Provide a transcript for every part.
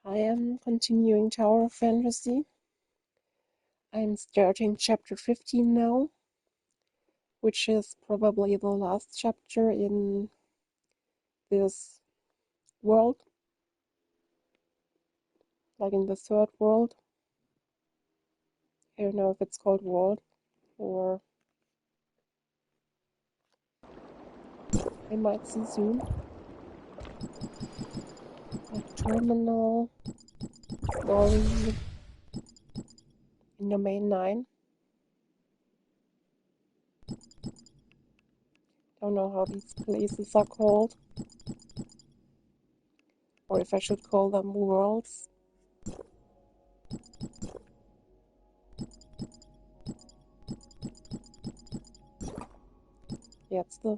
I am continuing Tower of Fantasy. I'm starting chapter 15 now, which is probably the last chapter in this world, like in the third world. I don't know if it's called world or I might see soon. A terminal story in domain 9. Don't know how these places are called, or if I should call them worlds. Yeah, it's the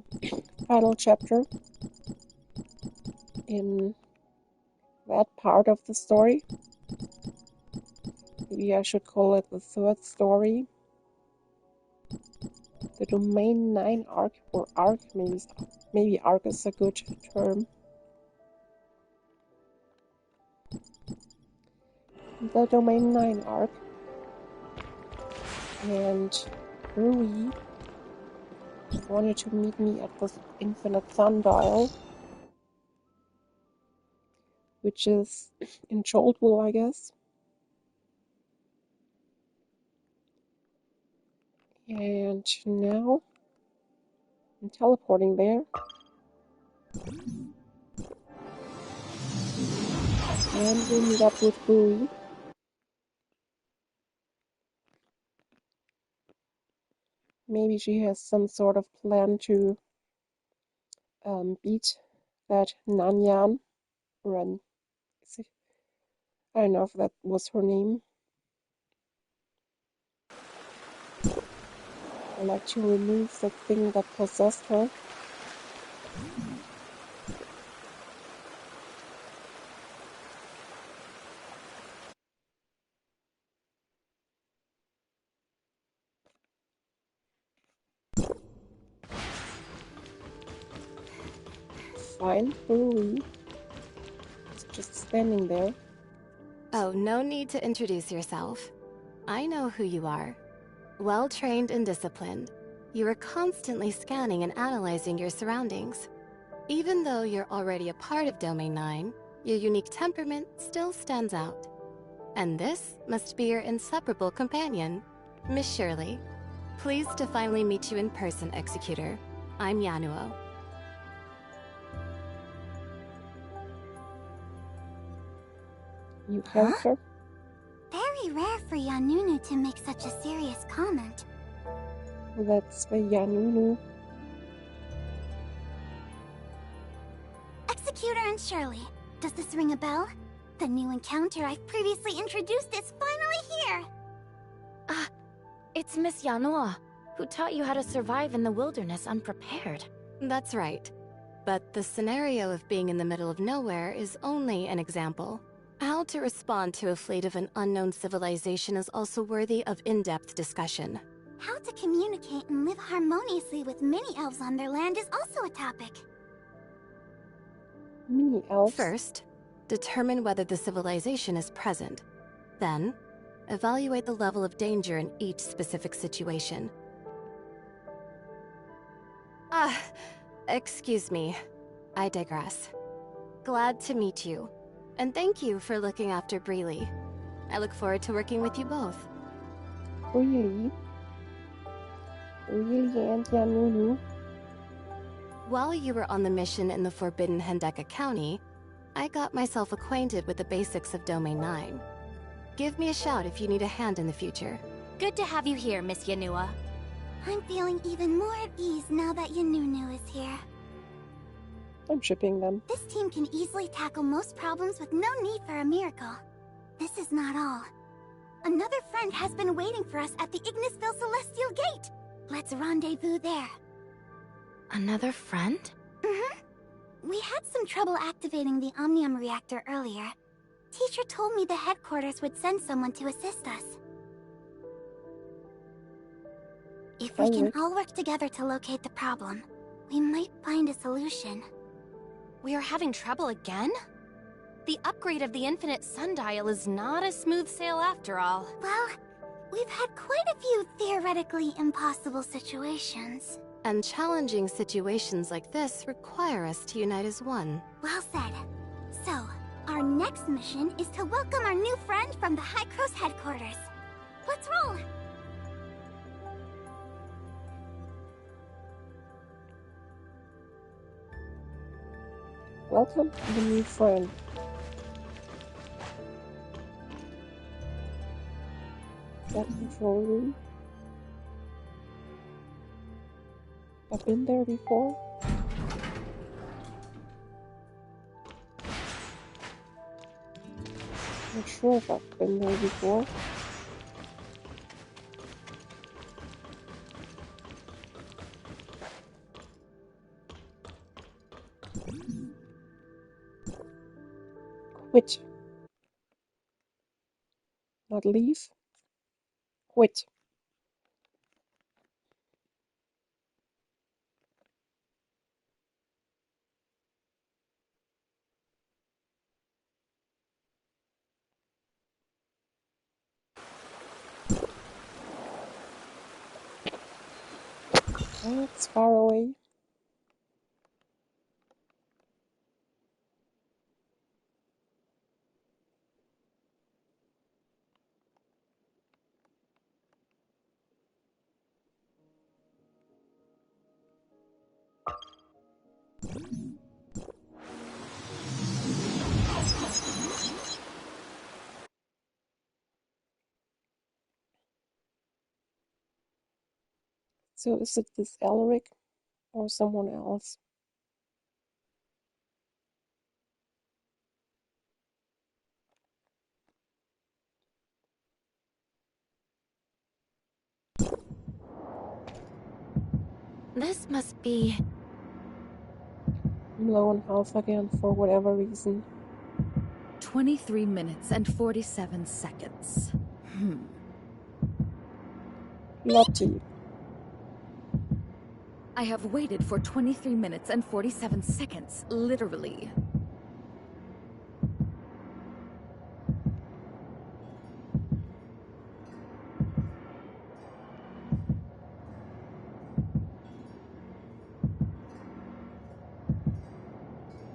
final chapter in that part of the story. Maybe I should call it the third story. The Domain 9 arc, or arc, maybe arc is a good term. The Domain 9 arc. And Rui wanted to meet me at the Infinite Sundial, which is in Joltville, I guess. And now I'm teleporting there. And we'll meet up with Rui. Maybe she has some sort of plan to beat that Nanyan Ren. I don't know if that was her name. I like to remove the thing that possessed her. Fine, Rui. It's just standing there. Oh, no need to introduce yourself. I know who you are. Well-trained and disciplined. You are constantly scanning and analyzing your surroundings. Even though you're already a part of Domain 9, your unique temperament still stands out. And this must be your inseparable companion, Miss Shirley. Pleased to finally meet you in person, Executor. I'm Yanuo. You help her? Very rare for Yanunu to make such a serious comment. That's the Yanunu. Executor and Shirley, does this ring a bell? The new encounter I've previously introduced is finally here! It's Miss Yanua, who taught you how to survive in the wilderness unprepared. That's right. But the scenario of being in the middle of nowhere is only an example. How to respond to a fleet of an unknown civilization is also worthy of in-depth discussion. How to communicate and live harmoniously with mini-elves on their land is also a topic. Mini-elves? First, determine whether the civilization is present. Then, evaluate the level of danger in each specific situation. Excuse me. I digress. Glad to meet you. And thank you for looking after Breely. I look forward to working with you both. Really? Really, and Yanunu? While you were on the mission in the Forbidden Hendeka County, I got myself acquainted with the basics of Domain 9. Give me a shout if you need a hand in the future. Good to have you here, Miss Yanua. I'm feeling even more at ease now that Yanunu is here. I'm shipping them. This team can easily tackle most problems with no need for a miracle. This is not all. Another friend has been waiting for us at the Ignisville Celestial Gate. Let's rendezvous there. Another friend? We had some trouble activating the Omnium reactor earlier. Teacher told me the headquarters would send someone to assist us. If we can all work together to locate the problem, we might find a solution. We are having trouble again? the upgrade of the Infinite Sundial is not a smooth sail after all. Well, we've had quite a few theoretically impossible situations. And challenging situations like this require us to unite as one. Well said. So, our next mission is to welcome our new friend from the High Cross headquarters. Let's roll! Welcome the new friend. That control room. I've been there before. Not sure if I've been there before. Quit. Not leave. Quit. That's far away. So is it this Elric or someone else? This must be... I'm low on health again for whatever reason. 23 minutes and 47 seconds. Lottie. I have waited for 23 minutes and 47 seconds, literally.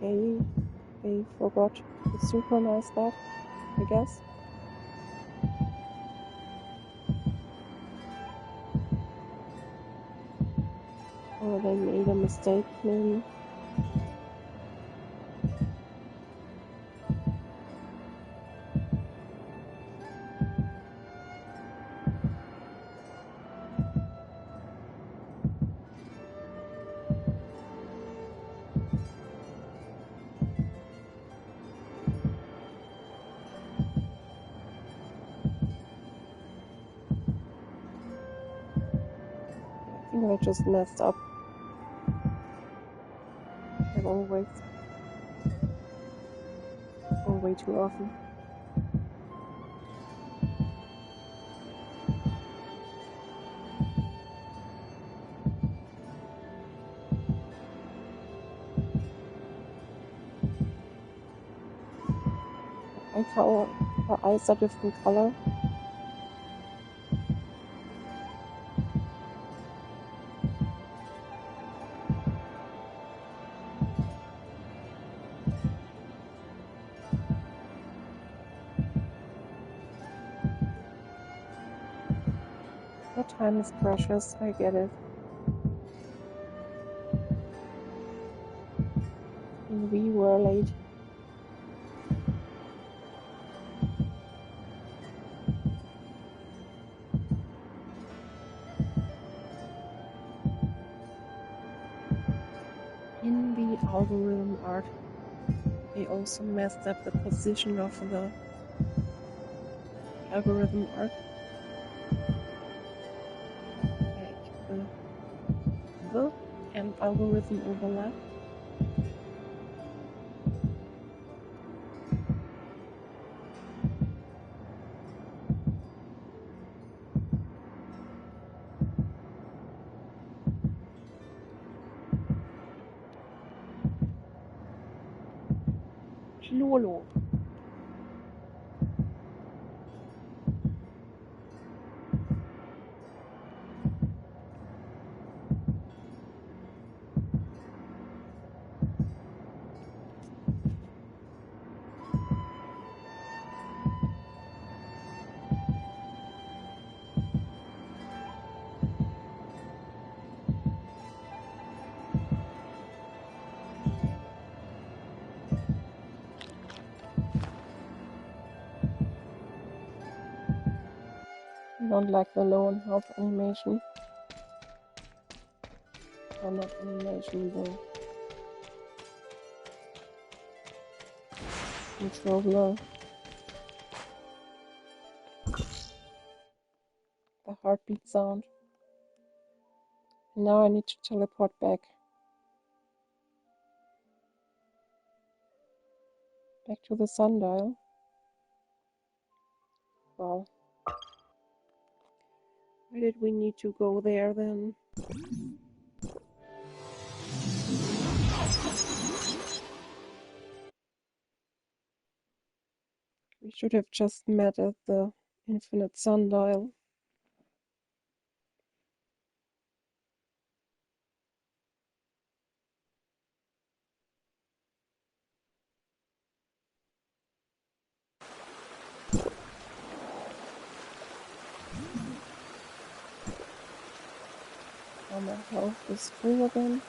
They forgot to synchronize that, I guess. Or they made a mistake, maybe. I think I just messed up. I've always. Or way too often. Her eyes are different color. Your time is precious, I get it. And we were late. In the algorithm art, they also messed up the position of the algorithm art. Like the and algorithm overlap. Lolo. don't like the lone health animation. Or not animation, the controller. The heartbeat sound. And now I need to teleport back. Back to the sundial. Well, why did we need to go there then? We should have just met at the infinite sundial. Now my health is full again.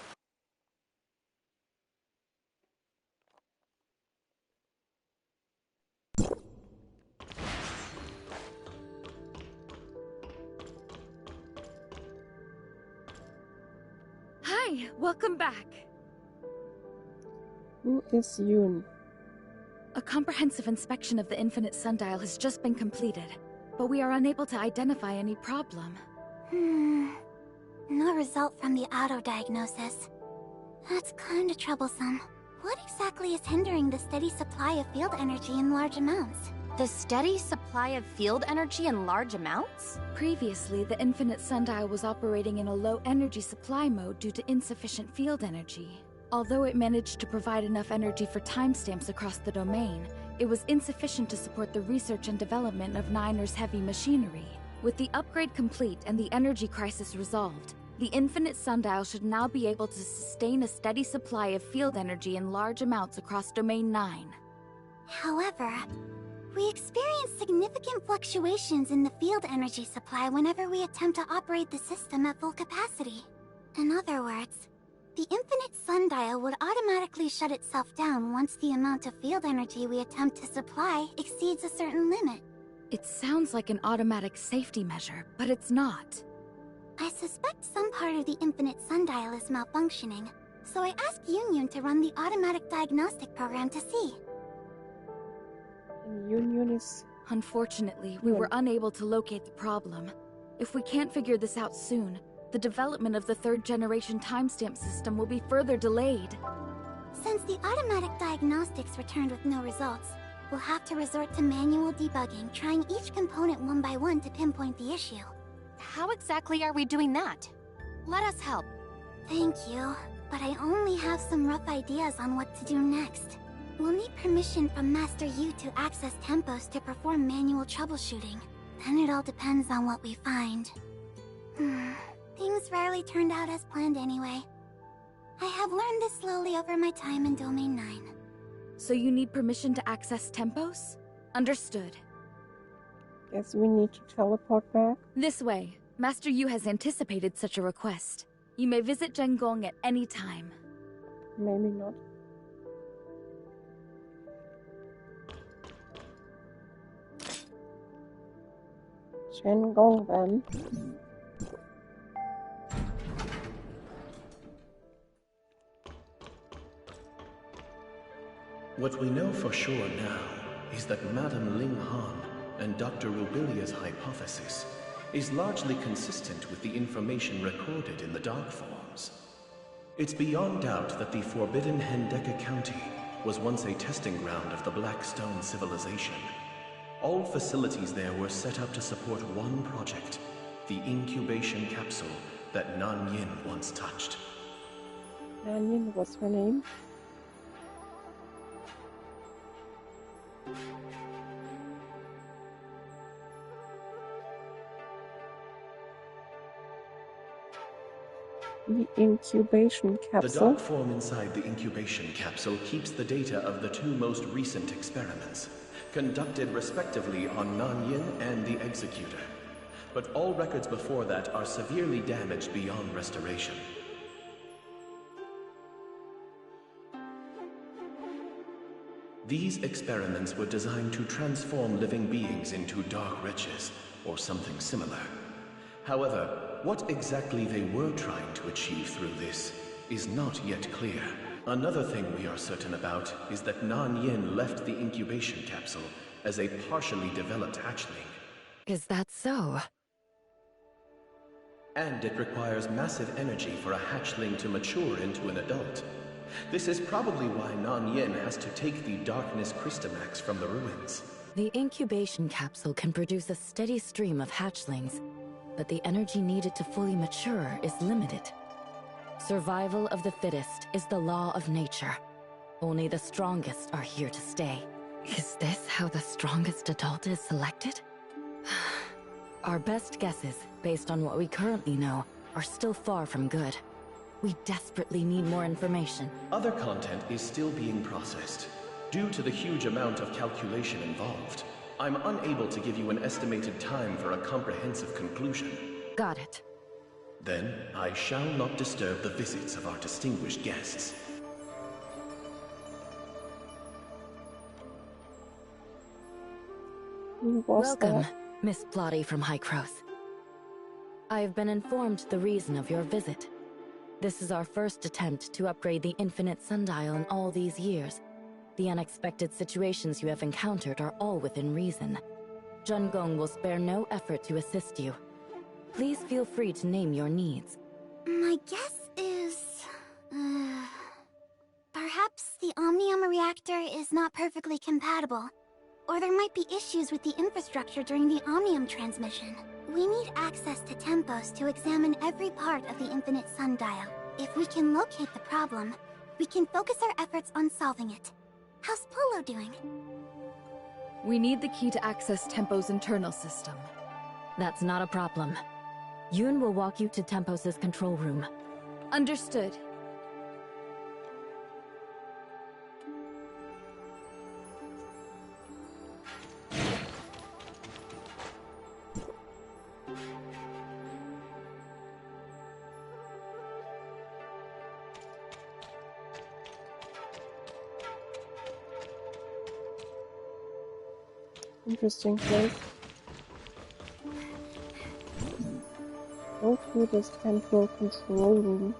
Hi, welcome back. Who is Yoon? A comprehensive inspection of the Infinite Sundial has just been completed, but we are unable to identify any problem. No result from the auto-diagnosis. That's kinda troublesome. What exactly is hindering the steady supply of field energy in large amounts? The steady supply of field energy in large amounts? Previously, the Infinite Sundial was operating in a low energy supply mode due to insufficient field energy. Although it managed to provide enough energy for timestamps across the domain, it was insufficient to support the research and development of Niner's heavy machinery. With the upgrade complete and the energy crisis resolved, the Infinite Sundial should now be able to sustain a steady supply of field energy in large amounts across Domain 9. However, we experience significant fluctuations in the field energy supply whenever we attempt to operate the system at full capacity. In other words, the Infinite Sundial would automatically shut itself down once the amount of field energy we attempt to supply exceeds a certain limit. It sounds like an automatic safety measure, but it's not. I suspect some part of the Infinite Sundial is malfunctioning, so I asked Yunyun to run the automatic diagnostic program to see. And Yoon is... Unfortunately, we were unable to locate the problem. If we can't figure this out soon, the development of the third-generation timestamp system will be further delayed. Since the automatic diagnostics returned with no results, we'll have to resort to manual debugging, trying each component one by one to pinpoint the issue. How exactly are we doing that? Let us help. Thank you, but I only have some rough ideas on what to do next. We'll need permission from Master Yu to access Tempos to perform manual troubleshooting. Then it all depends on what we find. Things rarely turned out as planned anyway. I have learned this slowly over my time in Domain 9. So you need permission to access Tempos? Understood. Guess we need to teleport back. This way. Master Yu has anticipated such a request. You may visit Zhengong at any time. Maybe not. Zhengong then. What we know for sure now is that Madame Ling Han and Dr. Rubilia's hypothesis is largely consistent with the information recorded in the Dark Forms. It's beyond doubt that the forbidden Hendeka County was once a testing ground of the Blackstone civilization. All facilities there were set up to support one project, the incubation capsule that Nan Yin once touched. Nan Yin was her name. The incubation The capsule. dark form inside the incubation capsule keeps the data of the two most recent experiments, conducted respectively on Nan Yin and the Executor. But all records before that are severely damaged beyond restoration. These experiments were designed to transform living beings into dark wretches, or something similar. However, what exactly they were trying to achieve through this is not yet clear. Another thing we are certain about is that Nan Yin left the incubation capsule as a partially developed hatchling. Is that so? And it requires massive energy for a hatchling to mature into an adult. This is probably why Nan Yin has to take the Darkness Crystamax from the ruins. The incubation capsule can produce a steady stream of hatchlings, but the energy needed to fully mature is limited. Survival of the fittest is the law of nature. Only the strongest are here to stay. Is this how the strongest adult is selected? Our best guesses, based on what we currently know, are still far from good. We desperately need more information. Other content is still being processed. Due to the huge amount of calculation involved, I'm unable to give you an estimated time for a comprehensive conclusion. Got it. Then, I shall not disturb the visits of our distinguished guests. Who was Welcome, that? Miss Plotty from Hykros. I have been informed the reason of your visit. This is our first attempt to upgrade the Infinite Sundial in all these years. The unexpected situations you have encountered are all within reason. Jun Gong will spare no effort to assist you. Please feel free to name your needs. My guess is... perhaps the Omnium reactor is not perfectly compatible. Or there might be issues with the infrastructure during the Omnium transmission. We need access to Tempos to examine every part of the Infinite Sundial. If we can locate the problem, we can focus our efforts on solving it. How's Polo doing? We need the key to access Tempo's internal system. That's not a problem. Yoon will walk you to Tempos' control room. Understood. Interesting place. Go to the central control room.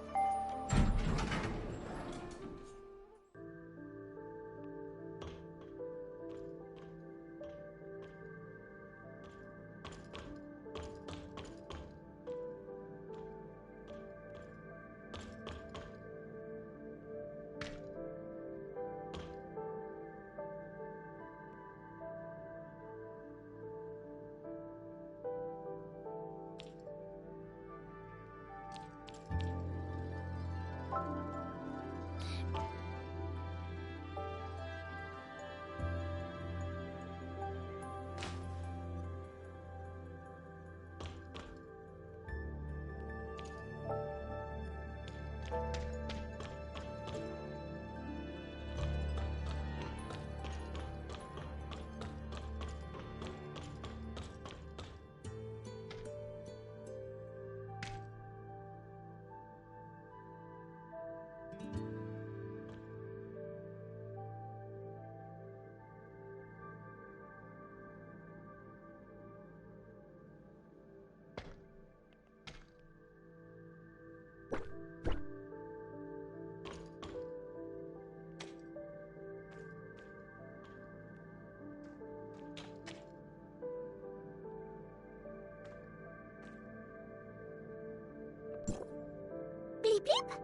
Bleep bleep!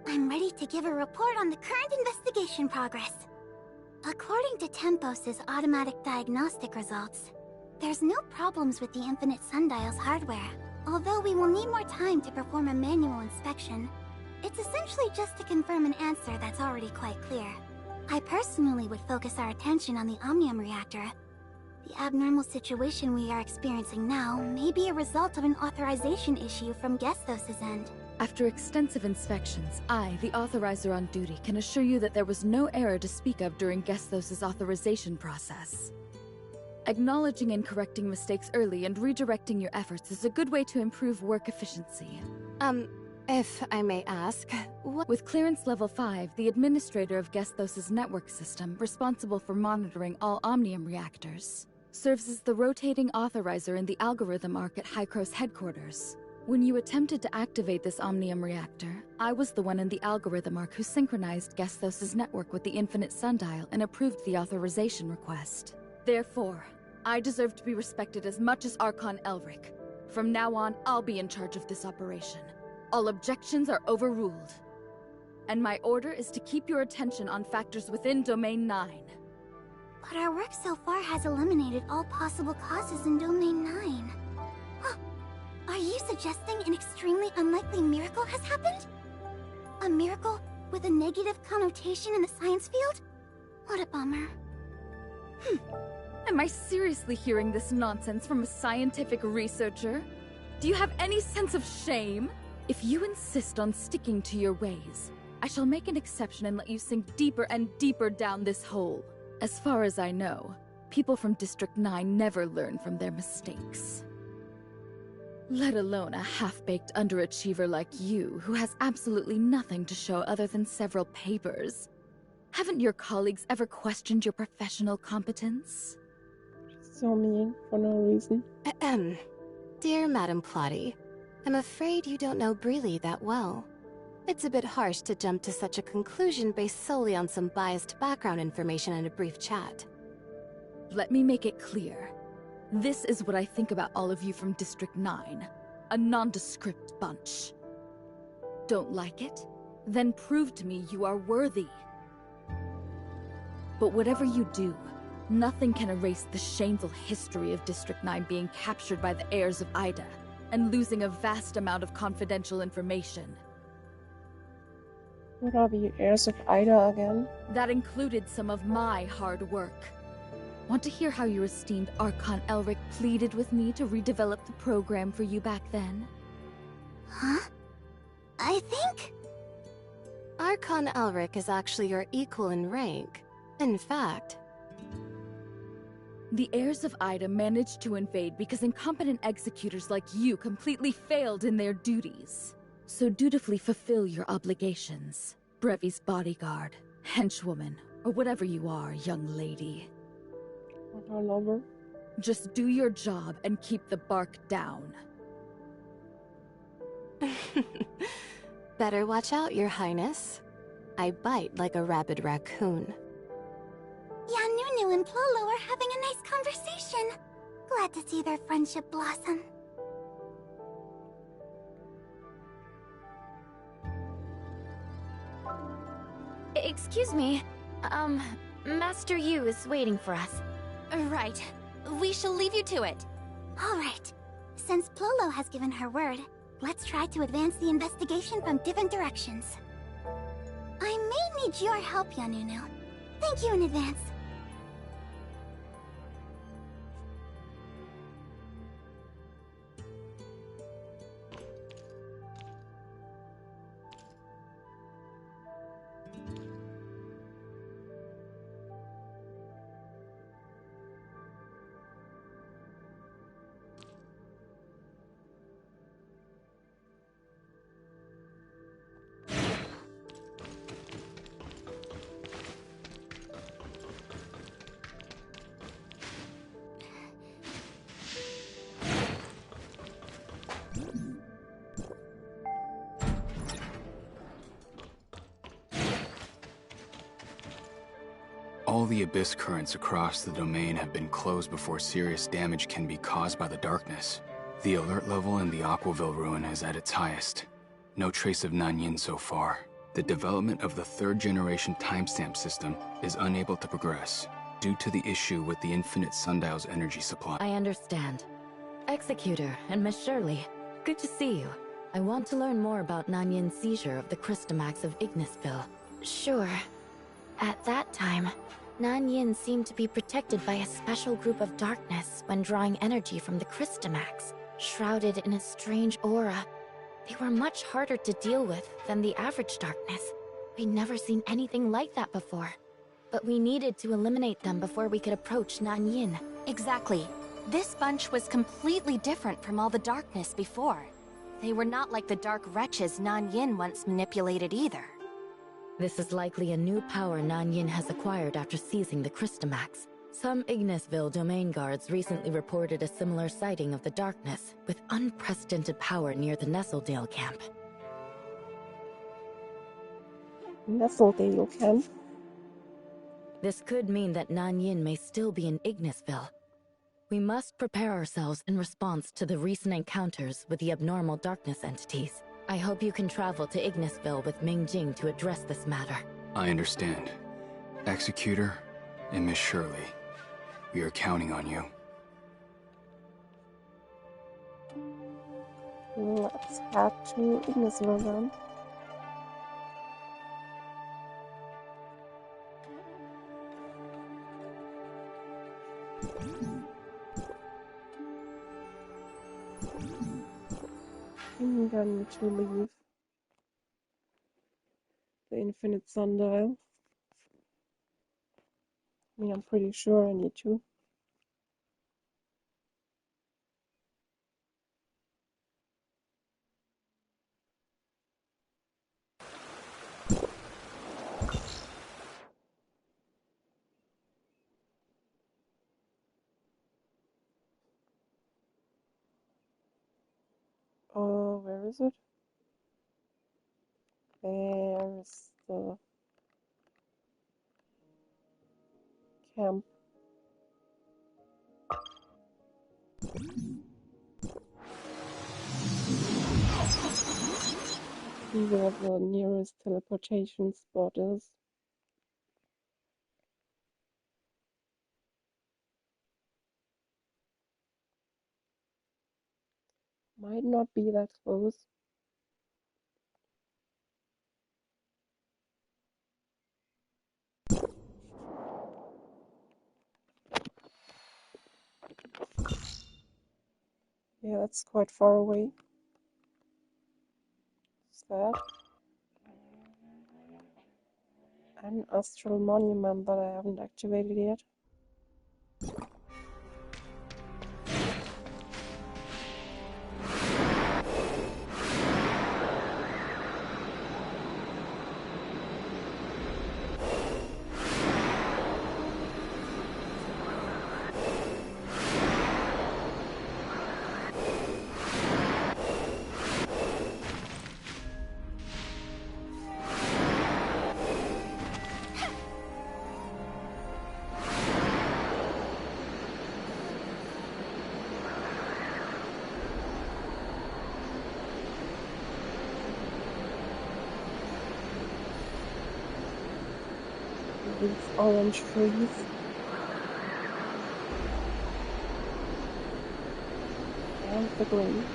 I'm ready to give a report on the current investigation progress. According to Tempos' automatic diagnostic results, there's no problems with the Infinite Sundial's hardware. Although we will need more time to perform a manual inspection, it's essentially just to confirm an answer that's already quite clear. I personally would focus our attention on the Omnium reactor. The abnormal situation we are experiencing now may be a result of an authorization issue from Gestos' end. After extensive inspections, I, the authorizer on duty, can assure you that there was no error to speak of during Gestos' authorization process. Acknowledging and correcting mistakes early and redirecting your efforts is a good way to improve work efficiency. If I may ask, what— With clearance level 5, the administrator of Gestos' network system, responsible for monitoring all Omnium reactors. serves as the rotating authorizer in the algorithm arc at Hycros headquarters. When you attempted to activate this Omnium reactor, I was the one in the algorithm arc who synchronized Gesthos' network with the Infinite Sundial and approved the authorization request. Therefore, I deserve to be respected as much as Archon Elric. From now on, I'll be in charge of this operation. All objections are overruled. And my order is to keep your attention on factors within Domain 9. But our work so far has eliminated all possible causes in Domain 9. Huh. Are you suggesting an extremely unlikely miracle has happened? A miracle with a negative connotation in the science field? What a bummer. Am I seriously hearing this nonsense from a scientific researcher? Do you have any sense of shame? If you insist on sticking to your ways, I shall make an exception and let you sink deeper and deeper down this hole. As far as I know, people from District 9 never learn from their mistakes. Let alone a half-baked underachiever like you, who has absolutely nothing to show other than several papers. Haven't your colleagues ever questioned your professional competence? So mean, for no reason. Ahem. Dear Madame Plotty, I'm afraid you don't know Breely that well. It's a bit harsh to jump to such a conclusion based solely on some biased background information in a brief chat. Let me make it clear. This is what I think about all of you from District 9. A nondescript bunch. Don't like it? Then prove to me you are worthy. But whatever you do, nothing can erase the shameful history of District 9 being captured by the heirs of Ida, and losing a vast amount of confidential information. What are the heirs of Ida again? That included some of my hard work. Want to hear how your esteemed Archon Elric pleaded with me to redevelop the program for you back then? Huh? I think... Archon Elric is actually your equal in rank. In fact... The heirs of Ida managed to invade because incompetent executors like you completely failed in their duties. So dutifully fulfill your obligations. Brevi's bodyguard, henchwoman, or whatever you are, young lady. Not our lover. Just do your job and keep the bark down. Better watch out, Your Highness. I bite like a rabid raccoon. Yanunu and Plolo are having a nice conversation. Glad to see their friendship blossom. Excuse me. Master Yu is waiting for us. Right. We shall leave you to it. All right. Since Plolo has given her word, let's try to advance the investigation from different directions. I may need your help, Yanunu. Thank you in advance. All the abyss currents across the domain have been closed before serious damage can be caused by the darkness. The alert level in the Aquaville ruin is at its highest. No trace of Nanyin so far. The development of the third-generation timestamp system is unable to progress due to the issue with the Infinite Sundial's energy supply. I understand. Executor and Miss Shirley, good to see you. I want to learn more about Nanyin's seizure of the Crystamax of Ignisville. Sure. At that time, Nanyin seemed to be protected by a special group of darkness when drawing energy from the Crystamax, shrouded in a strange aura. They were much harder to deal with than the average darkness. We'd never seen anything like that before. But we needed to eliminate them before we could approach Nanyin. Exactly. This bunch was completely different from all the darkness before. They were not like the dark wretches Nanyin once manipulated either. This is likely a new power Nanyin has acquired after seizing the Crystamax. Some Ignisville domain guards recently reported a similar sighting of the darkness, with unprecedented power near the Nestledale camp. Nestledale camp? This could mean that Nanyin may still be in Ignisville. We must prepare ourselves in response to the recent encounters with the abnormal darkness entities. I hope you can travel to Ignisville with Mingjing to address this matter. I understand. Executor and Miss Shirley, we are counting on you. Let's head to Ignisville then. I'm going to leave the Infinite Sundial. I mean, I'm pretty sure I need to. Oh, where is it? There's the camp. See where the nearest teleportation spot is. Might not be that close. Yeah, that's quite far away. What's that? An astral monument that I haven't activated yet. These orange trees. And the green.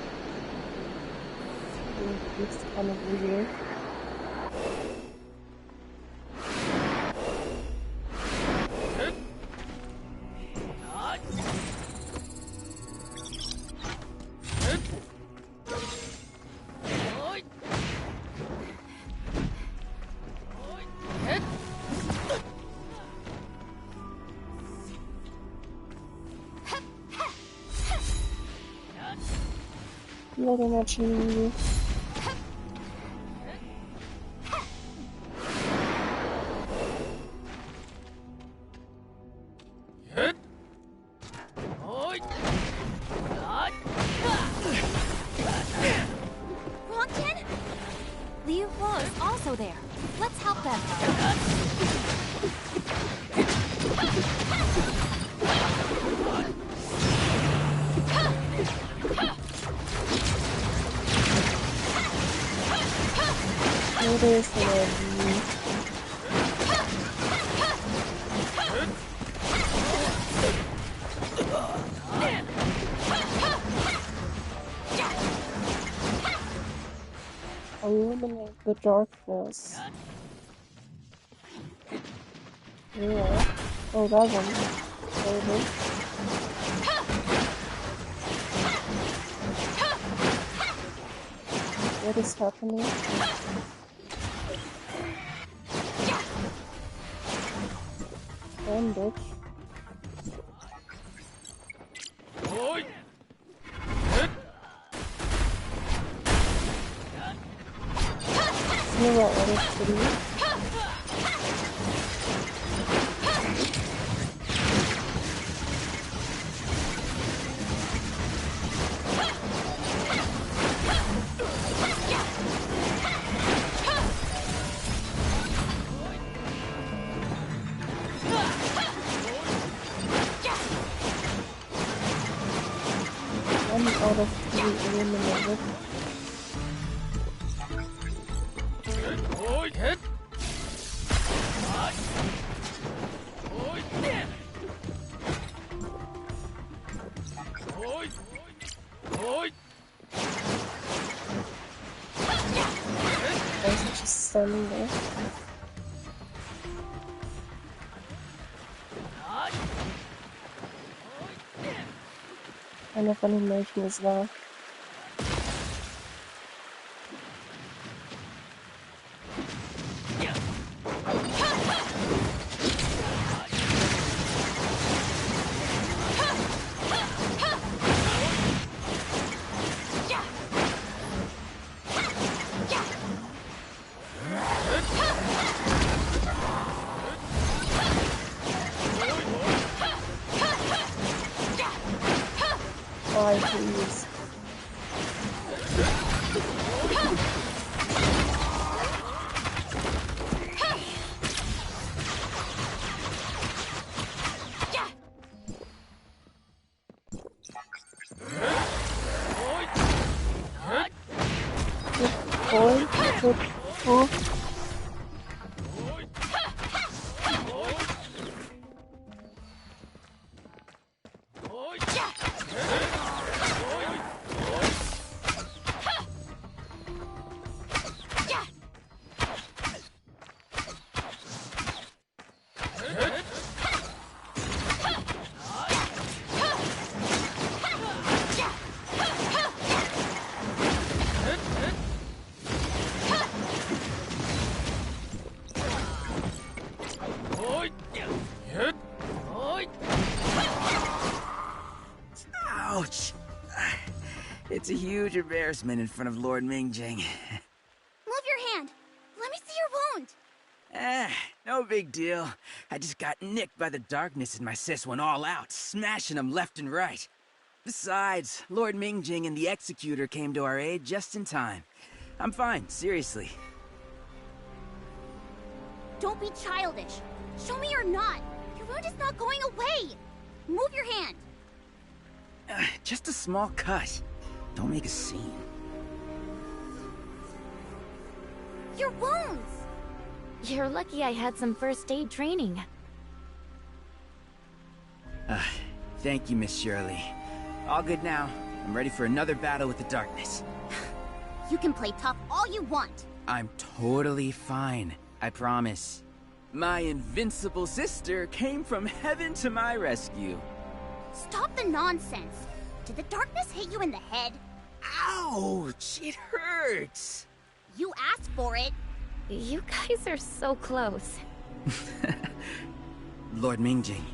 It looks kind of weird. Field energy. Ronkin? Liu Huo is also there. Let's help them. There's energy. Illuminate the darkness. Yeah. Oh, that one. Maybe. What is happening? Damn, bitch. Zero electricity. out of being eliminated. Why is he just standing there? Kind of animation as well. Why, please? Good boy. Ouch! It's a huge embarrassment in front of Lord Mingjing. Move your hand. Let me see your wound. No big deal. I just got nicked by the darkness and my sis went all out, smashing them left and right. Besides, Lord Mingjing and the Executor came to our aid just in time. I'm fine, seriously. Don't be childish. Show me you're not. Your wound is not going away. Move your hand. Just a small cut. Don't make a scene. Your wounds! You're lucky I had some first aid training. Thank you, Miss Shirley. All good now. I'm ready for another battle with the darkness. You can play tough all you want. I'm totally fine. I promise. My invincible sister came from heaven to my rescue. Stop the nonsense. Did the darkness hit you in the head? Ouch! It hurts! You asked for it. You guys are so close. Lord Mingjing,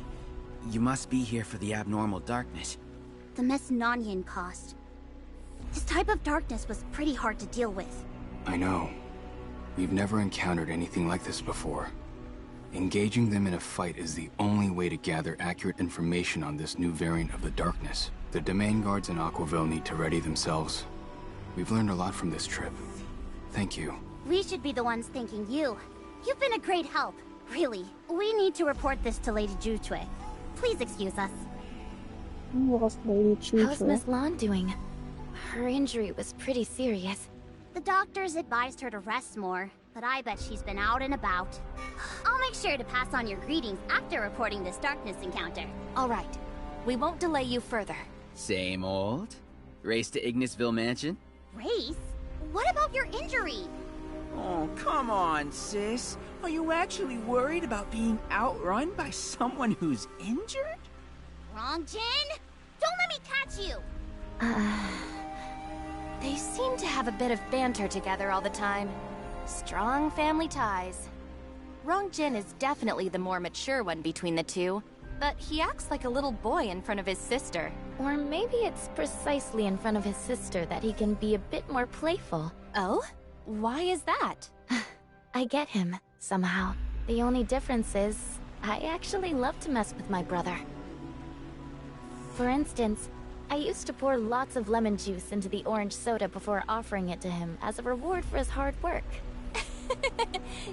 you must be here for the abnormal darkness. The Miss Nanyan cost. This type of darkness was pretty hard to deal with. I know. We've never encountered anything like this before. Engaging them in a fight is the only way to gather accurate information on this new variant of the darkness. The domain guards in Aquaville need to ready themselves. We've learned a lot from this trip. Thank you. We should be the ones thanking you. You've been a great help, really. We need to report this to Lady Jutue. Please excuse us. Who was Lady Jutue? How's Miss Lan doing? Her injury was pretty serious. The doctors advised her to rest more, but I bet she's been out and about. I'll make sure to pass on your greetings after reporting this darkness encounter. All right. We won't delay you further. Same old? Race to Ignisville Mansion? Race? What about your injury? Oh, come on, sis. Are you actually worried about being outrun by someone who's injured? Wrong, Jin? Don't let me catch you! They seem to have a bit of banter together all the time. Strong family ties. Rongjin is definitely the more mature one between the two, but he acts like a little boy in front of his sister. Or maybe it's precisely in front of his sister that he can be a bit more playful. Oh? Why is that? I get him, somehow. The only difference is, I actually love to mess with my brother. For instance, I used to pour lots of lemon juice into the orange soda before offering it to him as a reward for his hard work.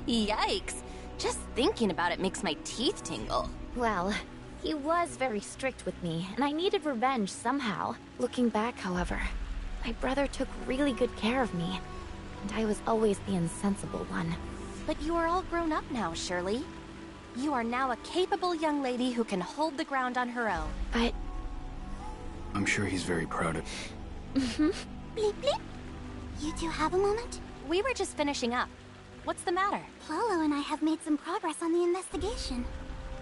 Yikes. Just thinking about it makes my teeth tingle. Well, He was very strict with me, and I needed revenge somehow. Looking back, however, my brother took really good care of me, and I was always the insensible one. But you are all grown up now, Shirley. You are now a capable young lady who can hold the ground on her own. But... I'm sure he's very proud of you. Bleep bleep. You two have a moment? We were just finishing up. What's the matter? Plolo and I have made some progress on the investigation.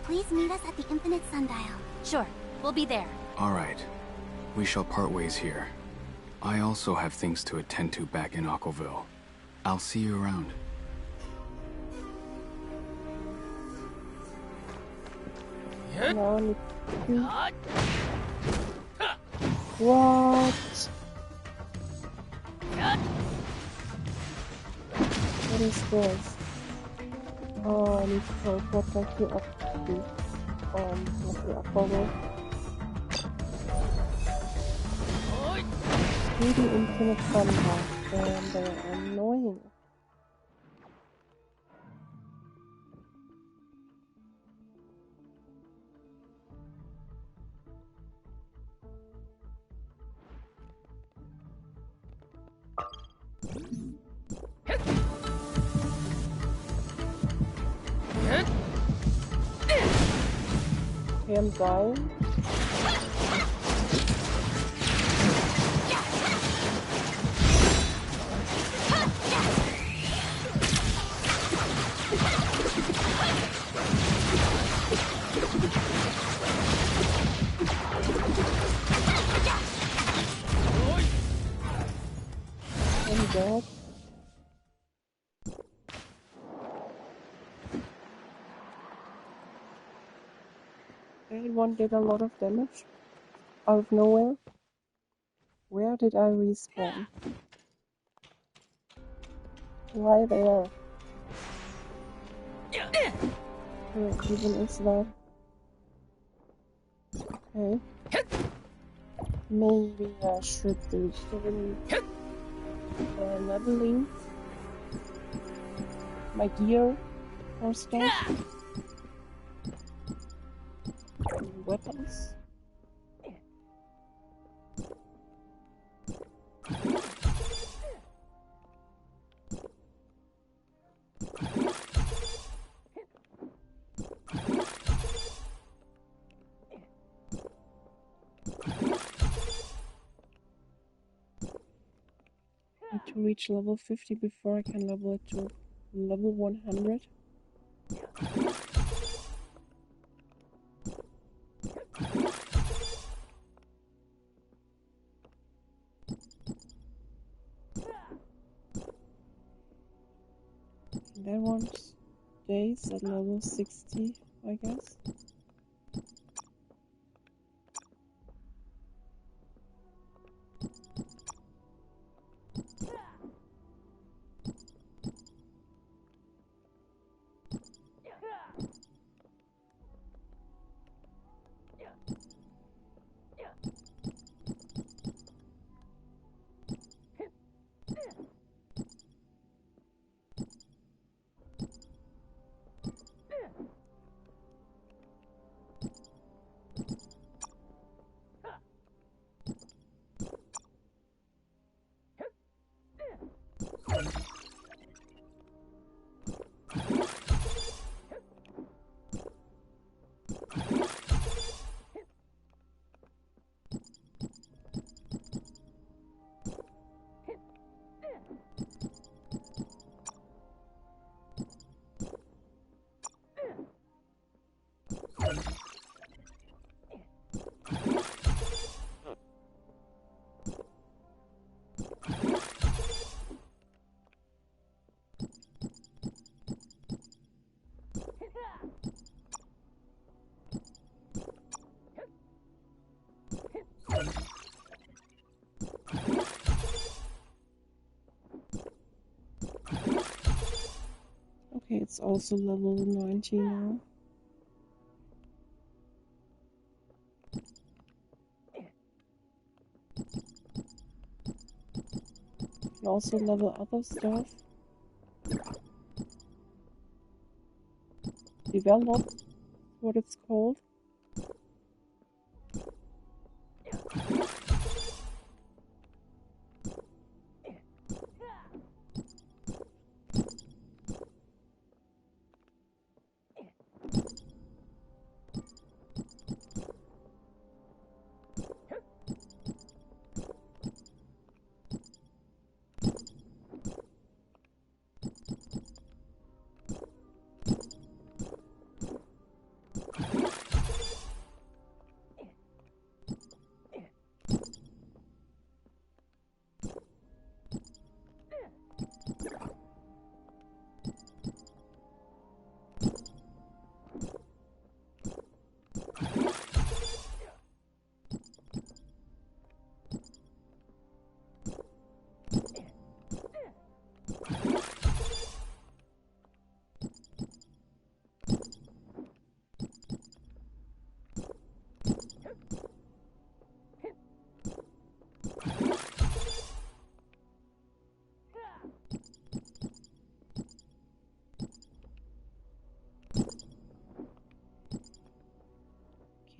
Please meet us at the Infinite Sundial. Sure, we'll be there. All right. We shall part ways here. I also have things to attend to back in Aquaville. I'll see you around. Now I need to... What? What is this? Oh, I need to teleport back to Aquaville. Really infinite thunder, and they are annoying. Okay, I'm dying. I'm dead. That one did a lot of damage out of nowhere. Where did I respawn? Why there? Where even is that? Okay. Maybe I should do some leveling my gear or stuff. Weapons. Need to reach level 50 before I can level it to level 100. That one stays at level 60, I guess. Okay, it's also level 90 now. Can also level other stuff. Develop, what it's called.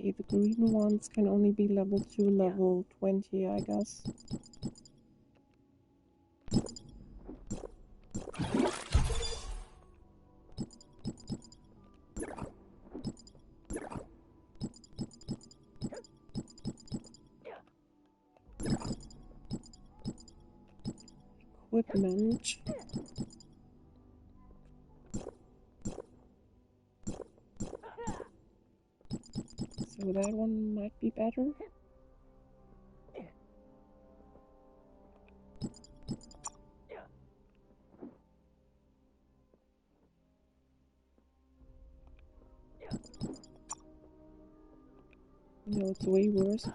Okay, the green ones can only be level 2, level 20, I guess. Equipment. So that one might be better. No, it's way worse.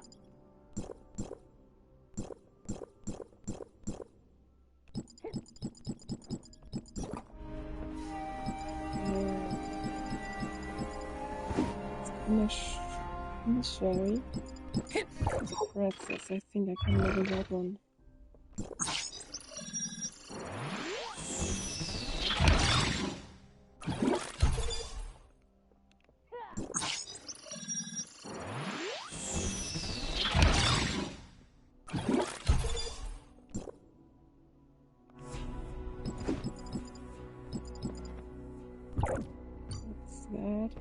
Commissary. The Praxis. I think I can level that one. What's that?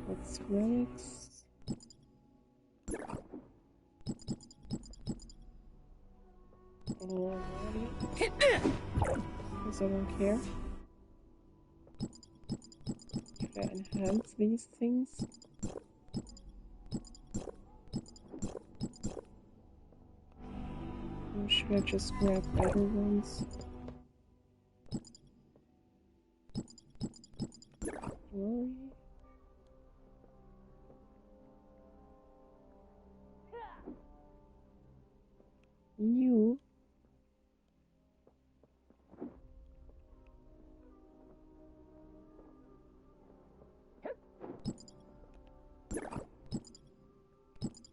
What's relics? Because I don't care. Should I enhance these things? Or should I just grab better ones? Glory. New.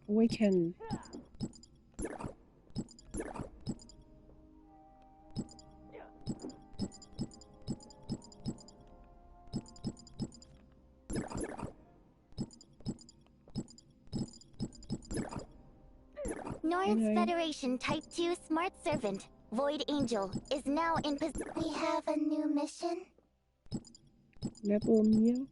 Awaken. Norn's Federation Type 2 Smart Servant, Void Angel, is now in position. We have a new mission? Rebel Mia.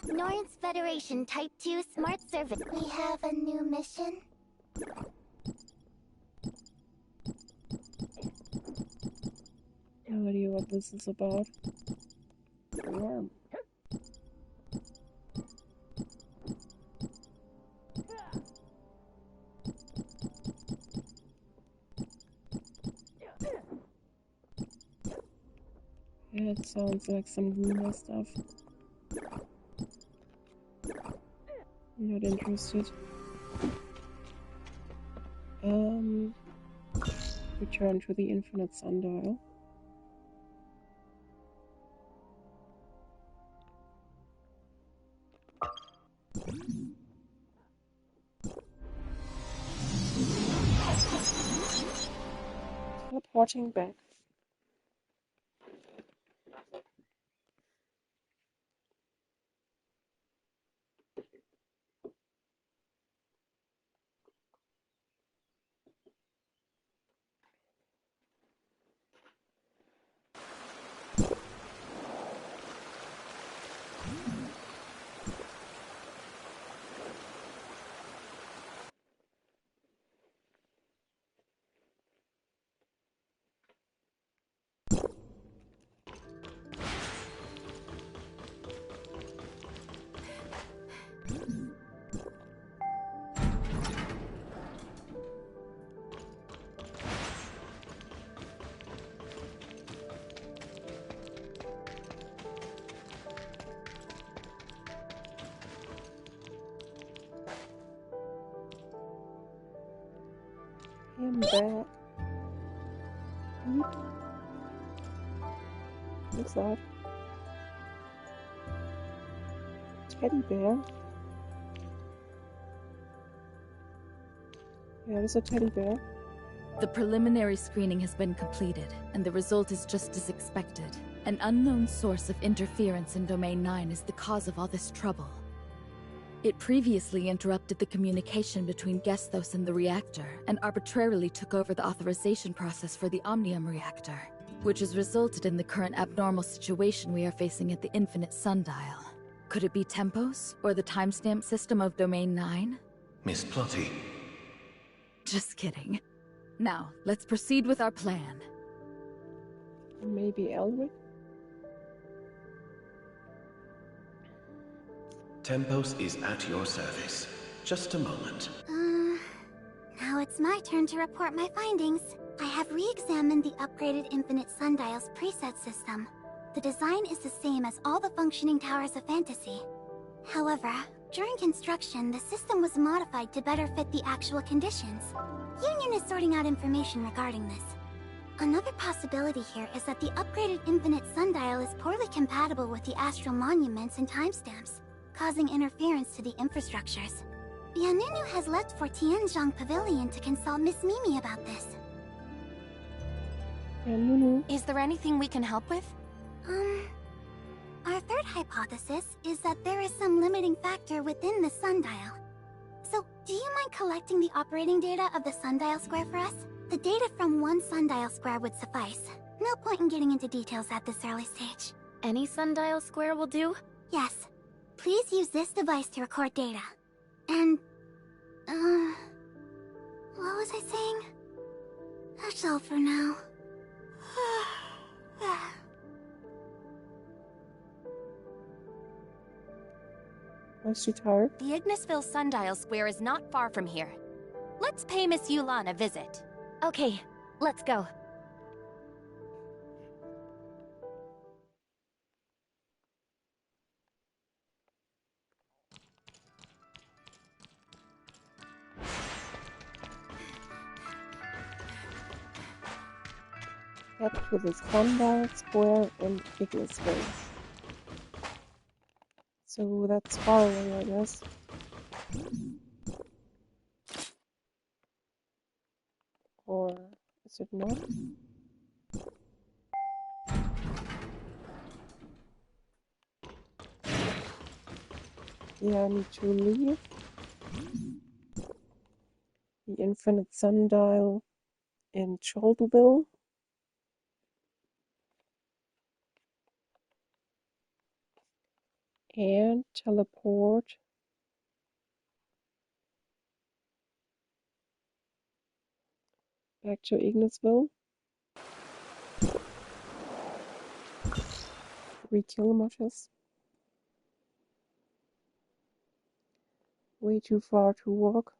Norn's Federation Type 2 Smart Servant. We have a new mission? No idea what this is about. Worm. Yeah, it sounds like some Luna stuff. Not interested. Return to the Infinite Sundial. Teleporting back. I'm back. What's that? Teddy bear? Yeah, there's a teddy bear. The preliminary screening has been completed, and the result is just as expected. An unknown source of interference in Domain 9 is the cause of all this trouble. It previously interrupted the communication between Gesthos and the reactor, and arbitrarily took over the authorization process for the Omnium reactor, which has resulted in the current abnormal situation we are facing at the Infinite Sundial. Could it be Tempos, or the timestamp system of Domain 9? Miss Plotty. Just kidding. Now, let's proceed with our plan. Maybe Elric? Tempos is at your service. Just a moment. Now it's my turn to report my findings. I have re-examined the upgraded Infinite Sundial's preset system. The design is the same as all the functioning towers of Fantasy. However, during construction, the system was modified to better fit the actual conditions. Union is sorting out information regarding this. Another possibility here is that the upgraded Infinite Sundial is poorly compatible with the astral monuments and timestamps, causing interference to the infrastructures. Yanunu has left for Tianzhong Pavilion to consult Miss Mimi about this. Yanunu? Is there anything we can help with? Our third hypothesis is that there is some limiting factor within the sundial. So, do you mind collecting the operating data of the sundial square for us? The data from one sundial square would suffice. No point in getting into details at this early stage. Any sundial square will do? Yes. Please use this device to record data. And... what was I saying? That's all for now. Was she tired? The Ignisville Sundial Square is not far from here. Let's pay Miss Yulan a visit. Okay, let's go. Head to the Sundial Square in Ignisville. So that's far away, I guess. Or is it not? Yeah, I need to leave. The Infinite Sundial in Cholderville. And teleport back to Ignisville. 3 kilometers. Way too far to walk.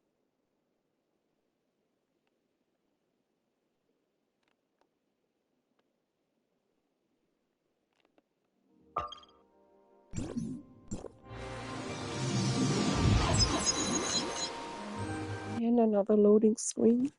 And another loading screen.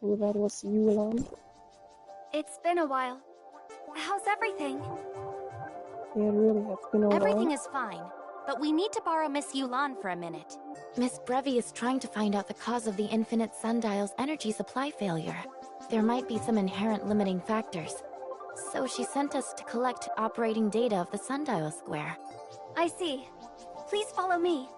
So that was Yulan. It's been a while. How's everything? Yeah, it really has been a Everything while. is fine, but we need to borrow Miss Yulan for a minute. Miss Brevi is trying to find out the cause of the Infinite Sundial's energy supply failure. There might be some inherent limiting factors. So she sent us to collect operating data of the Sundial Square. I see. Please follow me.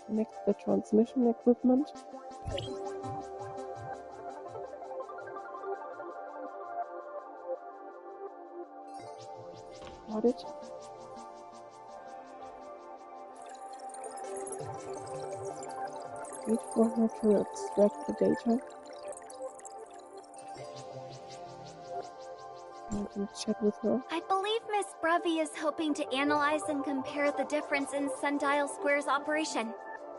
Connect the transmission equipment. Got it. Wait for her to extract the data. I can chat with her. I believe Miss Brevi is hoping to analyze and compare the difference in Sundial Square's operation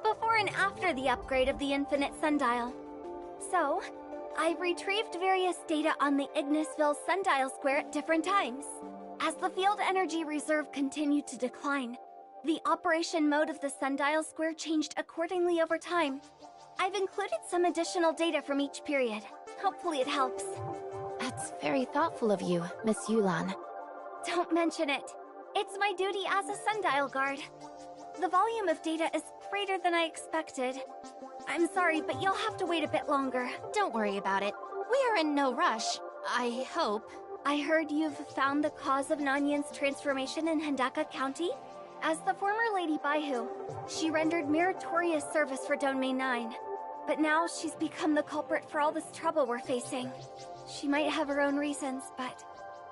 before and after the upgrade of the Infinite Sundial. So, I've retrieved various data on the Ignisville Sundial Square at different times. As the field energy reserve continued to decline, the operation mode of the Sundial Square changed accordingly over time. I've included some additional data from each period. Hopefully it helps. That's very thoughtful of you, Miss Yulan. Don't mention it. It's my duty as a Sundial Guard. The volume of data is greater than I expected. I'm sorry, but you'll have to wait a bit longer. Don't worry about it. We are in no rush. I hope. I heard you've found the cause of Nanyin's transformation in Hendaka County? As the former Lady Baihu, she rendered meritorious service for Domain 9. But now she's become the culprit for all this trouble we're facing. She might have her own reasons, but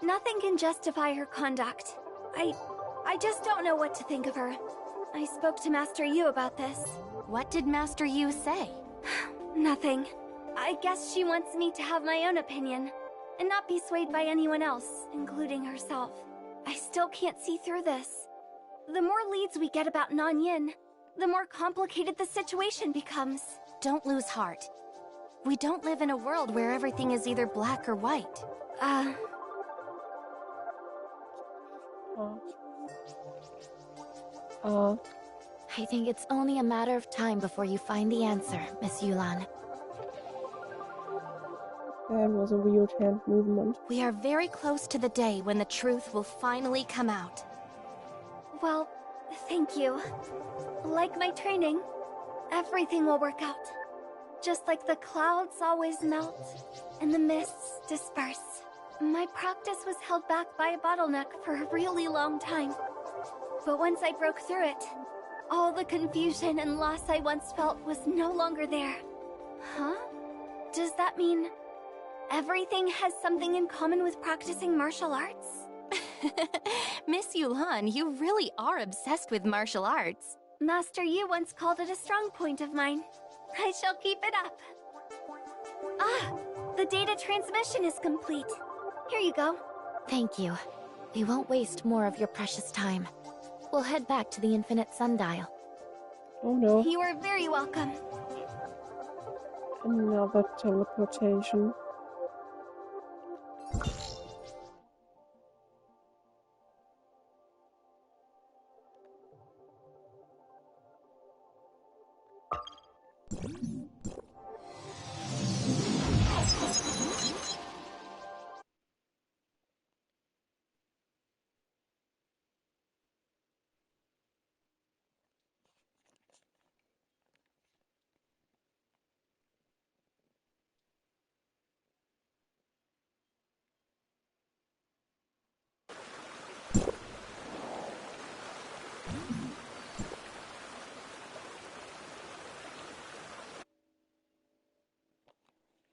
nothing can justify her conduct. I just don't know what to think of her. I spoke to Master Yu about this. What did Master Yu say? Nothing. I guess she wants me to have my own opinion, and not be swayed by anyone else, including herself. I still can't see through this. The more leads we get about Nanyin, the more complicated the situation becomes. Don't lose heart. We don't live in a world where everything is either black or white. I think it's only a matter of time before you find the answer, Miss Yulan. That was a weird hand movement. We are very close to the day when the truth will finally come out. Well, thank you. Like my training, everything will work out. Just like the clouds always melt and the mists disperse. My practice was held back by a bottleneck for a really long time. But once I broke through it, all the confusion and loss I once felt was no longer there. Huh? Does that mean everything has something in common with practicing martial arts? Miss Yulan, you really are obsessed with martial arts. Master Yu once called it a strong point of mine. I shall keep it up. Ah, the data transmission is complete. Here you go. Thank you. We won't waste more of your precious time. We'll head back to the Infinite Sundial. Oh no. You are very welcome. Another teleportation.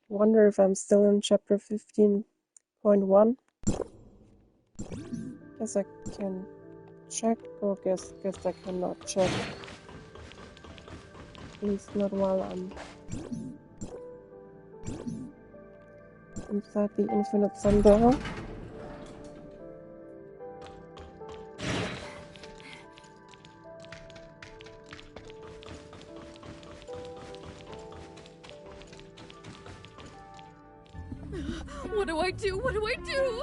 Wonder if I'm still in chapter 15.1. Guess I can check, or guess I cannot check. At least not while I'm inside the Infinite Sundial. What do I do? What do I do?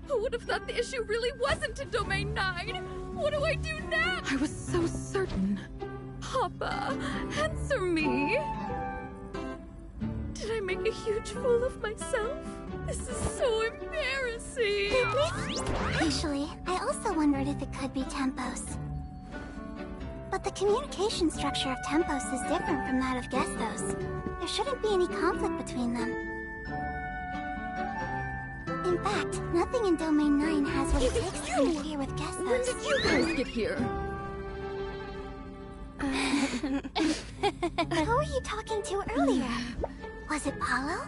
Who would have thought the issue really wasn't in Domain 9? What do I do now? I was so certain. Papa, answer me. Did I make a huge fool of myself? This is so embarrassing. Actually, I also wondered if it could be Tempos. But the communication structure of Tempos is different from that of Gestos. There shouldn't be any conflict between them. In fact, nothing in Domain 9 has what it takes to interfere with Gestos. When did you guys get here? Who were you talking to earlier? Was it Paulo?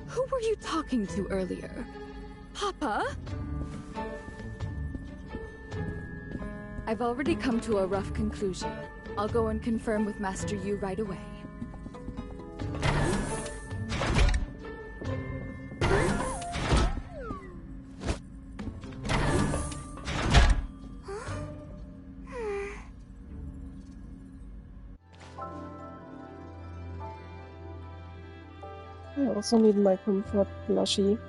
Who were you talking to earlier? Papa? I've already come to a rough conclusion. I'll go and confirm with Master Yu right away. I also need my comfort plushie.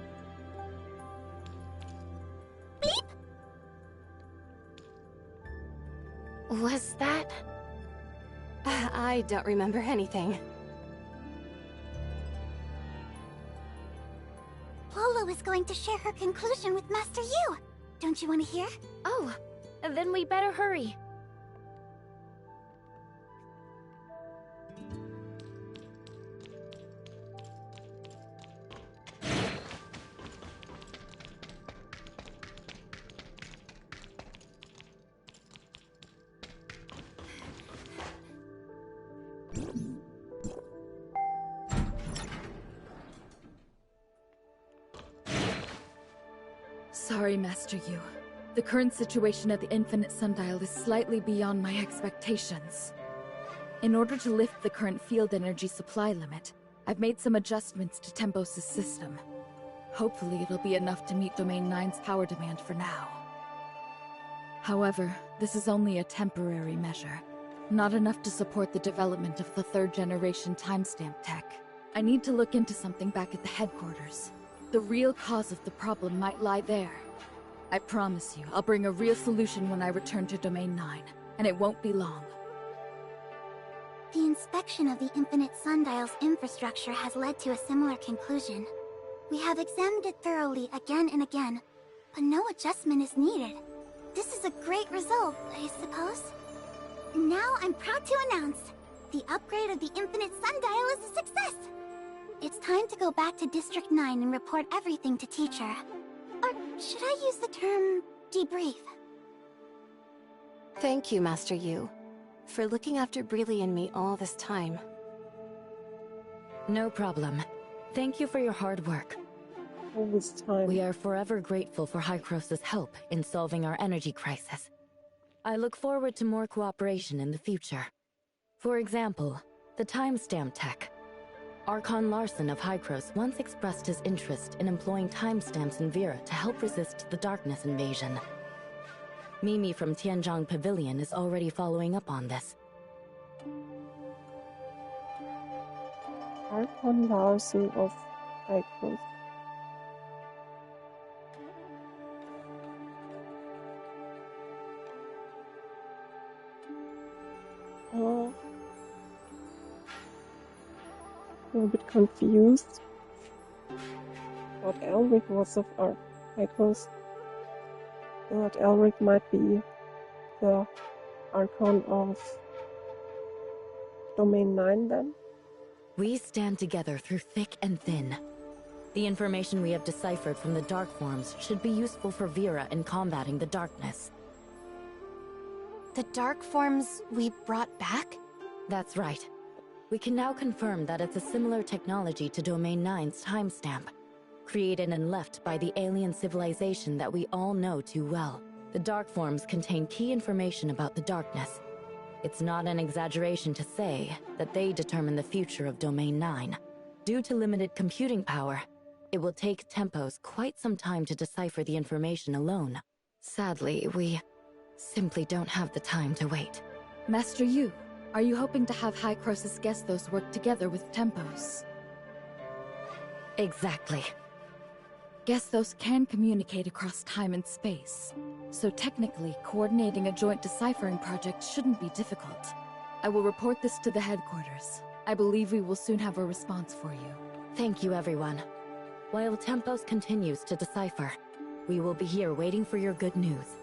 Was that? I don't remember anything. Lola is going to share her conclusion with Master Yu. Don't you want to hear? Oh, then we better hurry. Sorry, Master Yu. The current situation at the Infinite Sundial is slightly beyond my expectations. In order to lift the current field energy supply limit, I've made some adjustments to Tempos' system. Hopefully it'll be enough to meet Domain 9's power demand for now. However, this is only a temporary measure. Not enough to support the development of the third-generation timestamp tech. I need to look into something back at the headquarters. The real cause of the problem might lie there. I promise you, I'll bring a real solution when I return to Domain 9, and it won't be long. The inspection of the Infinite Sundial's infrastructure has led to a similar conclusion. We have examined it thoroughly again and again, but no adjustment is needed. This is a great result, I suppose? Now I'm proud to announce, the upgrade of the Infinite Sundial is a success! It's time to go back to District 9 and report everything to Teacher. Or should I use the term debrief? Thank you, Master Yu, for looking after Breely and me all this time. No problem. Thank you for your hard work. All this time. We are forever grateful for Hykros' help in solving our energy crisis. I look forward to more cooperation in the future. For example, the timestamp tech. Archon Larson of Hykros once expressed his interest in employing timestamps in Vera to help resist the Darkness invasion. Mimi from Tianzhong Pavilion is already following up on this. Archon Larson of Hykros. I'm a bit confused. Lord Elric was of Hykros. Lord Elric might be the Archon of Domain 9 then? We stand together through thick and thin. The information we have deciphered from the Dark Forms should be useful for Vera in combating the darkness. The Dark Forms we brought back? That's right. We can now confirm that it's a similar technology to Domain 9's timestamp, created and left by the alien civilization that we all know too well. The Dark Forms contain key information about the darkness. It's not an exaggeration to say that they determine the future of Domain 9. Due to limited computing power, it will take Tempos quite some time to decipher the information alone. Sadly, we simply don't have the time to wait. Master Yu, are you hoping to have Hykros' Gestos work together with Tempos? Exactly. Gestos can communicate across time and space, so technically, coordinating a joint deciphering project shouldn't be difficult. I will report this to the headquarters. I believe we will soon have a response for you. Thank you, everyone. While Tempos continues to decipher, we will be here waiting for your good news.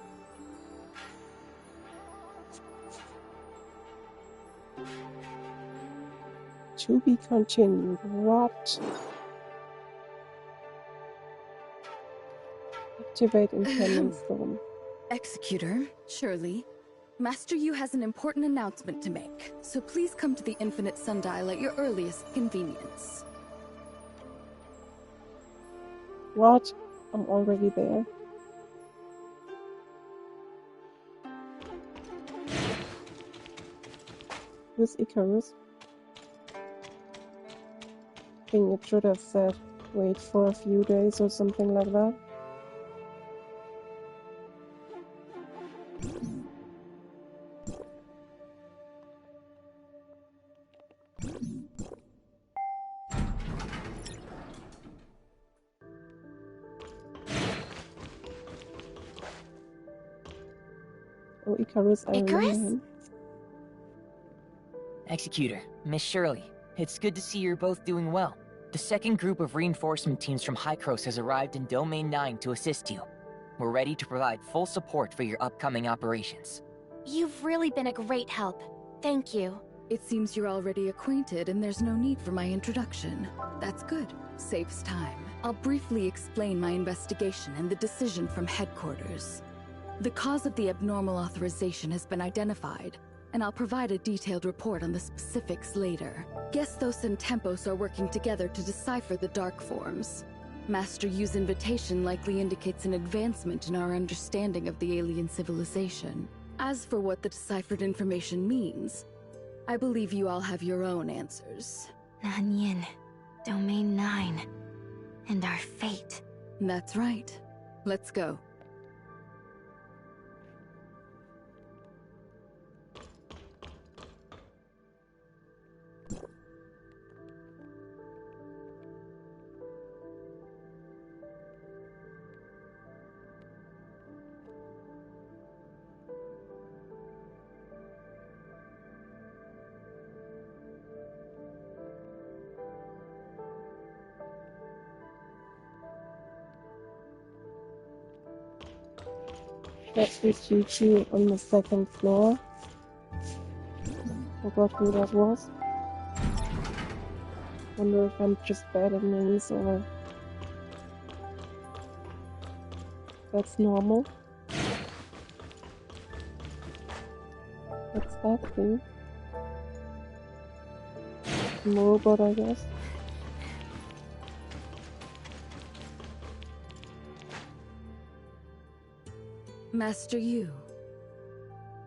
To be continued. What? Activate Impending Storm. Executor, Shirley, Master Yu has an important announcement to make, so please come to the Infinite Sundial at your earliest convenience. What? I'm already there. Who's Icarus? I think it should have said wait for a few days or something like that. Oh, Icarus, I remember him. Executor, Miss Shirley, it's good to see you're both doing well. The second group of reinforcement teams from Hykros has arrived in Domain 9 to assist you. We're ready to provide full support for your upcoming operations. You've really been a great help. Thank you. It seems you're already acquainted and there's no need for my introduction. That's good. Saves time. I'll briefly explain my investigation and the decision from headquarters. The cause of the abnormal authorization has been identified, and I'll provide a detailed report on the specifics later. Gestos and Tempos are working together to decipher the dark forms. Master Yu's invitation likely indicates an advancement in our understanding of the alien civilization. As for what the deciphered information means, I believe you all have your own answers. Nanyin, Domain 9, and our fate. That's right. Let's go. That's the Chi on the second floor. Forgot who that was. Wonder if I'm just bad at names or that's normal. What's that thing? Some robot, I guess. Master Yu.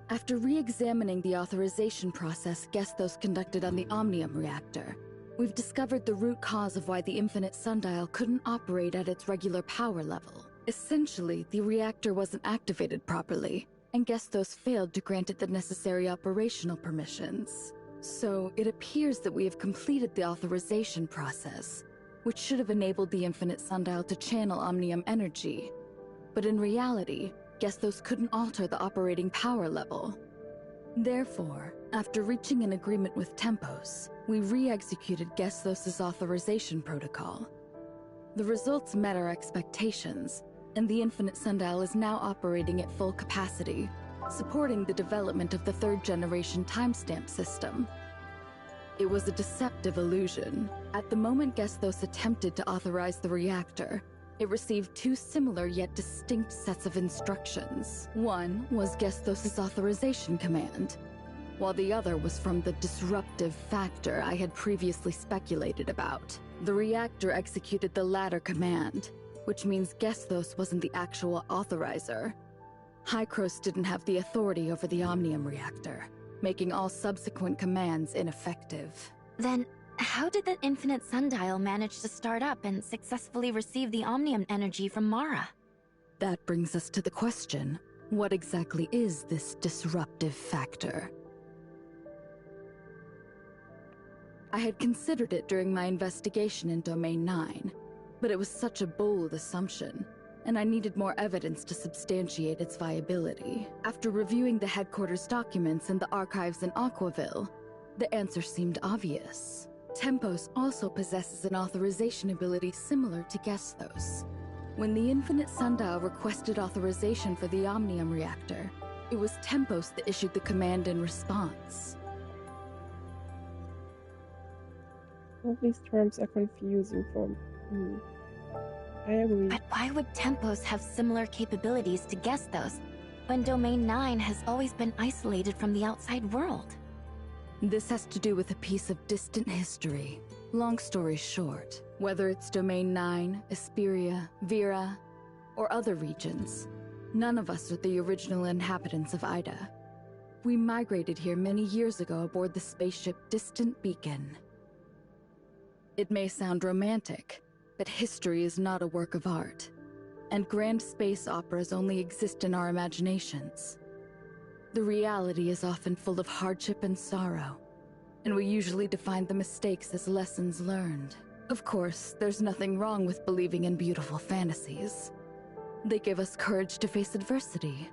After re-examining the authorization process Gestos conducted on the Omnium reactor, we've discovered the root cause of why the Infinite Sundial couldn't operate at its regular power level. Essentially, the reactor wasn't activated properly, and Gestos failed to grant it the necessary operational permissions. So, it appears that we have completed the authorization process, which should have enabled the Infinite Sundial to channel Omnium energy. But in reality, Gestos couldn't alter the operating power level. Therefore, after reaching an agreement with Tempos, we re-executed Gestos' authorization protocol. The results met our expectations, and the Infinite Sundial is now operating at full capacity, supporting the development of the third-generation timestamp system. It was a deceptive illusion. At the moment Gestos attempted to authorize the reactor, it received two similar yet distinct sets of instructions. One was Gestos' authorization command, while the other was from the disruptive factor I had previously speculated about. The reactor executed the latter command, which means Gestos wasn't the actual authorizer. Hykros didn't have the authority over the Omnium reactor, making all subsequent commands ineffective. Then, how did the Infinite Sundial manage to start up and successfully receive the Omnium energy from Mara? That brings us to the question, what exactly is this disruptive factor? I had considered it during my investigation in Domain 9, but it was such a bold assumption, and I needed more evidence to substantiate its viability. After reviewing the headquarters documents and the archives in Aquaville, the answer seemed obvious. Tempos also possesses an authorization ability similar to Gestos. When the Infinite Sundial requested authorization for the Omnium reactor, it was Tempos that issued the command in response. All these terms are confusing for me. I agree. But why would Tempos have similar capabilities to Gestos when Domain 9 has always been isolated from the outside world? This has to do with a piece of distant history. Long story short, whether it's Domain 9, Esperia, Vera, or other regions, none of us are the original inhabitants of Ida. We migrated here many years ago aboard the spaceship Distant Beacon. It may sound romantic, but history is not a work of art, and grand space operas only exist in our imaginations. The reality is often full of hardship and sorrow, and we usually define the mistakes as lessons learned. Of course, there's nothing wrong with believing in beautiful fantasies. They give us courage to face adversity.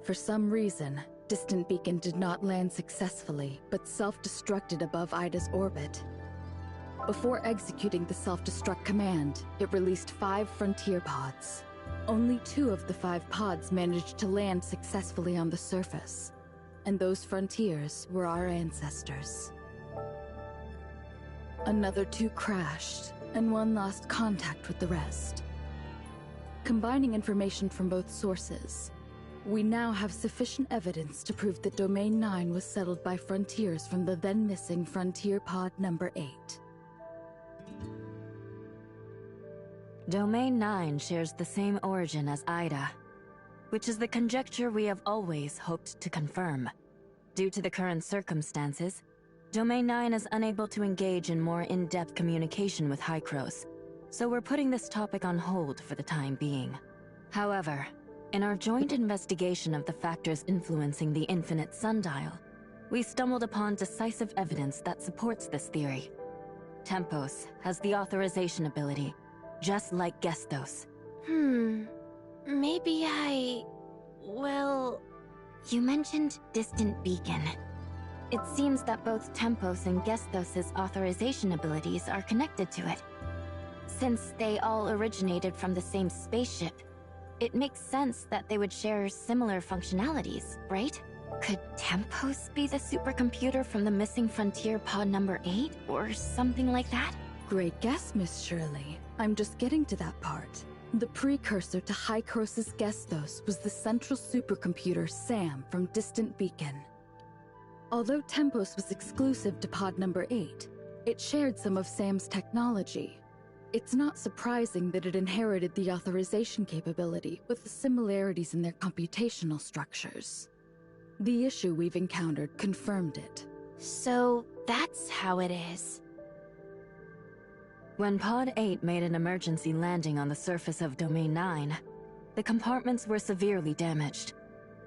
For some reason, Distant Beacon did not land successfully, but self-destructed above Ida's orbit. Before executing the self-destruct command, it released 5 frontier pods. Only 2 of the 5 pods managed to land successfully on the surface, and those frontiers were our ancestors. Another 2 crashed, and 1 lost contact with the rest. Combining information from both sources, we now have sufficient evidence to prove that Domain 9 was settled by frontiers from the then missing Frontier Pod number 8. Domain 9 shares the same origin as Ida, which is the conjecture we have always hoped to confirm. Due to the current circumstances, Domain 9 is unable to engage in more in-depth communication with Hykros, so we're putting this topic on hold for the time being. However, in our joint investigation of the factors influencing the infinite sundial, we stumbled upon decisive evidence that supports this theory. Tempos has the authorization ability, just like Gestos. Maybe well... You mentioned Distant Beacon. It seems that both Tempos and Gestos' authorization abilities are connected to it. Since they all originated from the same spaceship, it makes sense that they would share similar functionalities, right? Could Tempos be the supercomputer from the missing Frontier Pod number 8, or something like that? Great guess, Miss Shirley. I'm just getting to that part. The precursor to Hykros' Gestos was the central supercomputer SAM from Distant Beacon. Although Tempos was exclusive to Pod number 8, it shared some of SAM's technology. It's not surprising that it inherited the authorization capability with the similarities in their computational structures. The issue we've encountered confirmed it. So that's how it is. When Pod 8 made an emergency landing on the surface of Domain 9, the compartments were severely damaged,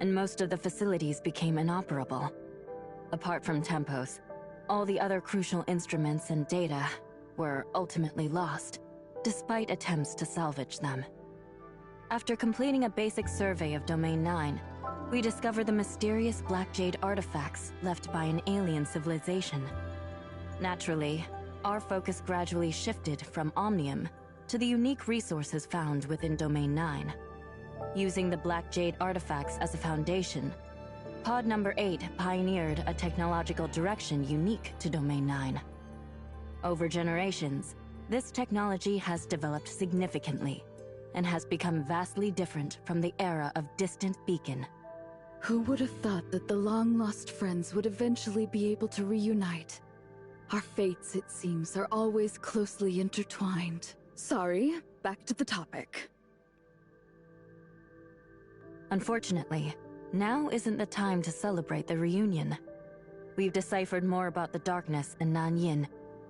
and most of the facilities became inoperable. Apart from Tempos, all the other crucial instruments and data were ultimately lost, despite attempts to salvage them. After completing a basic survey of Domain 9, we discovered the mysterious Black Jade artifacts left by an alien civilization. Naturally, our focus gradually shifted from Omnium to the unique resources found within Domain 9. Using the Black Jade artifacts as a foundation, Pod number 8 pioneered a technological direction unique to Domain 9. Over generations, this technology has developed significantly and has become vastly different from the era of Distant Beacon. Who would have thought that the long-lost friends would eventually be able to reunite? Our fates, it seems, are always closely intertwined. Sorry, back to the topic. Unfortunately, now isn't the time to celebrate the reunion. We've deciphered more about the darkness and Nanyin,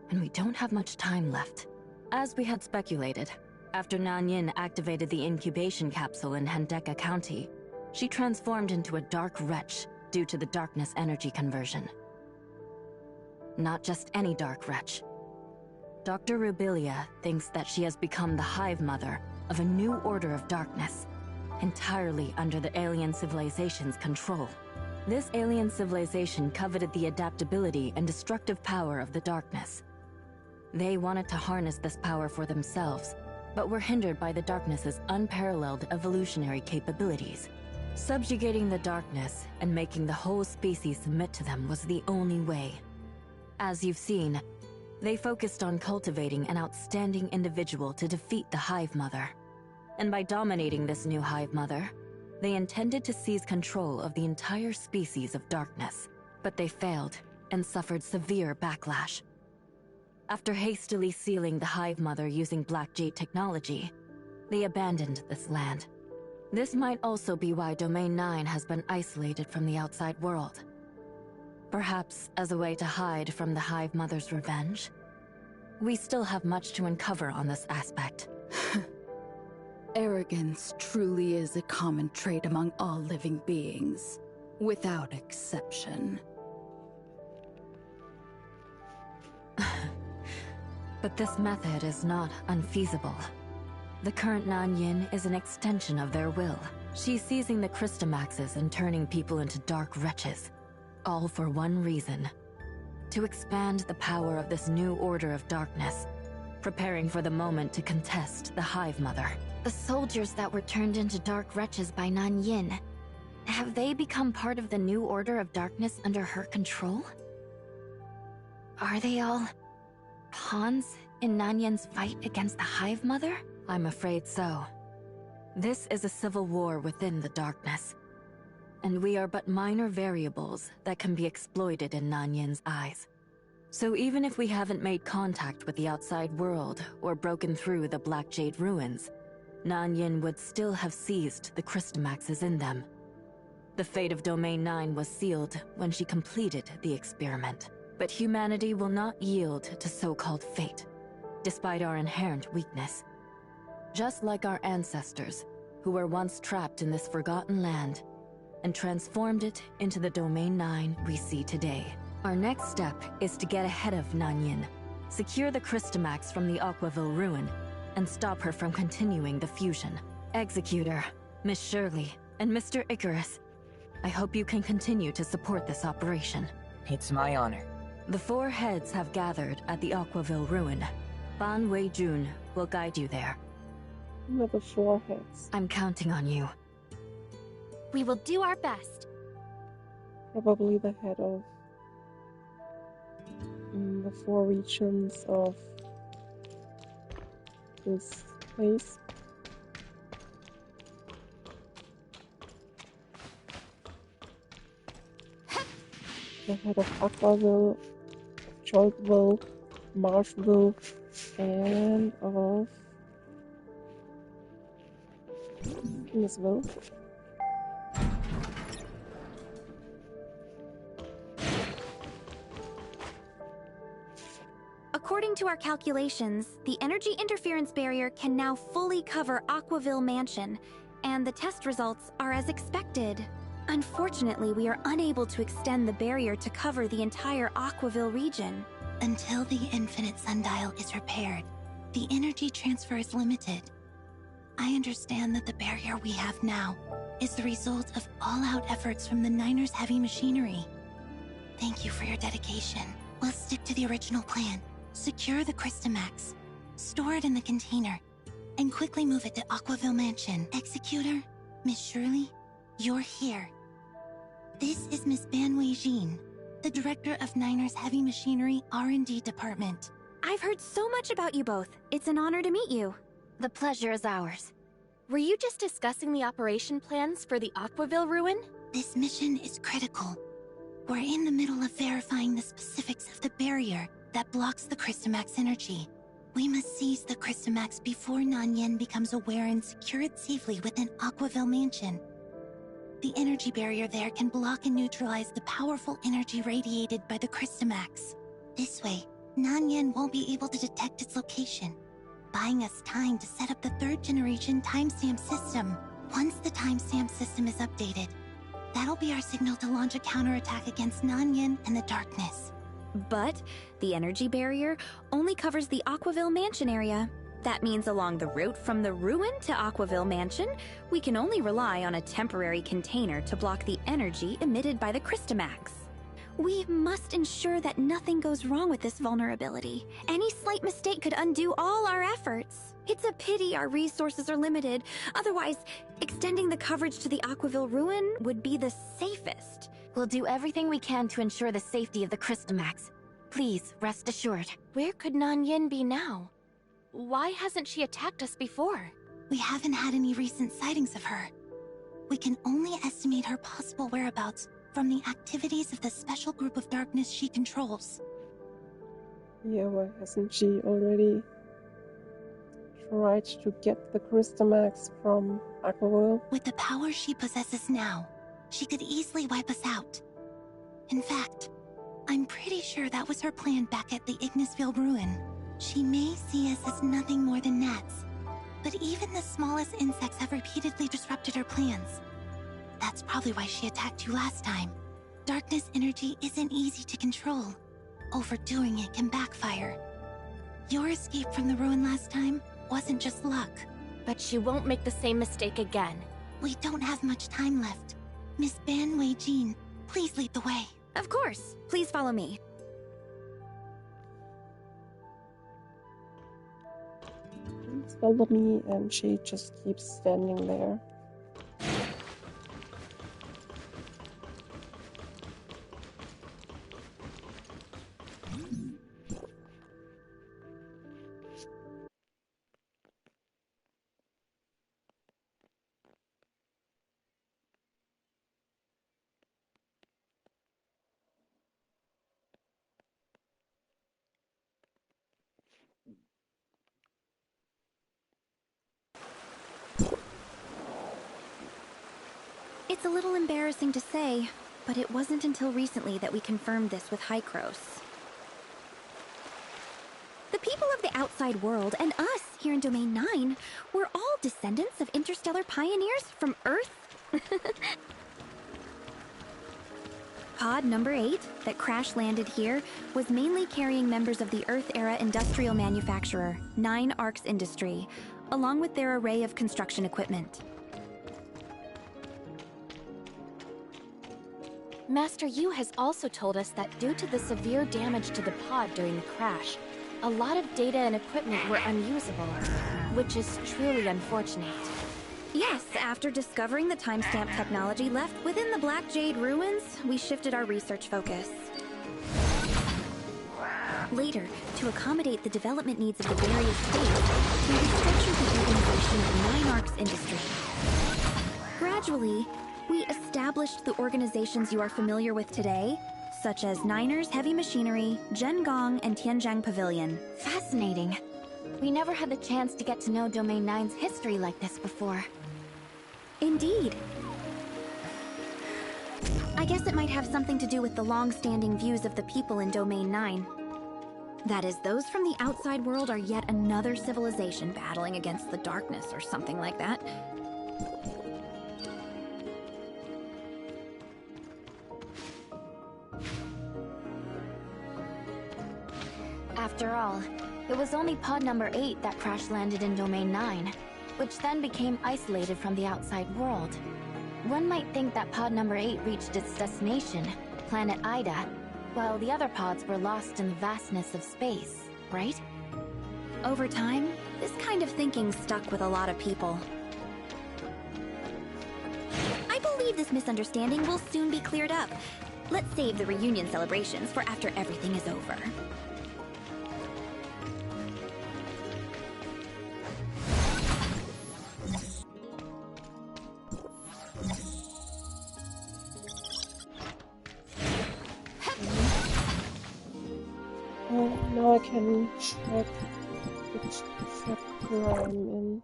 and we don't have much time left. As we had speculated, after Nanyin activated the incubation capsule in Hendeka County, she transformed into a dark wretch due to the darkness energy conversion. Not just any dark wretch. Dr. Rubilia thinks that she has become the hive mother of a new order of darkness, entirely under the alien civilization's control. This alien civilization coveted the adaptability and destructive power of the darkness. They wanted to harness this power for themselves, but were hindered by the darkness's unparalleled evolutionary capabilities. Subjugating the darkness and making the whole species submit to them was the only way. As you've seen, They focused on cultivating an outstanding individual to defeat the Hive Mother. And by dominating this new Hive Mother, they intended to seize control of the entire species of darkness. But they failed and suffered severe backlash. After hastily sealing the Hive Mother using Black Jade technology, they abandoned this land. This might also be why Domain 9 has been isolated from the outside world. Perhaps as a way to hide from the Hive Mother's revenge? We still have much to uncover on this aspect. Arrogance truly is a common trait among all living beings, without exception. But this method is not unfeasible. The current Nanyin is an extension of their will. She's seizing the Crystamaxes and turning people into dark wretches. All for one reason: to expand the power of this new order of darkness, preparing for the moment to contest the Hive Mother. The soldiers that were turned into dark wretches by Nanyin, have they become part of the new order of darkness under her control? Are they all pawns in Nanyin's fight against the Hive Mother? I'm afraid so. This is a civil war within the darkness, and we are but minor variables that can be exploited in Nanyin's eyes. So even if we haven't made contact with the outside world or broken through the Black Jade ruins, Nanyin would still have seized the Crystamaxes in them. The fate of Domain 9 was sealed when she completed the experiment. But humanity will not yield to so-called fate, despite our inherent weakness. Just like our ancestors, who were once trapped in this forgotten land, and transformed it into the Domain 9 we see today. Our next step is to get ahead of Nanyin, secure the Crystamax from the Aquaville ruin, and stop her from continuing the fusion. Executor, Miss Shirley, and Mr. Icarus, I hope you can continue to support this operation. It's my honor. The four heads have gathered at the Aquaville ruin. Ban Wei-jun will guide you there. Another four heads. I'm counting on you. We will do our best. Probably the head of the four regions of this place. The head of Aquaville, Chalkville, Marshville, and of Kingsville. According to our calculations, the energy interference barrier can now fully cover Aquaville Mansion, and the test results are as expected. Unfortunately, we are unable to extend the barrier to cover the entire Aquaville region. Until the Infinite Sundial is repaired, the energy transfer is limited. I understand that the barrier we have now is the result of all-out efforts from the Niners' heavy machinery. Thank you for your dedication. We'll stick to the original plan. Secure the Crystamax, store it in the container, and quickly move it to Aquaville Mansion. Executor, Miss Shirley, you're here. This is Miss Ban Wei-jin, the director of Niners' Heavy Machinery R&D Department. I've heard so much about you both. It's an honor to meet you. The pleasure is ours. Were you just discussing the operation plans for the Aquaville ruin? This mission is critical. We're in the middle of verifying the specifics of the barrier that blocks the Crystamax energy. We must seize the Crystamax before Nanyin becomes aware and secure it safely within Aquaville Mansion. The energy barrier there can block and neutralize the powerful energy radiated by the Crystamax. This way, Nanyin won't be able to detect its location, buying us time to set up the third-generation timestamp system. Once the timestamp system is updated, that'll be our signal to launch a counterattack against Nanyin and the darkness. But the energy barrier only covers the Aquaville Mansion area. That means along the route from the ruin to Aquaville Mansion, we can only rely on a temporary container to block the energy emitted by the Crystamax. We must ensure that nothing goes wrong with this vulnerability. Any slight mistake could undo all our efforts. It's a pity our resources are limited. Otherwise, extending the coverage to the Aquaville ruin would be the safest. We'll do everything we can to ensure the safety of the Crystamax. Please, rest assured. Where could Nanyin be now? Why hasn't she attacked us before? We haven't had any recent sightings of her. We can only estimate her possible whereabouts from the activities of the special group of darkness she controls. Yeah, why hasn't she already tried to get the Crystamax from Aquaville? With the power she possesses now, she could easily wipe us out. In fact, I'm pretty sure that was her plan back at the Ignisville ruin. She may see us as nothing more than gnats, but even the smallest insects have repeatedly disrupted her plans. That's probably why she attacked you last time. Darkness energy isn't easy to control. Overdoing it can backfire. Your escape from the ruin last time wasn't just luck. But she won't make the same mistake again. We don't have much time left. Miss Ban Wei Jin, please lead the way. Of course. Please follow me. Please follow me, and she just keeps standing there. It's a little embarrassing to say, but it wasn't until recently that we confirmed this with Hykros. The people of the outside world and us here in Domain 9 were all descendants of interstellar pioneers from Earth. Pod number 8, that crash-landed here, was mainly carrying members of the Earth-era industrial manufacturer, 9 Arcs Industry, along with their array of construction equipment. Master Yu has also told us that due to the severe damage to the pod during the crash, a lot of data and equipment were unusable, which is truly unfortunate. Yes, after discovering the timestamp technology left within the Black Jade ruins, we shifted our research focus. Later, to accommodate the development needs of the various states, we restructured the organization of 9 Arcs Industry. Gradually, we established the organizations you are familiar with today, such as Niners Heavy Machinery, Zhengong, and Tianjiang Pavilion. Fascinating. We never had the chance to get to know Domain 9's history like this before. Indeed. I guess it might have something to do with the long-standing views of the people in Domain 9. That is, those from the outside world are yet another civilization battling against the darkness or something like that. After all, it was only pod number 8 that crash-landed in Domain 9, which then became isolated from the outside world. One might think that pod number 8 reached its destination, planet Ida, while the other pods were lost in the vastness of space, right? Over time, this kind of thinking stuck with a lot of people. I believe this misunderstanding will soon be cleared up. Let's save the reunion celebrations for after everything is over. Now I can check which chapter I'm in.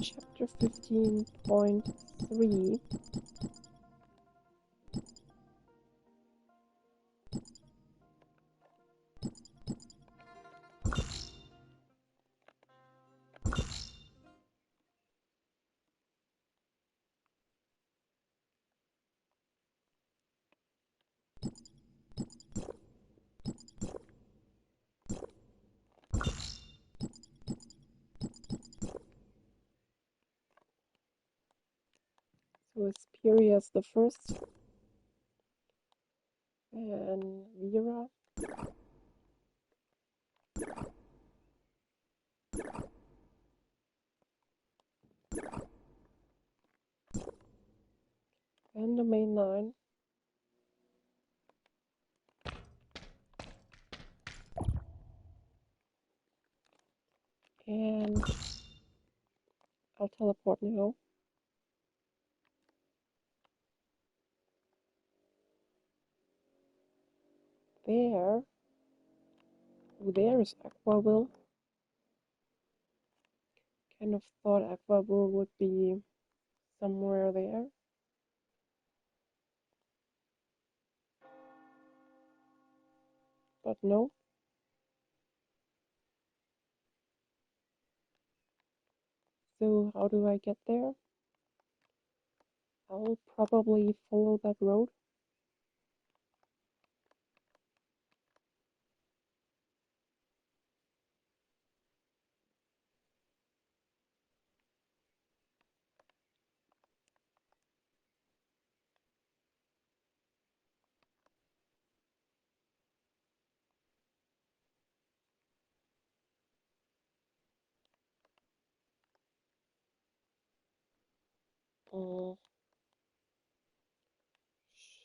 Chapter 15.3. So it's Perias the First. and Vera. And Domain 9. And I'll teleport now. There. There is Aquaville. Kind of thought Aquaville would be somewhere there. But no. So how do I get there? I'll probably follow that road.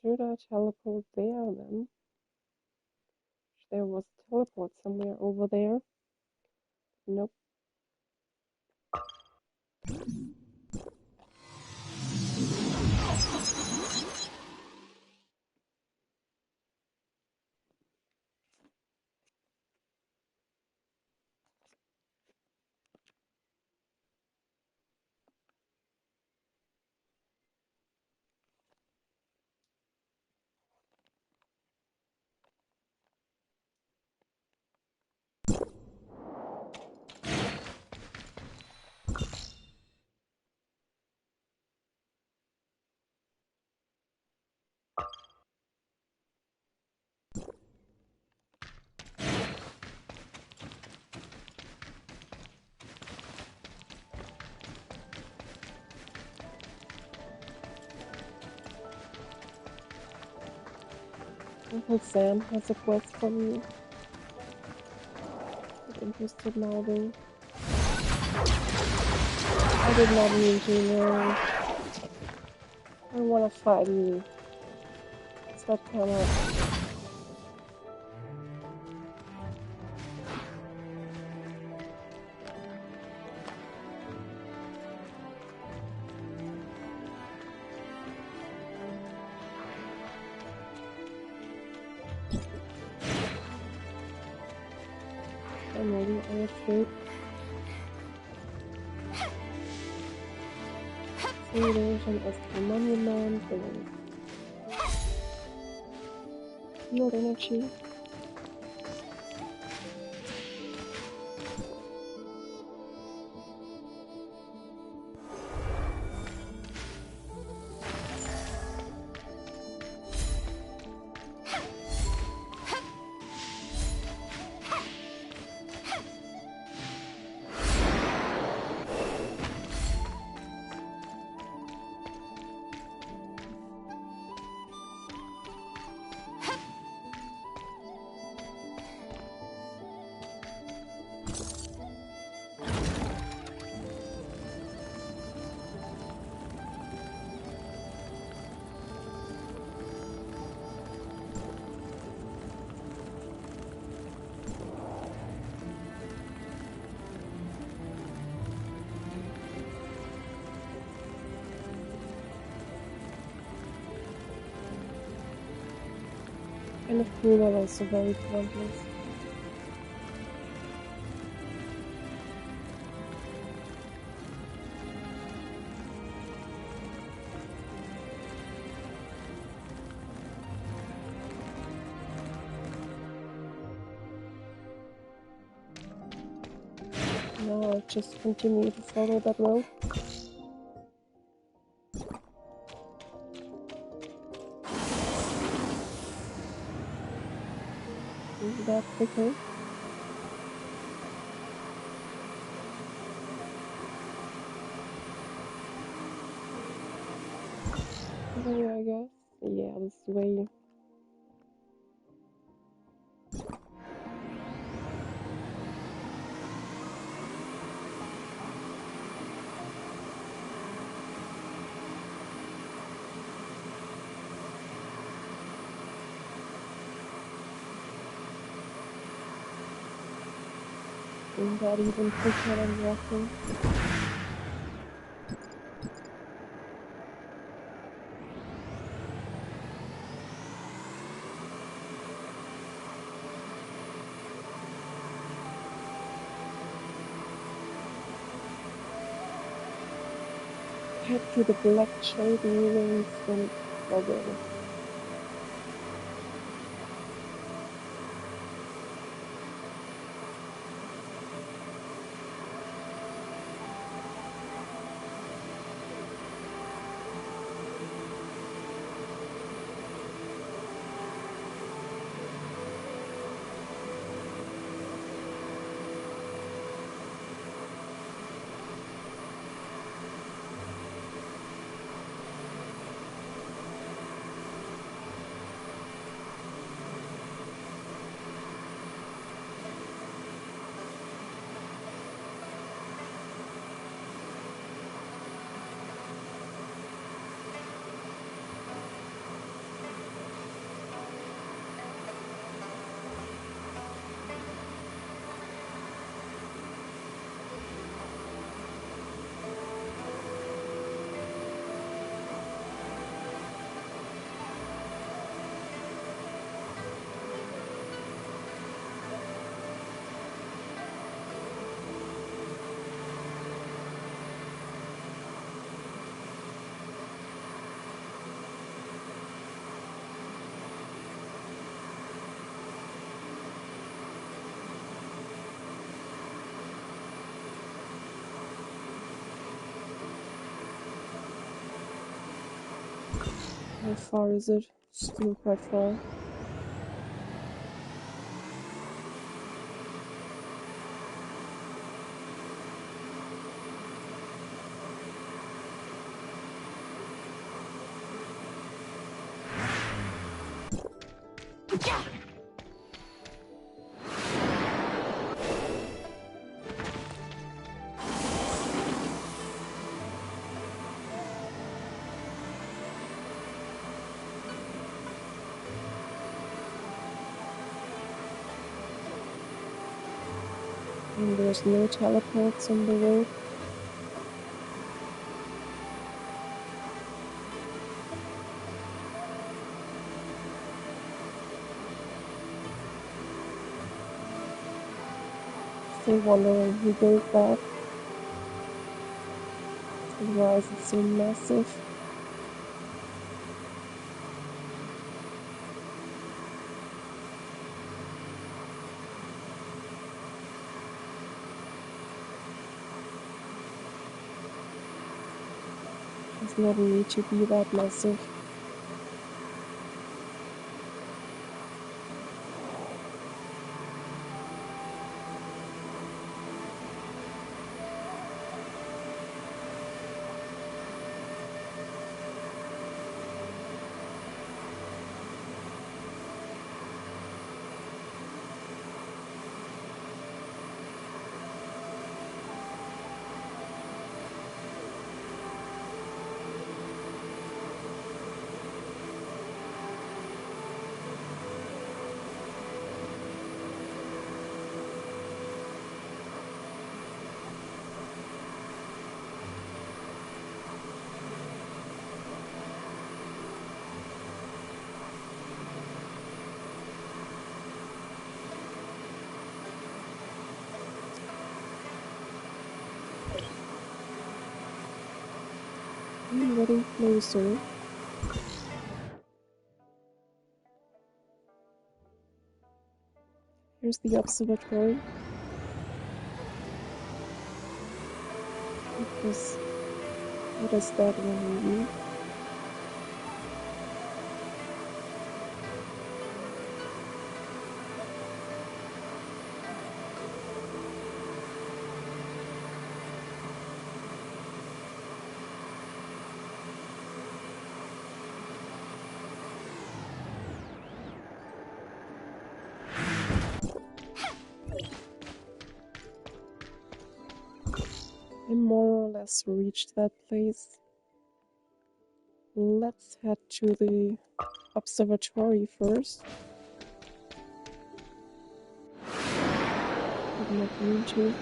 Should I teleport there then? There was a teleport somewhere over there. Nope. Uncle Sam has a quest for me. I'm interested now though. I did not mean to, no. I don't wanna fight you. It's that kind of... And maybe I escape. See, there's an Astral Monument, there's field energy. Kind of cool, but also very pointless. Now I'll just continue to follow that road. Is that quicker? I guess. Yeah, this way. Isn't that even quicker than walking? Head to the Black Shade Ruins in Flobber. How far is it? Still quite far. And there's no teleports on the road. Still wondering who built that and why is it so massive. Does not need to be that massive. I'm getting closer. Here's the observatory. What does that really mean? I more or less reached that place. Let's head to the observatory first. but not immune to.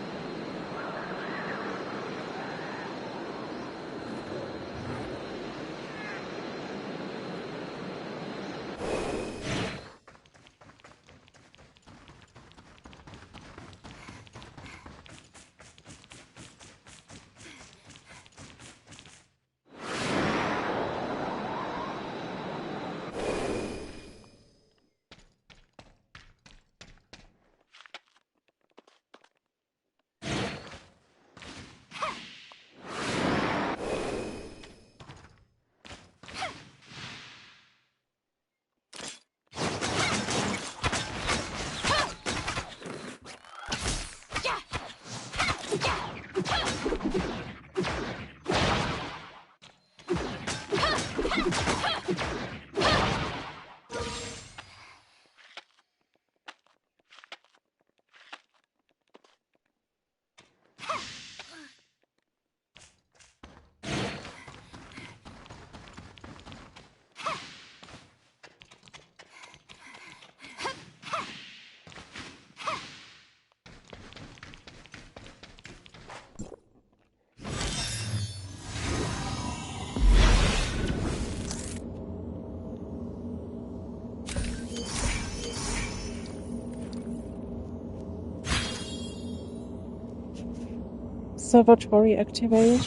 Observatory activated.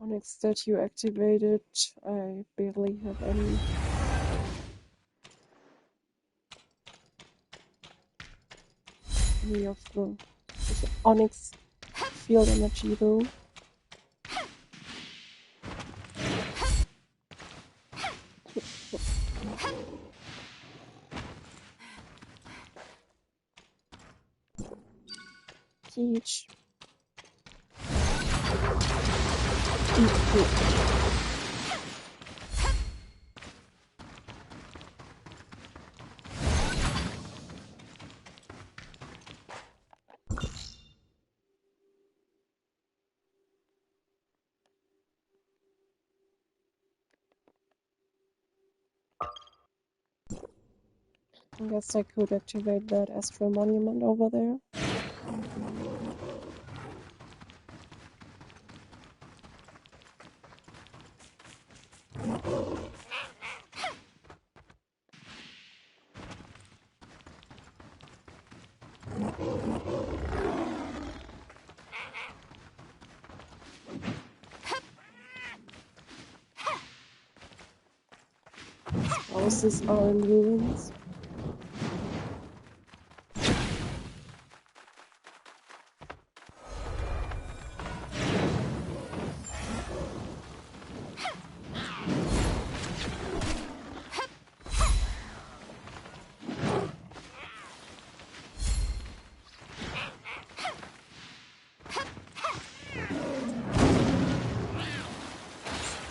Onyx statue activated. I barely have any of the Onyx field energy though. Huge. I guess I could activate that astral monument over there. Houses are in ruins.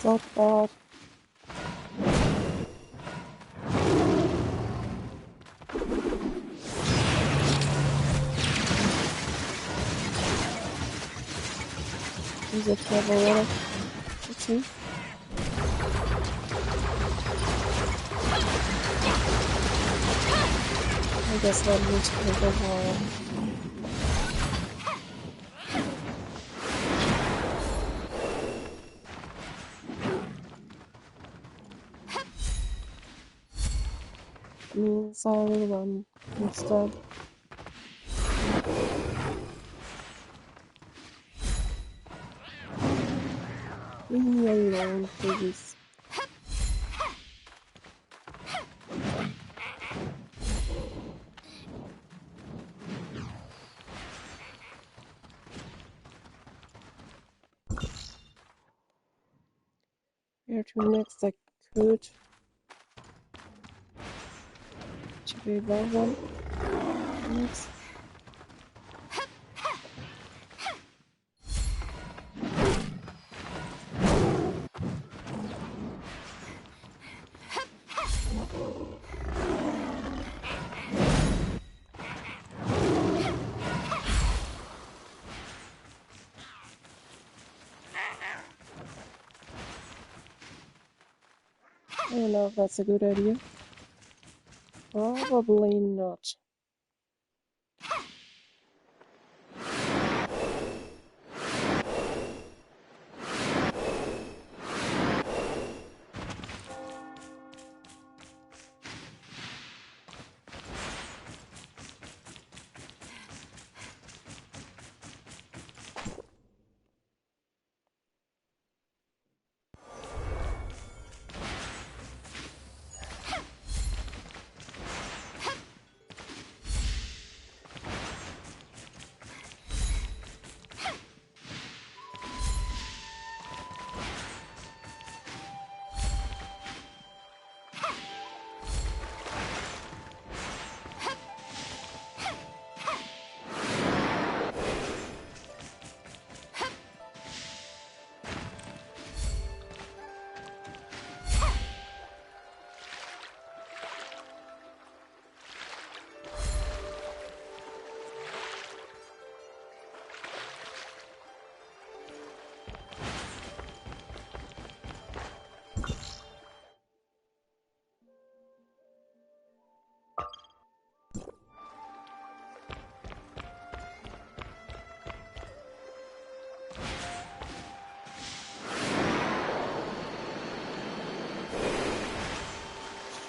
Stop that. Is it clever water? Let's see. I guess that needs to take a while. Means I will run instead. Leave me alone, please. Where to next? I could activate that one next. I don't know if that's a good idea. Probably not.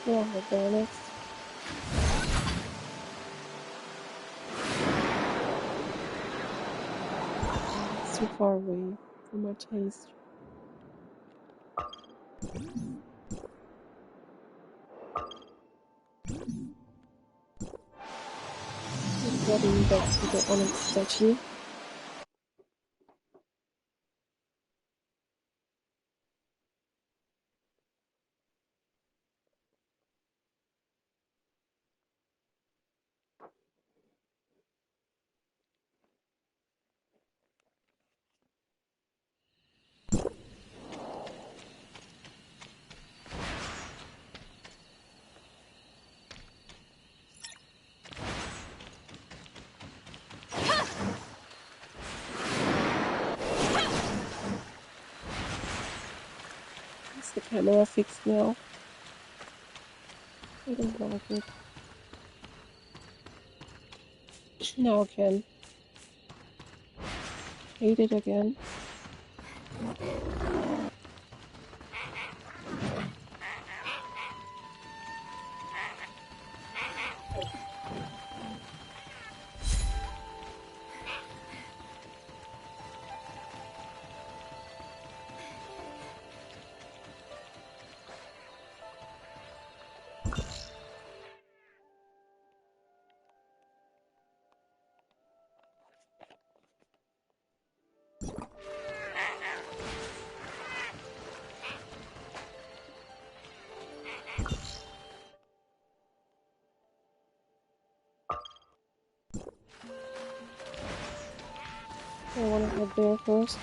Yeah, we'll go next. It's too far away for my taste. Getting back to the Onyx statue. Is the camera fixed now? I don't like it. Now I can. Hate it again. I want to head there first.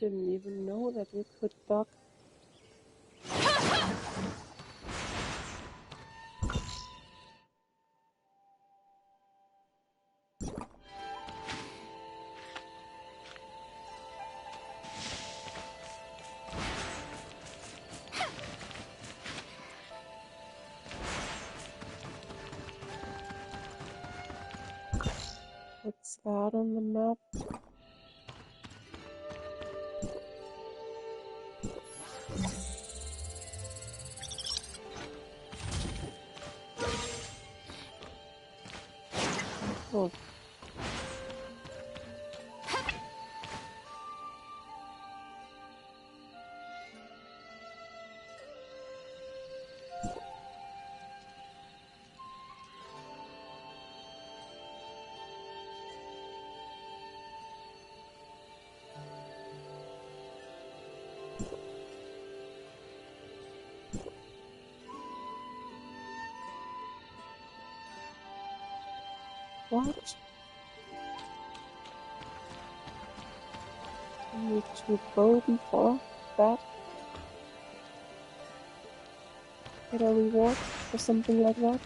Didn't even know that you could duck. What's that on the map? Oh. What? I need to go before that? Get a reward or something like that?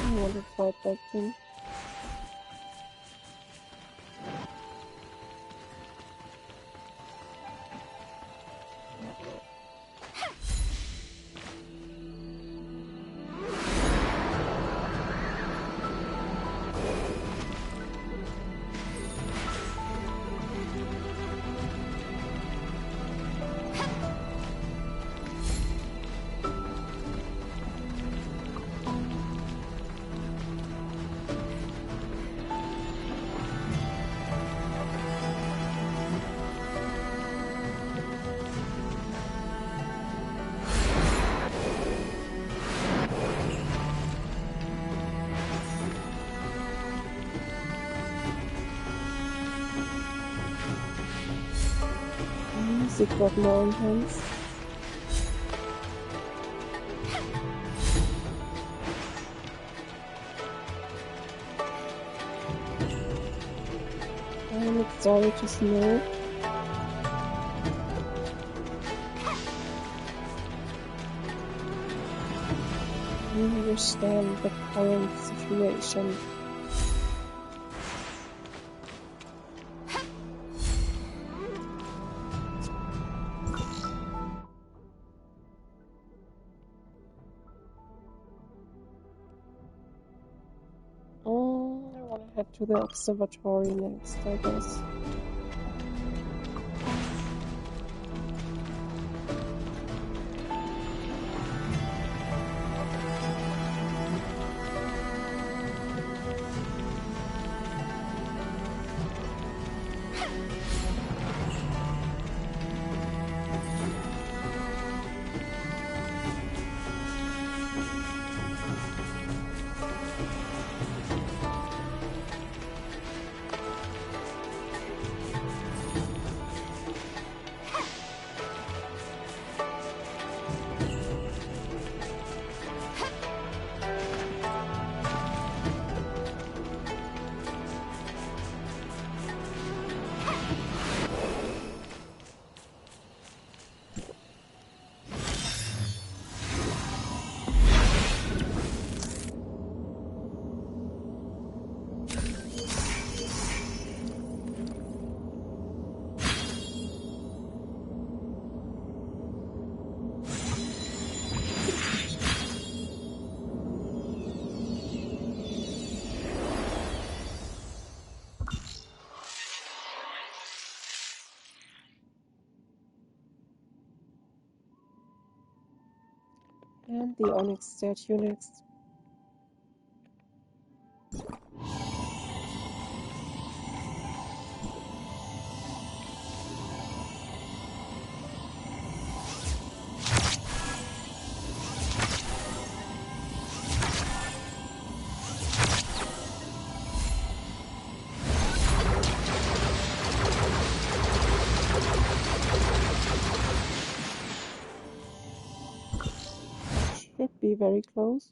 I want to fight that thing. Music got more intense. I'm sorry to snow. I understand the current situation. I want to head to the observatory next, I guess. And the Onyx statue next. Should be very close.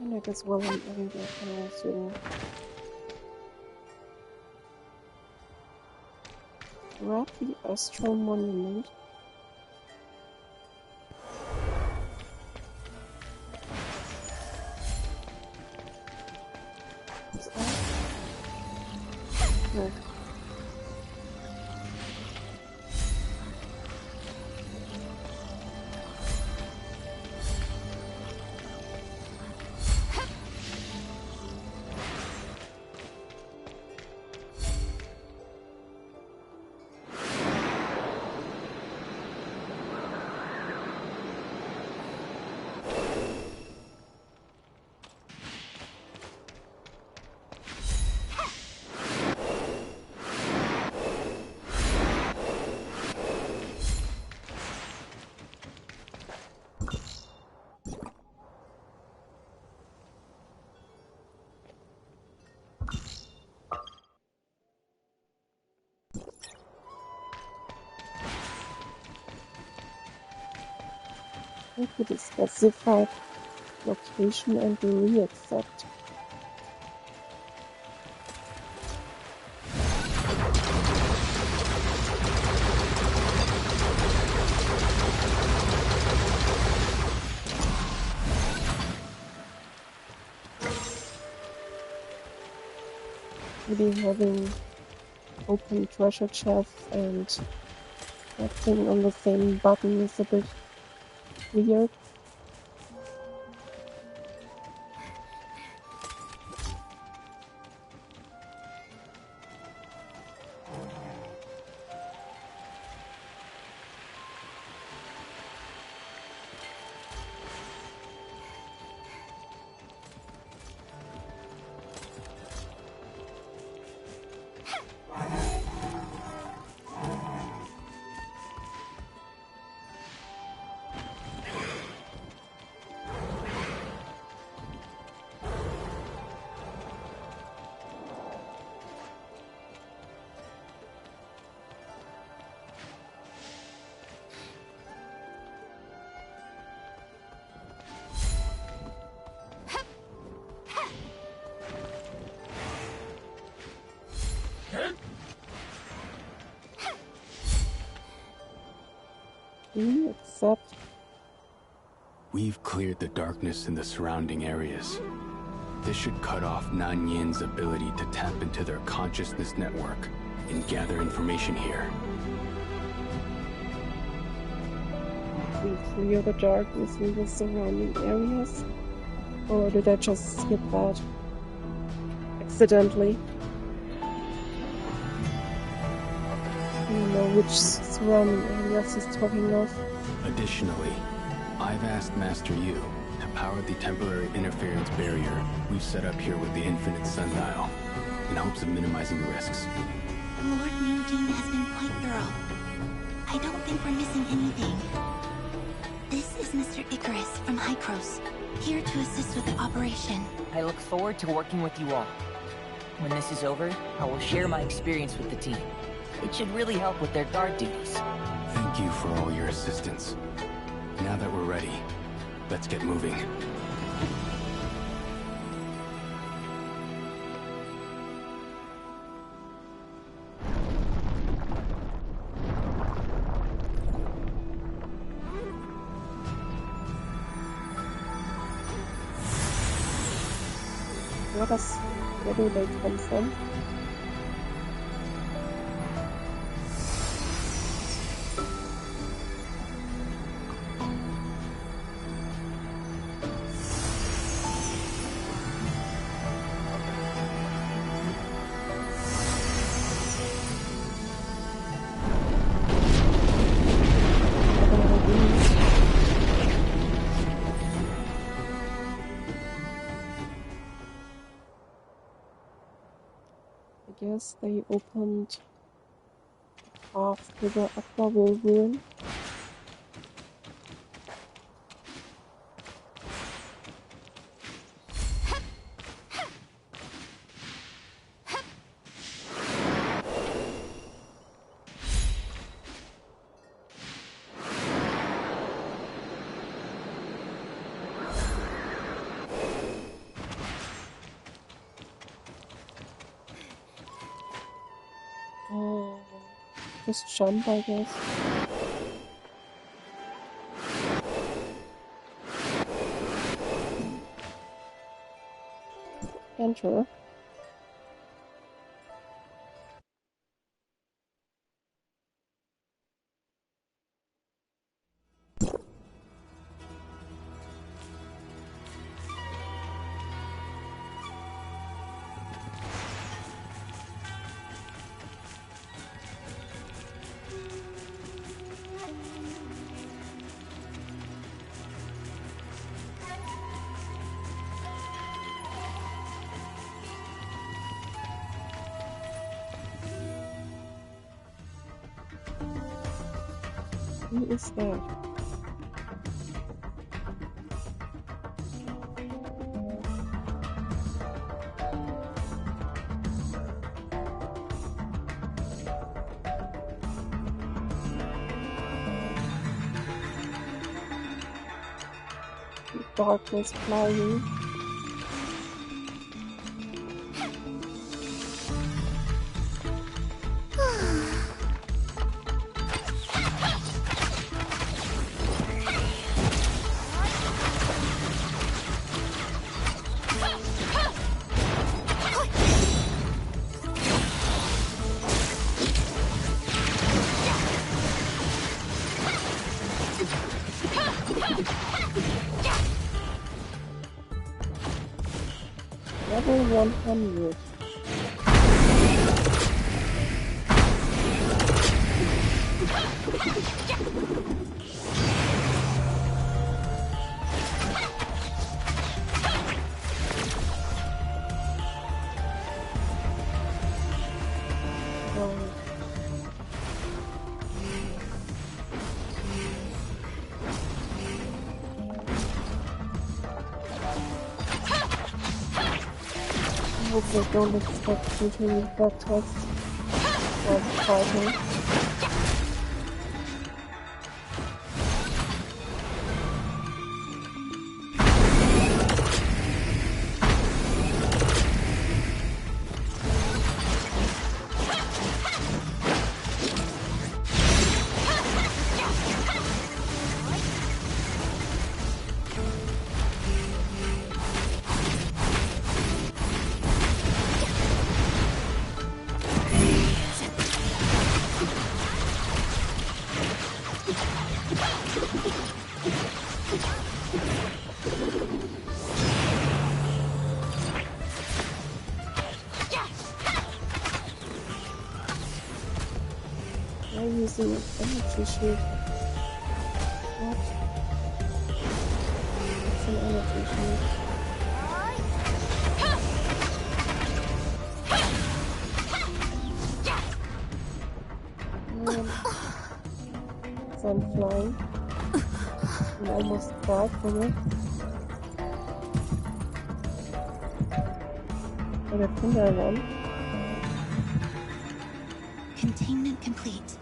And I guess while I'm doing that, I can also grab the Astral Monument. No. With a specified location and the re-accept. Maybe having open treasure chests and acting on the same button is a bit weird. Except we've cleared the darkness in the surrounding areas. This should cut off Nanyin's ability to tap into their consciousness network and gather information here. We clear the darkness in the surrounding areas? Or did I just skip that accidentally? I don't know which surrounding areas he's talking of. Additionally, I've asked Master Yu to power the temporary interference barrier we've set up here with the Infinite Sundial, in hopes of minimizing risks. Lord Mingjing has been quite thorough. I don't think we're missing anything. This is Mr. Icarus from Hykros, here to assist with the operation. I look forward to working with you all. When this is over, I will share my experience with the team. It should really help with their guard duties. Thank Thank you for all your assistance. Now that we're ready, let's get moving. Where do they come from? I guess they opened the path to the Aquaville ruin. Just jump, I guess. Enter. Who is that? Darkness flying. Level 100. I hope they don't expect me to read that text while fighting. I'm using an energy shield. What? It's an energy shield. So I'm flying. And I almost died from it. But I think I won. Containment complete.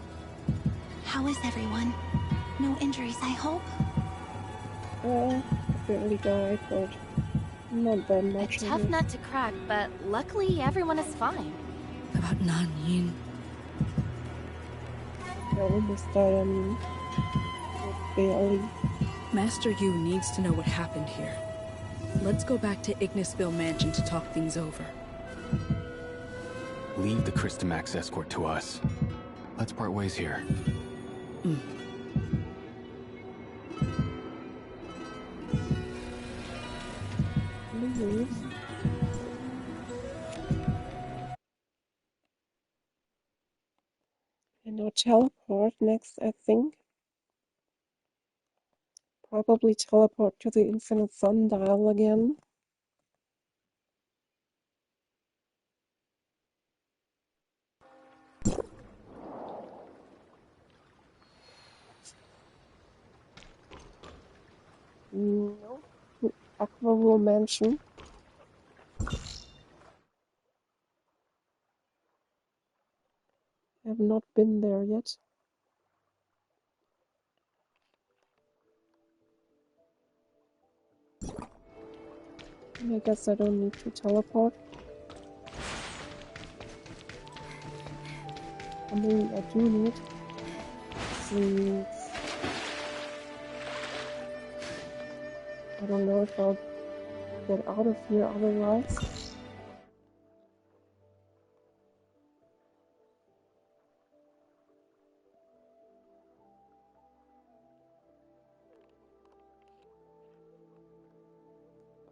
how is everyone? No injuries, I hope? Barely died, but not that much. A tough nut to crack, but luckily everyone is fine. About Nanyin. I almost died, I mean. Barely. Master Yu needs to know what happened here. Let's go back to Ignisville Mansion to talk things over. Leave the Christamax escort to us. Let's part ways here. Leave. And now teleport next, I think. Probably teleport to the Infinite Sundial again. No. Aquaville Mansion. I have not been there yet. I guess I don't need to teleport. I mean, I do need to... I don't know if I'll get out of here otherwise.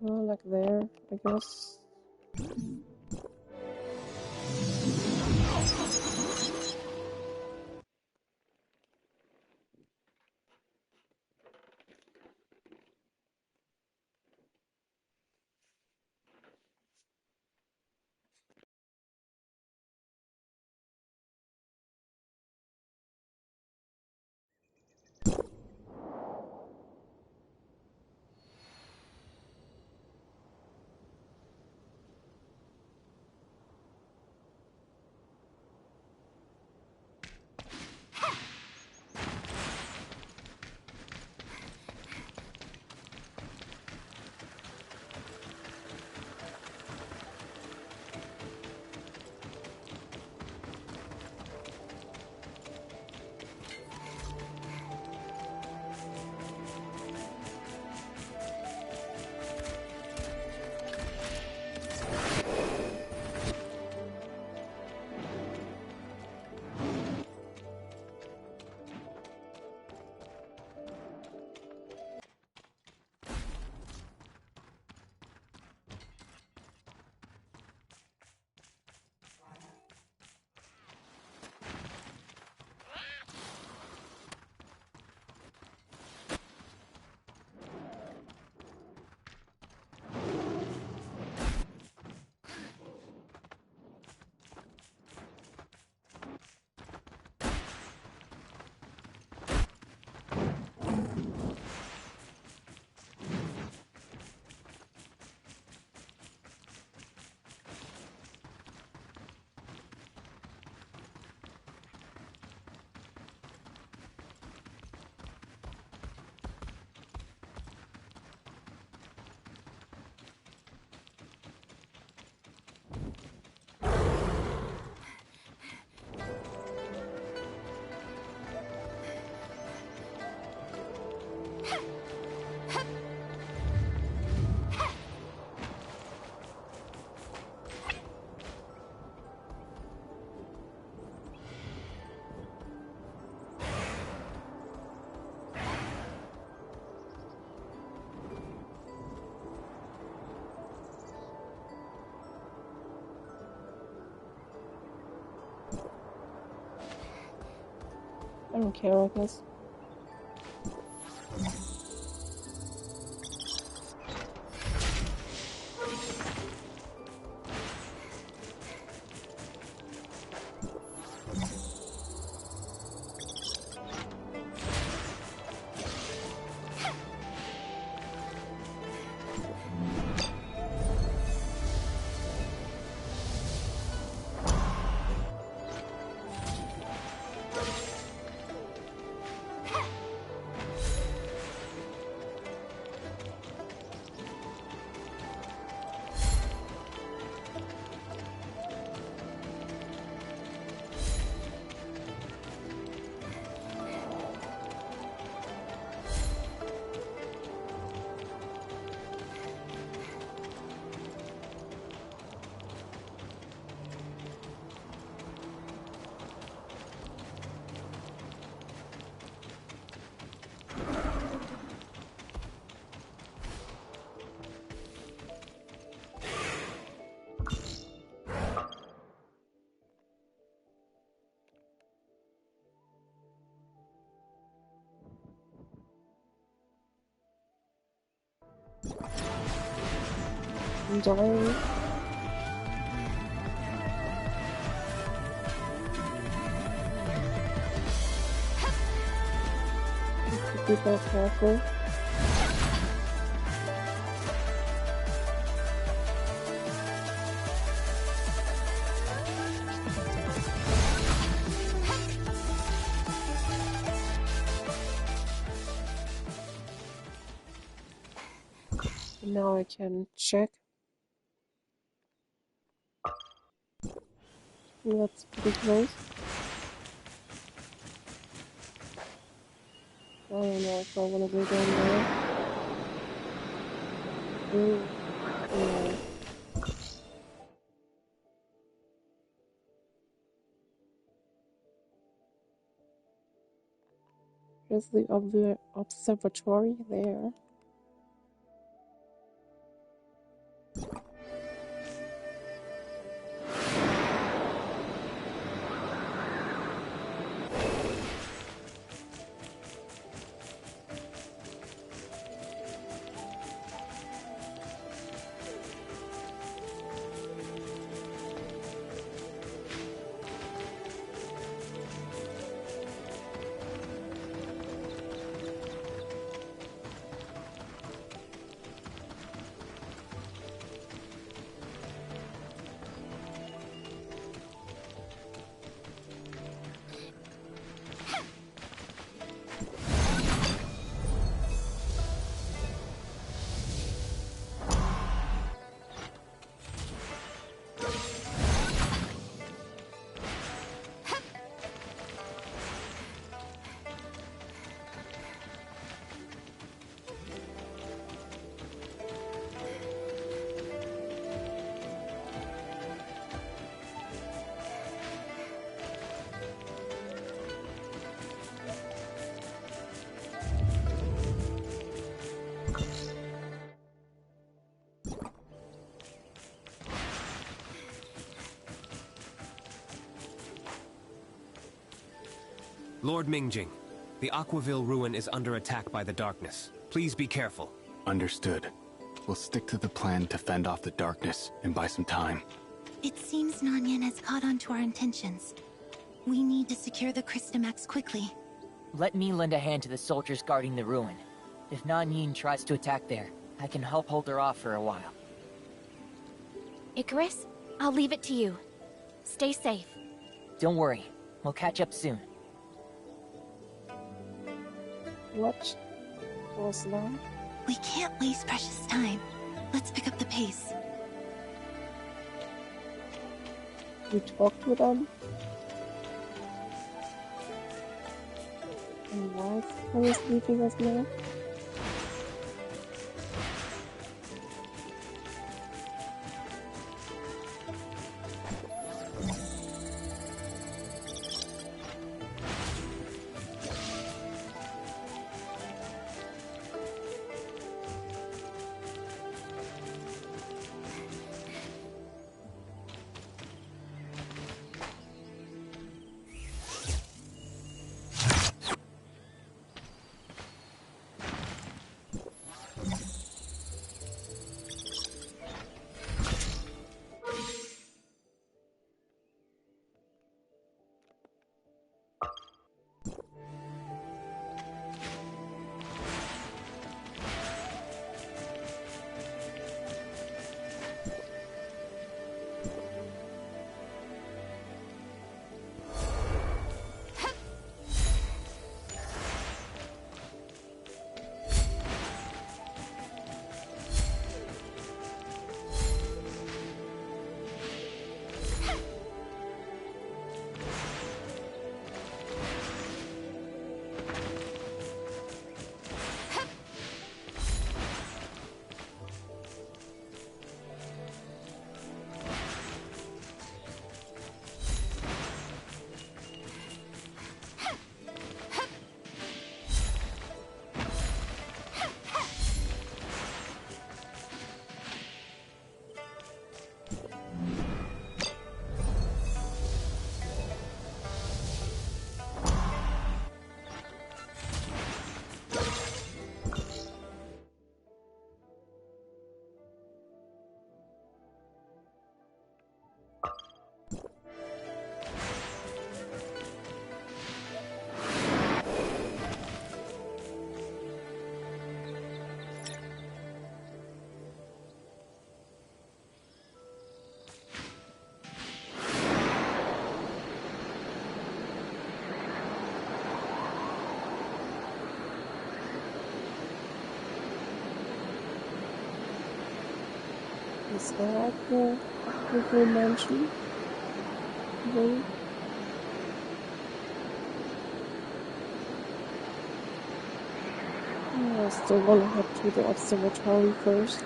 Like there, I guess. I don't care, I guess. dying. Be more careful. Now I can check. That's pretty close. I don't know if I want to go down there. Ooh, yeah. There's the observatory there. Lord Mingjing, the Aquaville ruin is under attack by the darkness. Please be careful. Understood. We'll stick to the plan to fend off the darkness and buy some time. It seems Nanyan has caught on to our intentions. We need to secure the Crystamax quickly. Let me lend a hand to the soldiers guarding the ruin. If Nanyin tries to attack there, I can help hold her off for a while. Icarus, I'll leave it to you. Stay safe. Don't worry. We'll catch up soon. What was that? We can't waste precious time. Let's pick up the pace. We talked to them? And why is he leaving us now? inside the Aquaville Mansion? Though? I still want to head to the observatory first.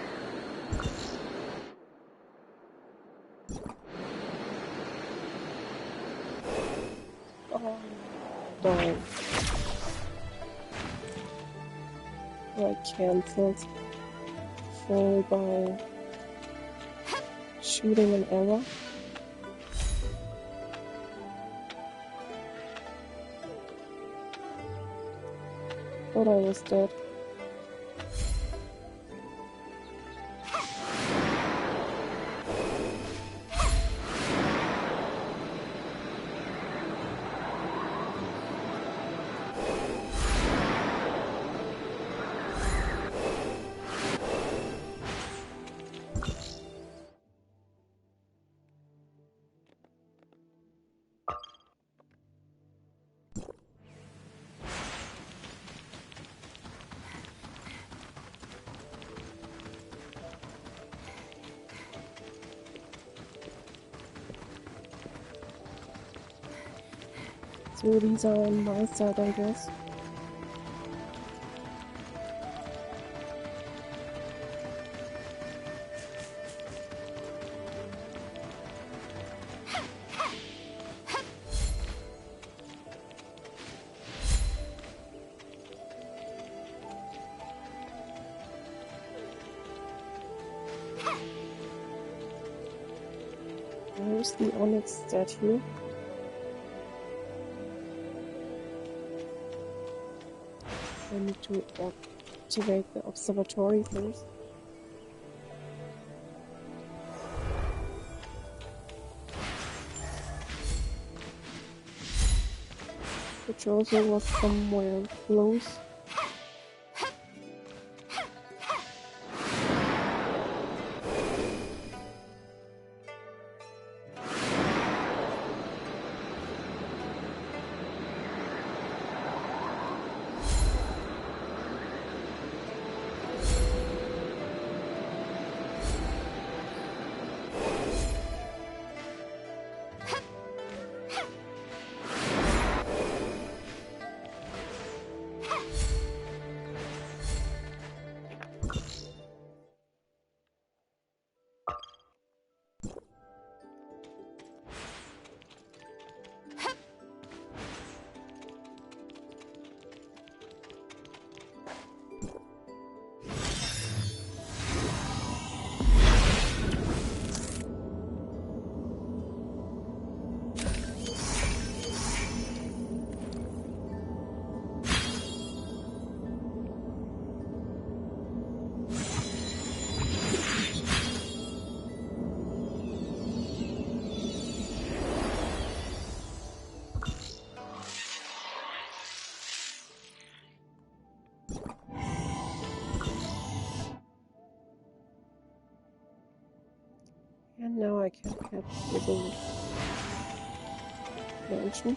Oh no. I cancelled fall by shooting an error. Thought I was dead. So these are on my side, I guess. Where's the Onyx statue? I need to activate the observatory first. Which also was somewhere close. And now I can head to the mansion.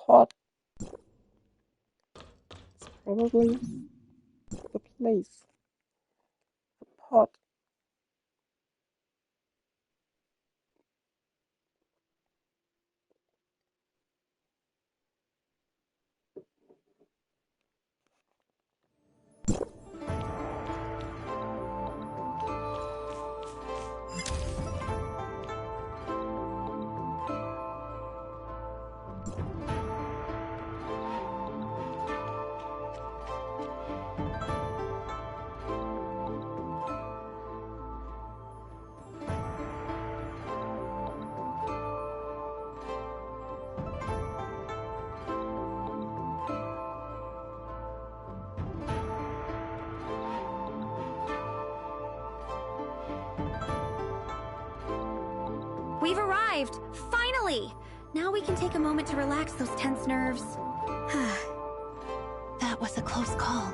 Pot. It's probably the place. The pot. We've arrived! Finally! Now we can take a moment to relax those tense nerves. That was a close call,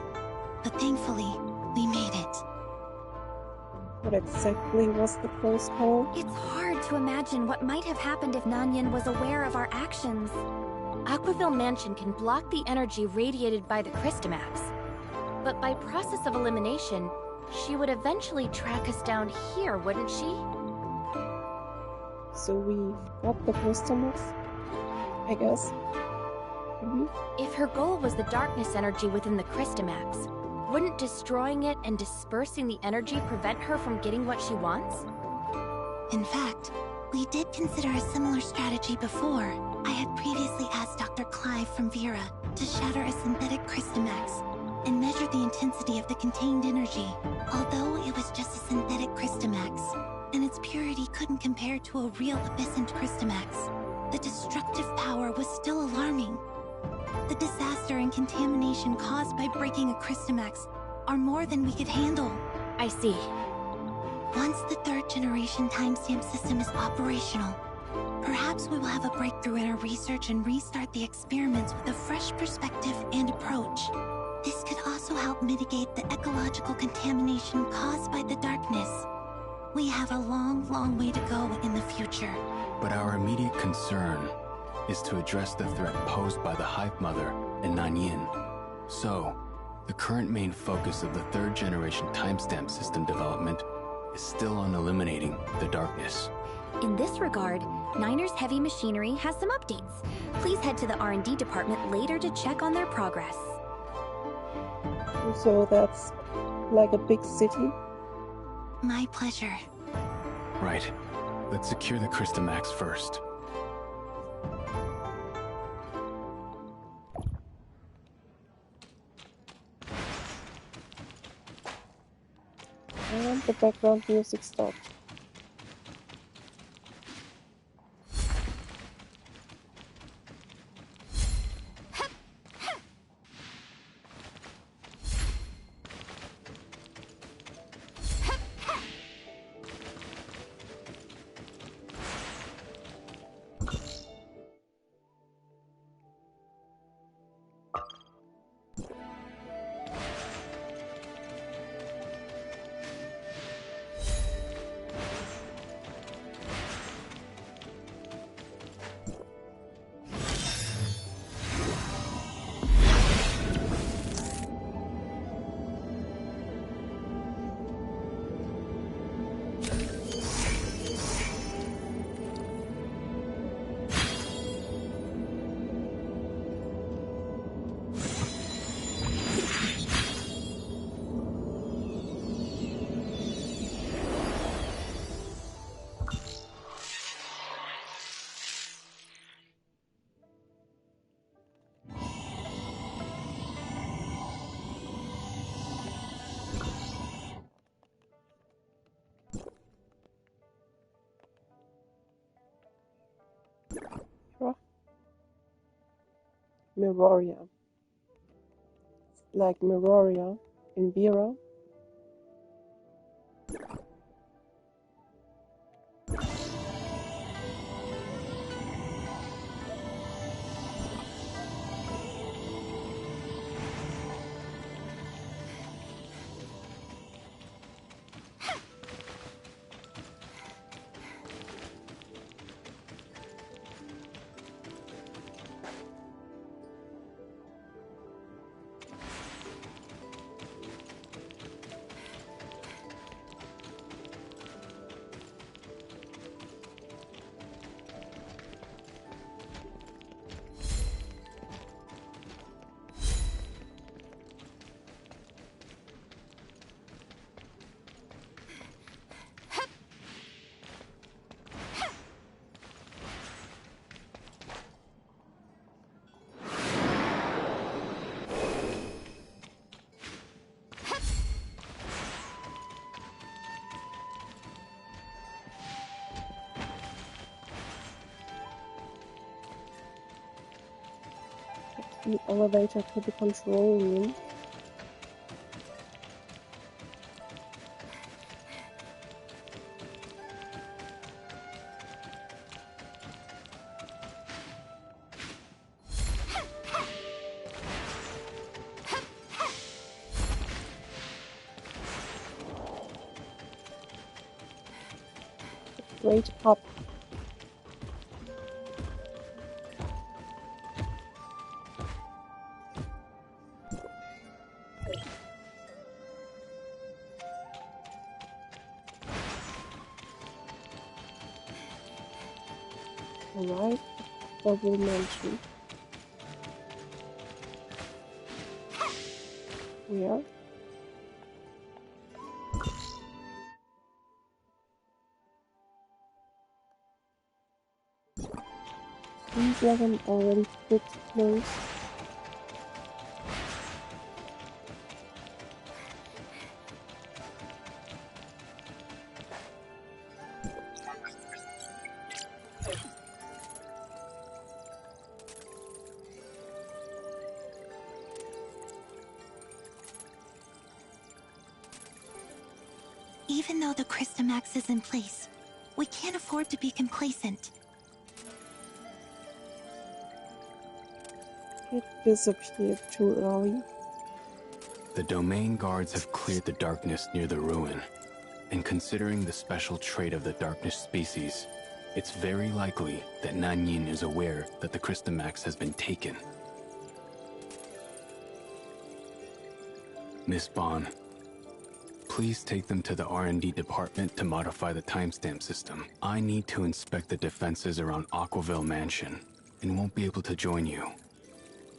but thankfully, we made it. What exactly was the close call? It's hard to imagine what might have happened if Nanyan was aware of our actions. Aquaville Mansion can block the energy radiated by the Crystamax. But by process of elimination, she would eventually track us down here, wouldn't she? So we got the Crystamax, I guess. Maybe? If her goal was the darkness energy within the Crystamax, wouldn't destroying it and dispersing the energy prevent her from getting what she wants? In fact, we did consider a similar strategy before. I had previously asked Dr. Clive from Vera to shatter a synthetic Crystamax and measure the intensity of the contained energy. Although it was just a synthetic Crystamax, and its purity couldn't compare to a real Abyssant Crystamax, the destructive power was still alarming. The disaster and contamination caused by breaking a Crystamax are more than we could handle. I see. Once the third generation timestamp system is operational, perhaps we will have a breakthrough in our research and restart the experiments with a fresh perspective and approach. This could also help mitigate the ecological contamination caused by the darkness. We have a long, long way to go in the future. But our immediate concern is to address the threat posed by the Hive Mother and Nanyin. So, the current main focus of the third generation timestamp system development is still on eliminating the darkness. In this regard, Niner's heavy machinery has some updates. Please head to the R&D department later to check on their progress. So that's like a big city? My pleasure. Right. Let's secure the Crystamax first. And the background music stopped. Miroria. Like Miroria in Vera. The elevator to the control room. straight up. Alright, double mansion. Where? Dragon already fixed close. Even though the Crystamax is in place, we can't afford to be complacent. It disappeared too early. The domain guards have cleared the darkness near the ruin. And considering the special trait of the darkness species, it's very likely that Nanyin is aware that the Crystamax has been taken. Miss Bond, please take them to the R&D department to modify the timestamp system. I need to inspect the defenses around Aquaville Mansion and won't be able to join you.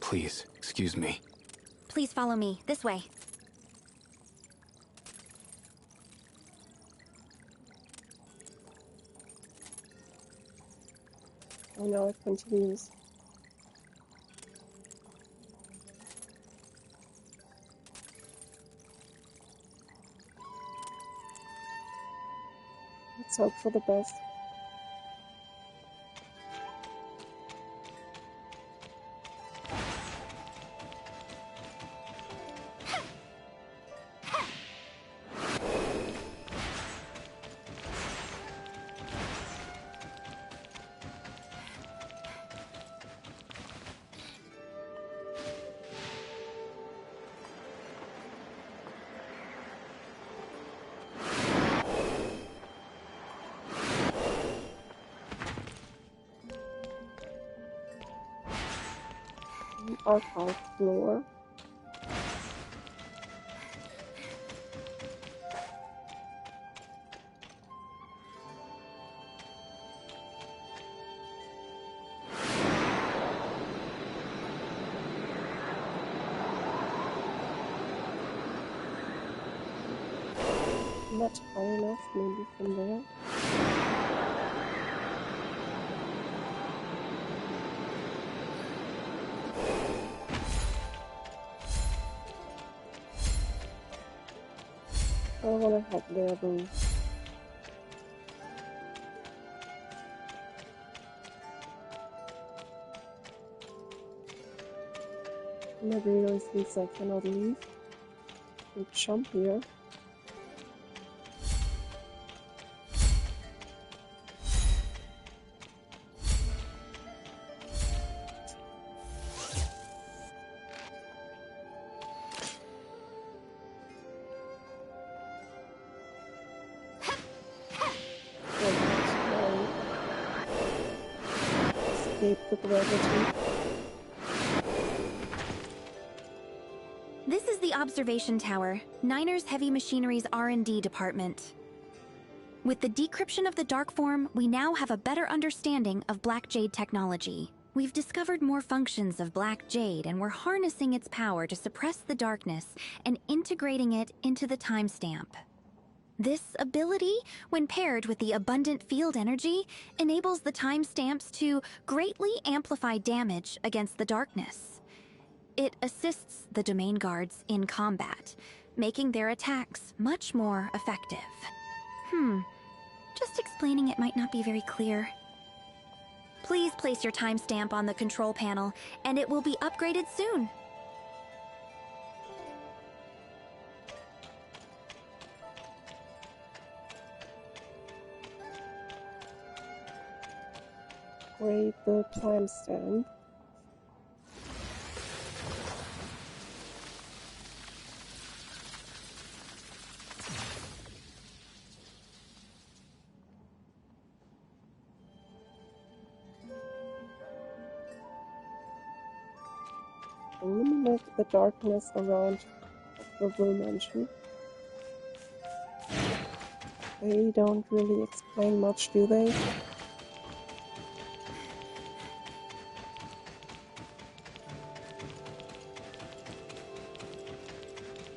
Please, excuse me. Please follow me. This way. Oh, now it continues. Let's hope for the best. Archive floor. Not high enough, maybe from there. I don't want to head there though. Maybe really since I cannot leave. I'll jump here. Escape the gravity. This is the observation tower, Niner's Heavy Machinery's R&D department. With the decryption of the dark form, we now have a better understanding of Black Jade technology. We've discovered more functions of Black Jade, and we're harnessing its power to suppress the darkness and integrating it into the timestamp. This ability, when paired with the abundant field energy, enables the timestamps to greatly amplify damage against the darkness. It assists the domain guards in combat, making their attacks much more effective. Just explaining it might not be very clear. Please place your timestamp on the control panel, and it will be upgraded soon. Upgrade the timestamp. eliminate the darkness around the Mansion. They don't really explain much, do they?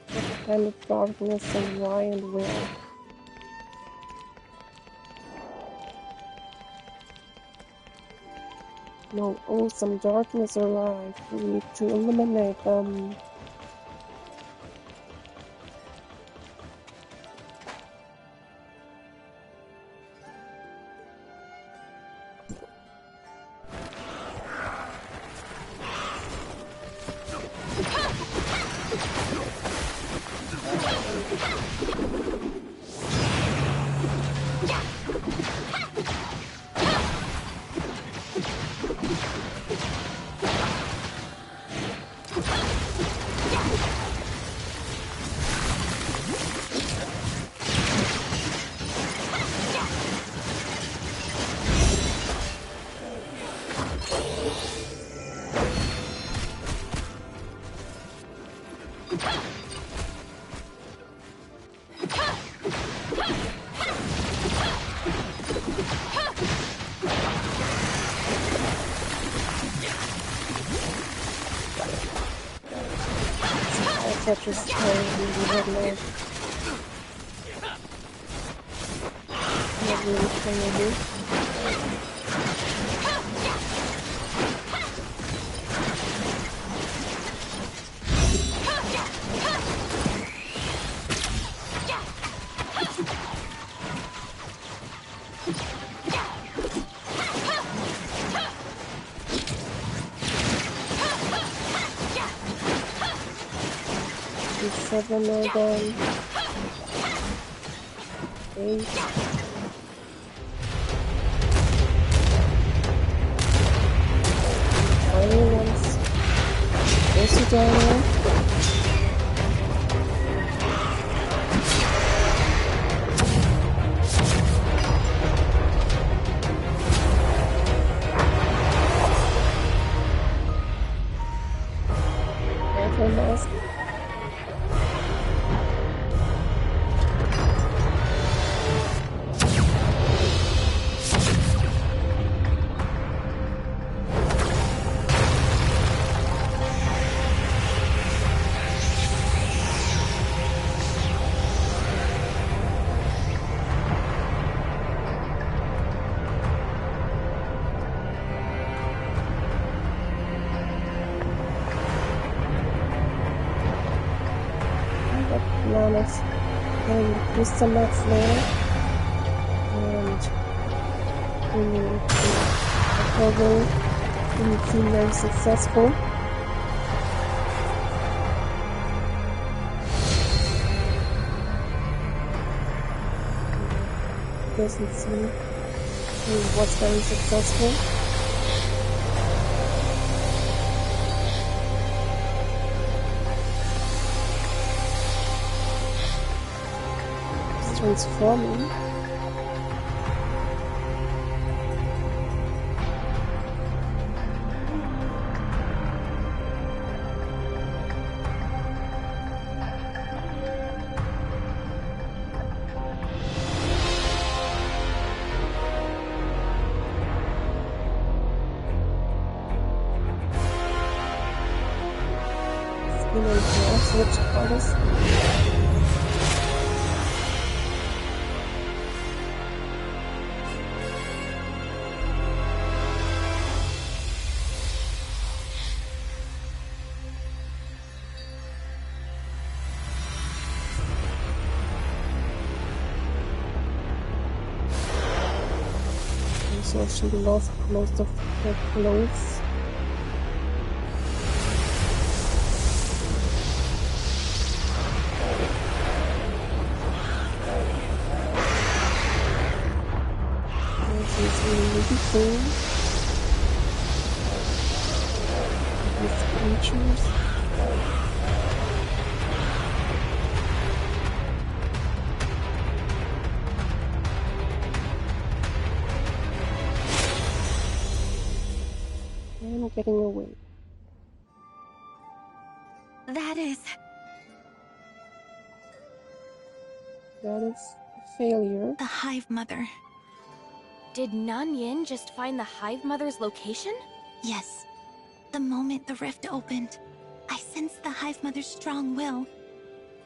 What kind of darkness and why and where? No, oh, some darkness arrived. We need to eliminate them. Such a story we would like. Not really playable. Seven are done. 8. Final ones. Also down. Battle mask. Bananas and Crystamax there, and bringing it to October didn't seem very successful. Doesn't seem it was very successful. Transforming. Skin and hair switch colors. So she lost most of her clothes. This is really beautiful. These creatures. Getting away. That is a failure. The Hive Mother. Did Nan Yin just find the Hive Mother's location? Yes. The moment the rift opened, I sensed the Hive Mother's strong will.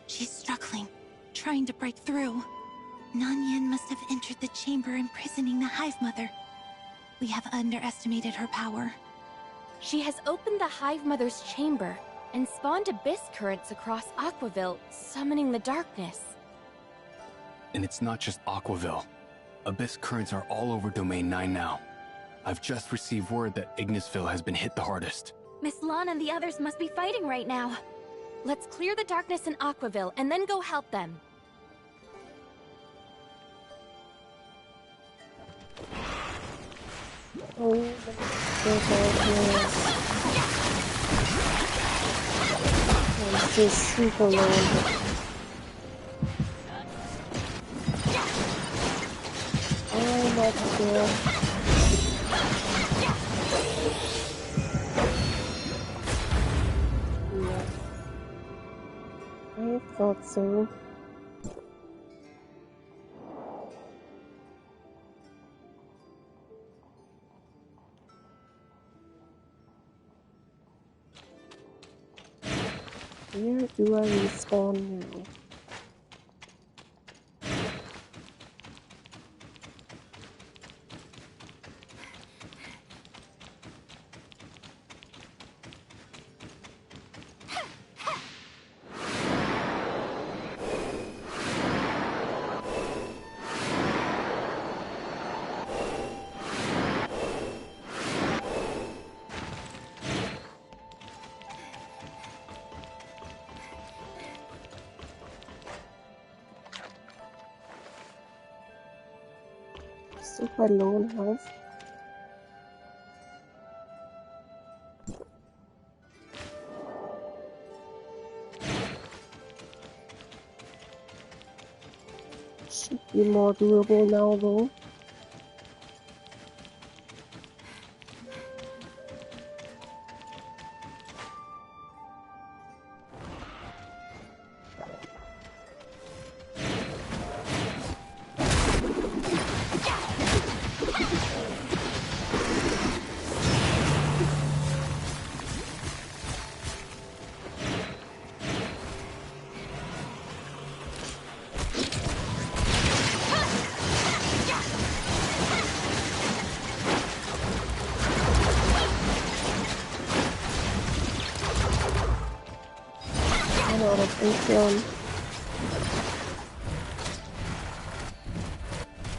She's struggling, trying to break through. Nan Yin must have entered the chamber imprisoning the Hive Mother. We have underestimated her power. She has opened the Hive Mother's chamber and spawned abyss currents across Aquaville, summoning the darkness. And it's not just Aquaville. Abyss currents are all over Domain 9 now. I've just received word that Ignisville has been hit the hardest. Miss Lan and the others must be fighting right now. Let's clear the darkness in Aquaville and then go help them. Oh, I'm just super low. Oh my god. Yeah. I thought so. Where do I respawn now? Super low in health. Should be more durable now though.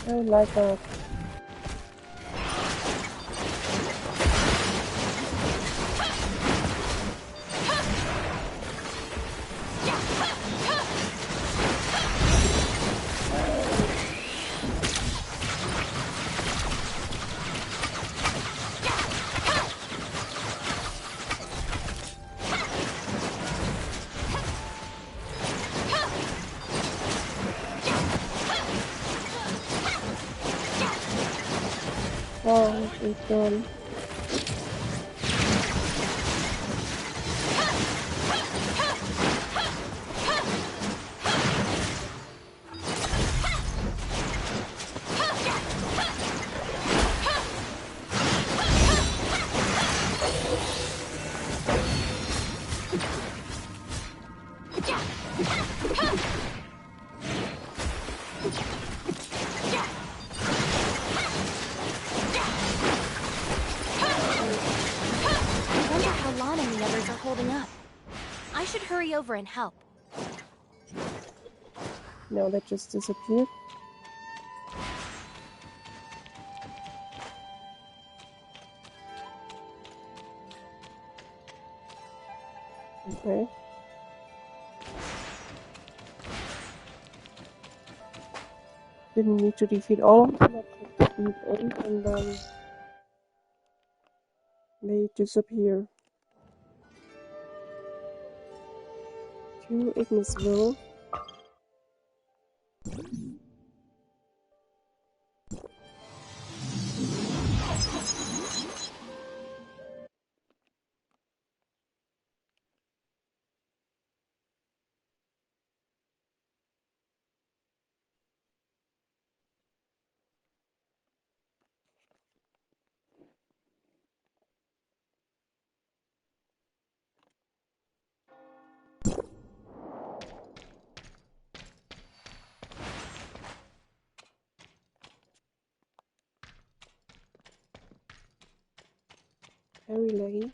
I would like that. Oh, it's done. Over and help. No, that just disappeared. Okay. Didn't need to defeat all of them, but defeat 8 and then they disappear. To Ignisville. Very laggy.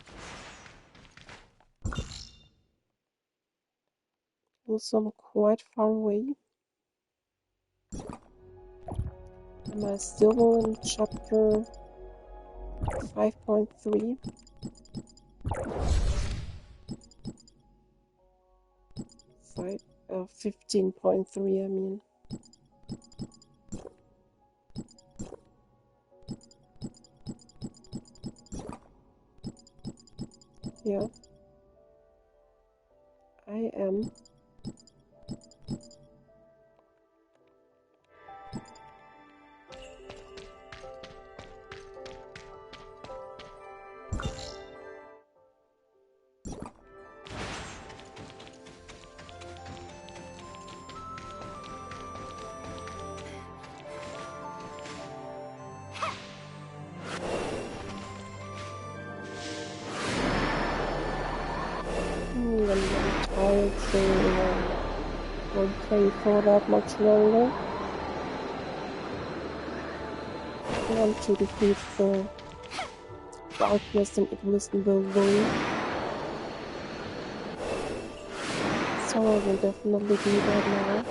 Also, I'm quite far away. Am I still in chapter 5.3? 15.3, I mean. Yeah, I am. I'm getting tired, so I won't play for that much longer. I want to defeat the darkness in Ignisville Ruin. So I will definitely do that now.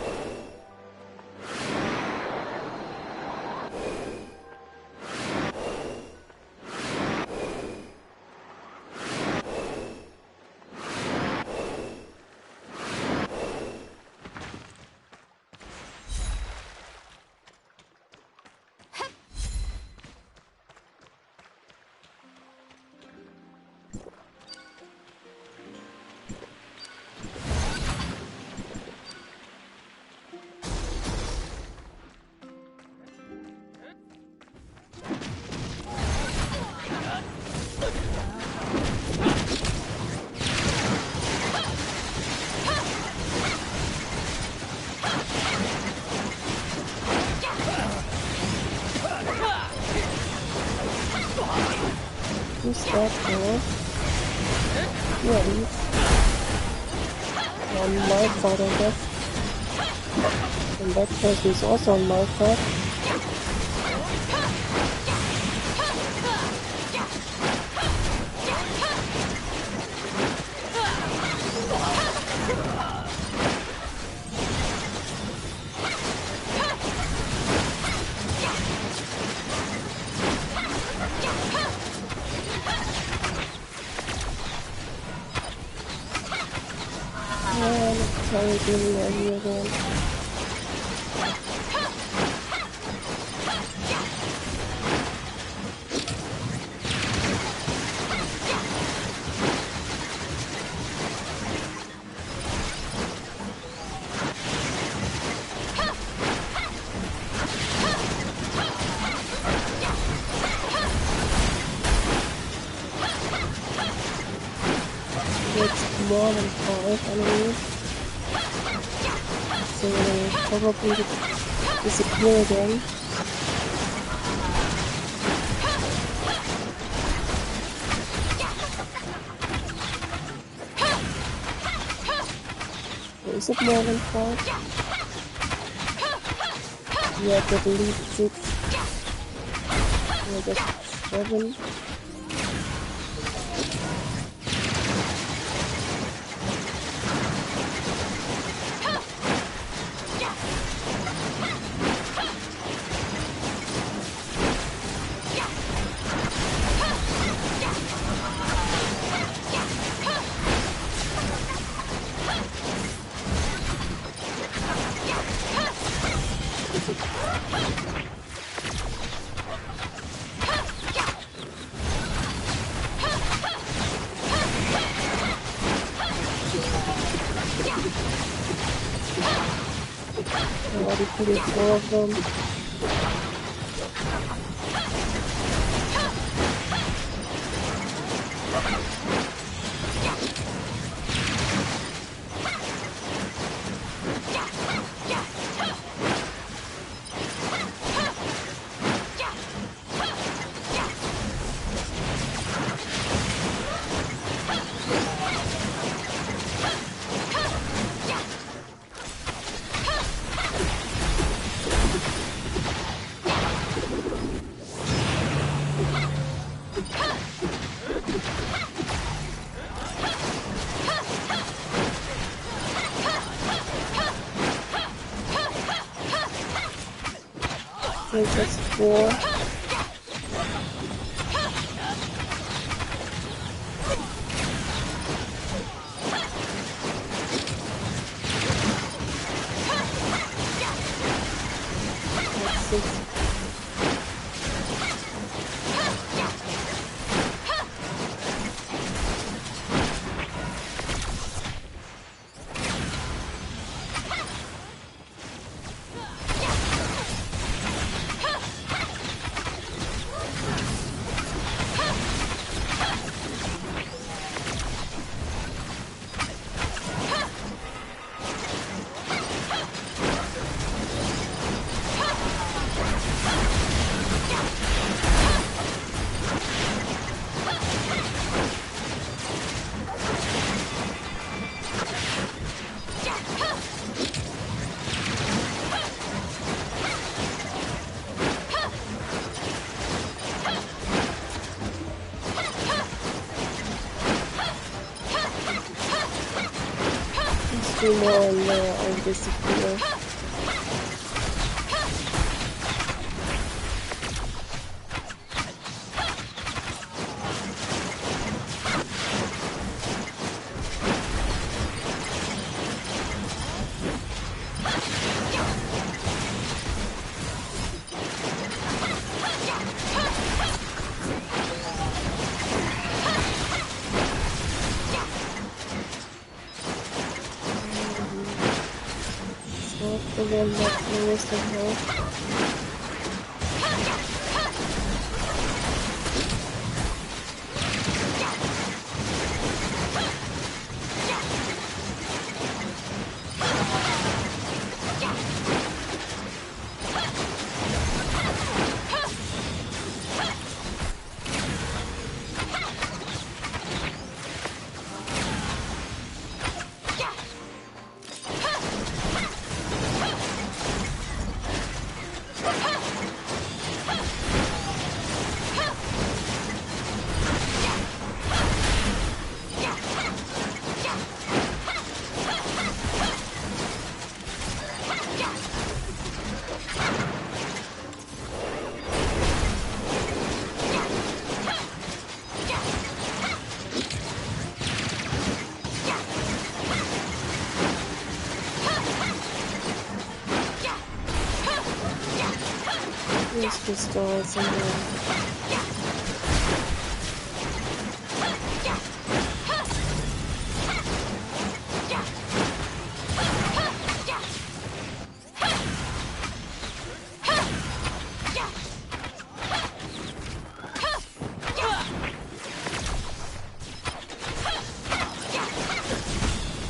Who's that for? Yeah, he's on my side, I guess. And that person is also on my side. Doing that here again. It's more than 5 enemies. So probably disappear again. Or is it more than 5? Yeah, I believe 6. I guess 7. Already pretty 4 of them. still just 4. That's 6. Two more and I'll disappear. The one that lowest of health. Let's just die somewhere.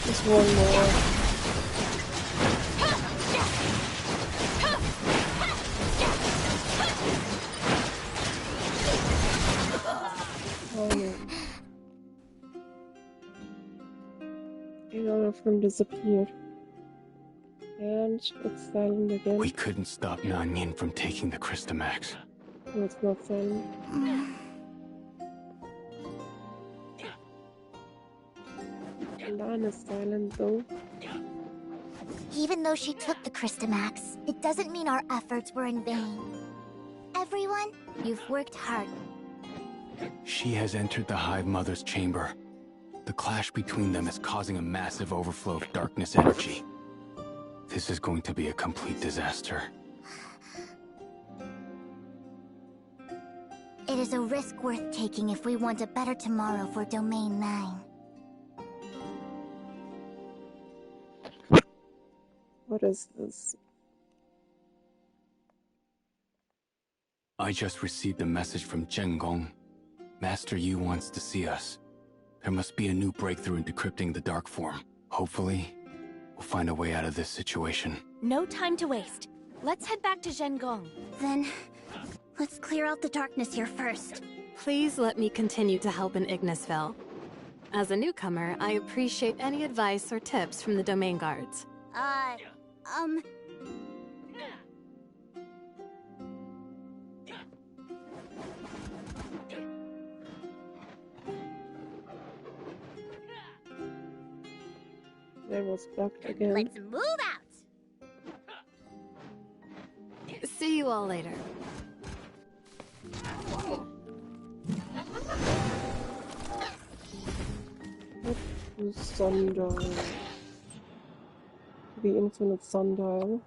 Just one more. All of them disappeared. And it's silent again. We couldn't stop Nanyin from taking the Crystamax. No, it's not silent. Lan is silent though. Even though she took the Crystamax, it doesn't mean our efforts were in vain. Everyone, you've worked hard. She has entered the Hive Mother's chamber. The clash between them is causing a massive overflow of darkness energy. This is going to be a complete disaster. It is a risk worth taking if we want a better tomorrow for Domain 9. What is this? I just received a message from Zhen Gong. Master Yu wants to see us. There must be a new breakthrough in decrypting the dark form. Hopefully, we'll find a way out of this situation. No time to waste. Let's head back to Zhen Gong. Then, let's clear out the darkness here first. Please let me continue to help in Ignisville. As a newcomer, I appreciate any advice or tips from the Domain Guards. There was blocked again. Let's move out! See you all later. The sundial. The infinite sundial.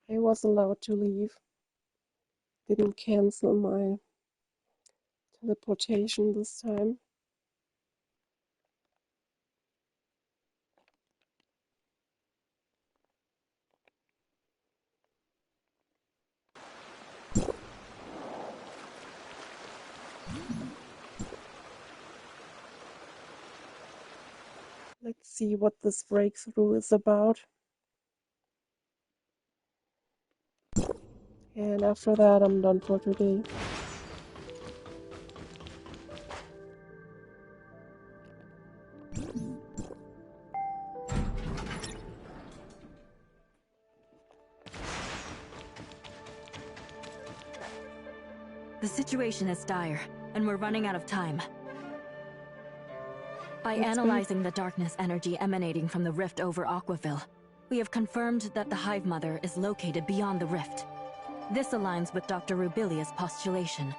I was allowed to leave. Didn't cancel my teleportation this time. Let's see what this breakthrough is about. And after that, I'm done for today. The situation is dire, and we're running out of time. By analyzing the darkness energy emanating from the rift over Aquaville, we have confirmed that the Hive Mother is located beyond the rift. This aligns with Dr. Rubilia's postulation.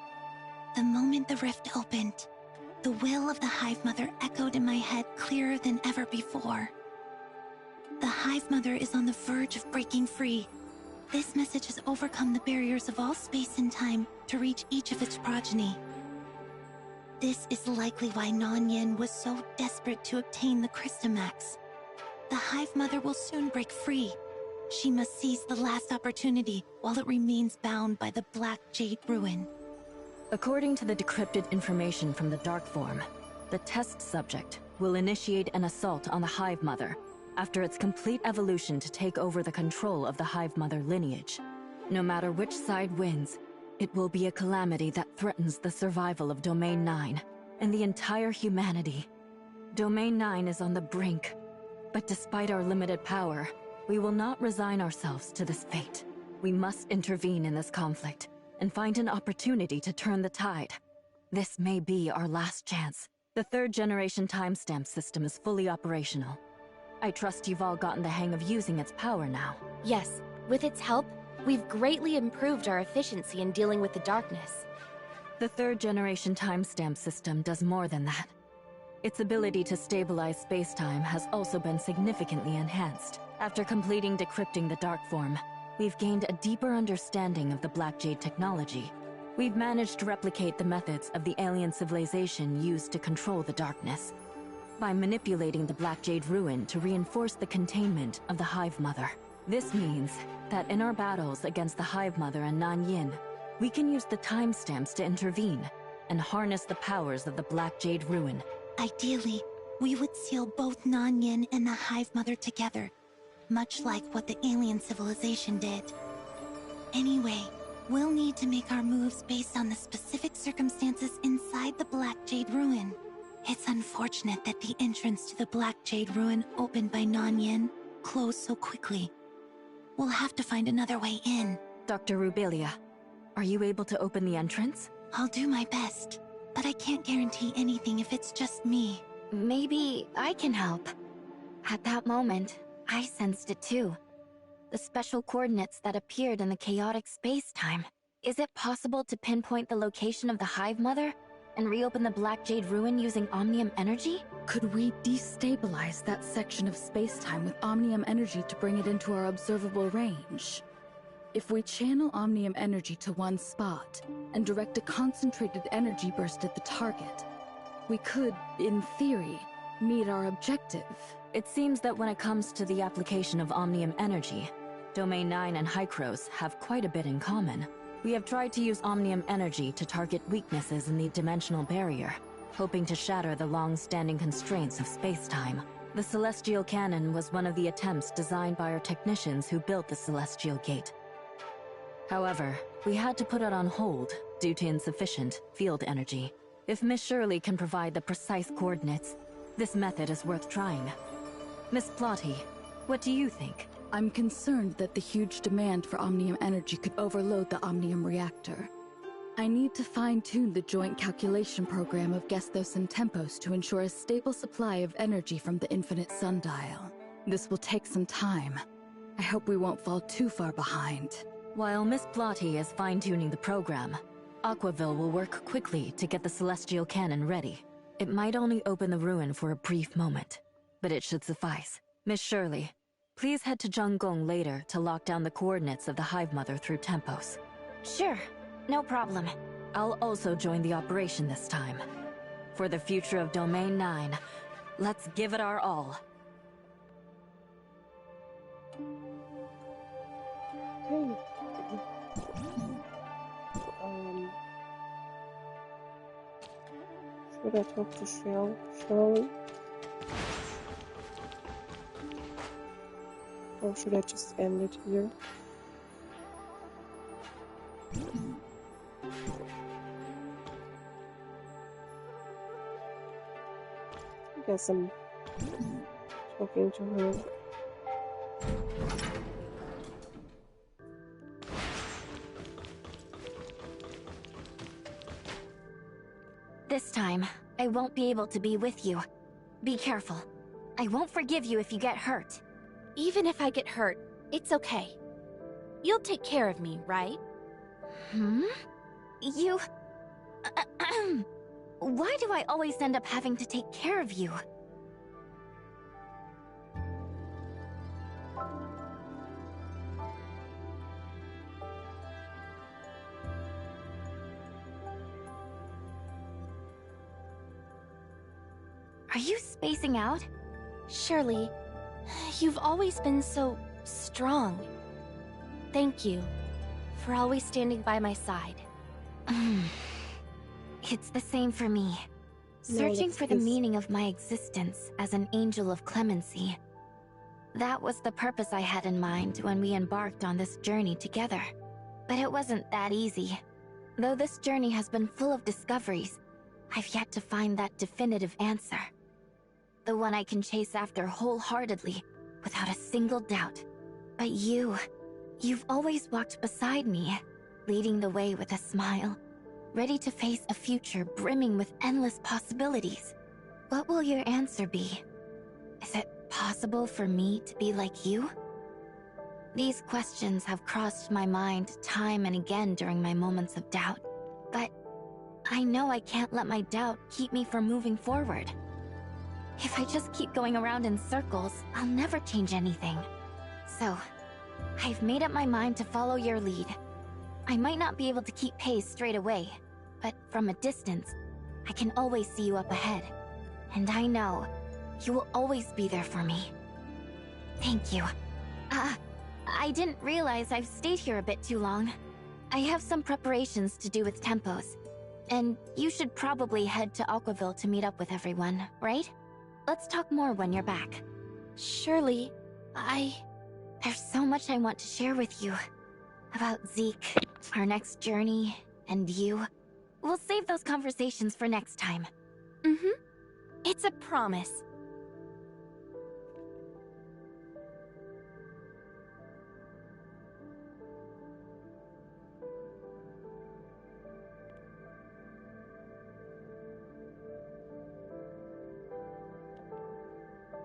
The moment the rift opened, the will of the Hive Mother echoed in my head clearer than ever before. The Hive Mother is on the verge of breaking free. This message has overcome the barriers of all space and time to reach each of its progeny. This is likely why Nanyan was so desperate to obtain the Crystamax. The Hive Mother will soon break free. She must seize the last opportunity while it remains bound by the Black Jade Ruin. According to the decrypted information from the Dark Form, the test subject will initiate an assault on the Hive Mother after its complete evolution to take over the control of the Hive Mother lineage. No matter which side wins, it will be a calamity that threatens the survival of Domain 9 and the entire humanity. Domain 9 is on the brink, but despite our limited power, we will not resign ourselves to this fate. We must intervene in this conflict and find an opportunity to turn the tide. This may be our last chance. The 3rd generation timestamp system is fully operational. I trust you've all gotten the hang of using its power now. Yes, with its help, we've greatly improved our efficiency in dealing with the darkness. The 3rd generation timestamp system does more than that. Its ability to stabilize spacetime has also been significantly enhanced. After completing decrypting the Dark Form, we've gained a deeper understanding of the Black Jade technology. We've managed to replicate the methods of the alien civilization used to control the darkness, by manipulating the Black Jade Ruin to reinforce the containment of the Hive Mother. This means that in our battles against the Hive Mother and Nanyin, we can use the timestamps to intervene and harness the powers of the Black Jade Ruin. Ideally, we would seal both Nanyin and the Hive Mother together, much like what the alien civilization did. Anyway, we'll need to make our moves based on the specific circumstances inside the Black Jade Ruin. It's unfortunate that the entrance to the Black Jade Ruin opened by Nanyin closed so quickly. We'll have to find another way in. Dr. Rubilia, are you able to open the entrance? I'll do my best, but I can't guarantee anything if it's just me. Maybe I can help. At that moment, I sensed it too. The special coordinates that appeared in the chaotic space-time. Is it possible to pinpoint the location of the Hive Mother and reopen the Black Jade Ruin using Omnium energy? Could we destabilize that section of space-time with Omnium energy to bring it into our observable range? If we channel Omnium energy to one spot and direct a concentrated energy burst at the target, we could, in theory, meet our objective. It seems that when it comes to the application of Omnium energy, Domain 9 and Hykros have quite a bit in common. We have tried to use Omnium energy to target weaknesses in the dimensional barrier, hoping to shatter the long-standing constraints of space-time. The Celestial Cannon was one of the attempts designed by our technicians who built the Celestial Gate. However, we had to put it on hold due to insufficient field energy. If Miss Shirley can provide the precise coordinates, this method is worth trying. Miss Plotty, what do you think? I'm concerned that the huge demand for Omnium energy could overload the Omnium reactor. I need to fine-tune the joint calculation program of Gestos and Tempos to ensure a stable supply of energy from the Infinite Sundial. This will take some time. I hope we won't fall too far behind. While Miss Plotty is fine-tuning the program, Aquaville will work quickly to get the Celestial Cannon ready. It might only open the ruin for a brief moment, but it should suffice. Miss Shirley, please head to Zhonggong later to lock down the coordinates of the Hive Mother through Tempos. Sure, no problem. I'll also join the operation this time. For the future of Domain 9, let's give it our all. Okay. Should I talk to Shirley? Or should I just end it here? I guess I'm talking to her. This time, I won't be able to be with you. Be careful. I won't forgive you if you get hurt. Even if I get hurt, it's okay. You'll take care of me, right? You... Why do I always end up having to take care of you? Are you spacing out? Shirley, you've always been so strong. Thank you for always standing by my side. It's the same for me. Searching for the meaning of my existence as an angel of clemency. That was the purpose I had in mind when we embarked on this journey together. But it wasn't that easy. Though this journey has been full of discoveries, I've yet to find that definitive answer. The one I can chase after wholeheartedly, without a single doubt. But you've always walked beside me, leading the way with a smile, ready to face a future brimming with endless possibilities. What will your answer be? Is it possible for me to be like you? These questions have crossed my mind time and again during my moments of doubt, but I know I can't let my doubt keep me from moving forward. If I just keep going around in circles, I'll never change anything. So, I've made up my mind to follow your lead. I might not be able to keep pace straight away, but from a distance, I can always see you up ahead. And I know you will always be there for me. Thank you. I didn't realize I've stayed here a bit too long. I have some preparations to do with Tempos, and you should probably head to Aquaville to meet up with everyone, right? Let's talk more when you're back. Shirley, There's so much I want to share with you. About Zeke, our next journey, and you. We'll save those conversations for next time. It's a promise.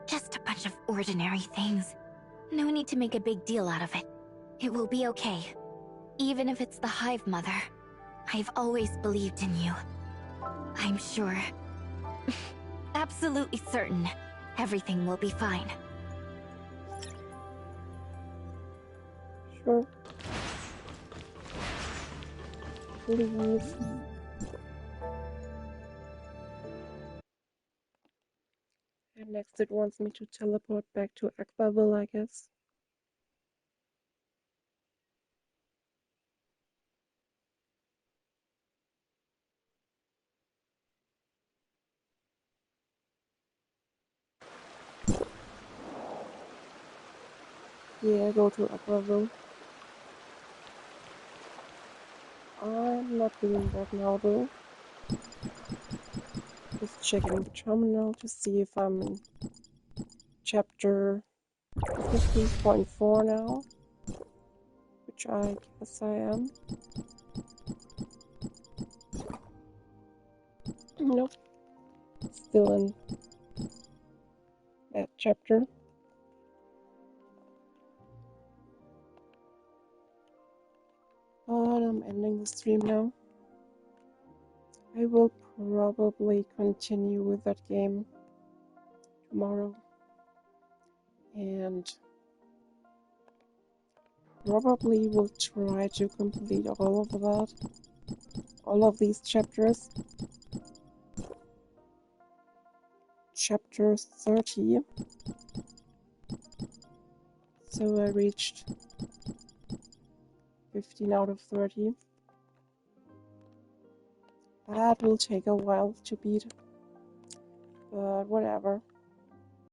Just a bunch of ordinary things. No need to make a big deal out of it. It will be okay. Even if it's the Hive Mother. I've always believed in you. I'm sure. Absolutely certain. Everything will be fine. Sure. Please. And next it wants me to teleport back to Aquaville, I guess. Yeah, go to Aquaville. I'm not doing that now though. Just checking the terminal to see if I'm in chapter 15.4 now, which I guess I am. Nope, still in that chapter. But I'm ending the stream now. I will probably continue with that game tomorrow. And probably will try to complete all of that. All of these chapters. Chapter 30. So I reached 15 out of 30. That will take a while to beat, but whatever.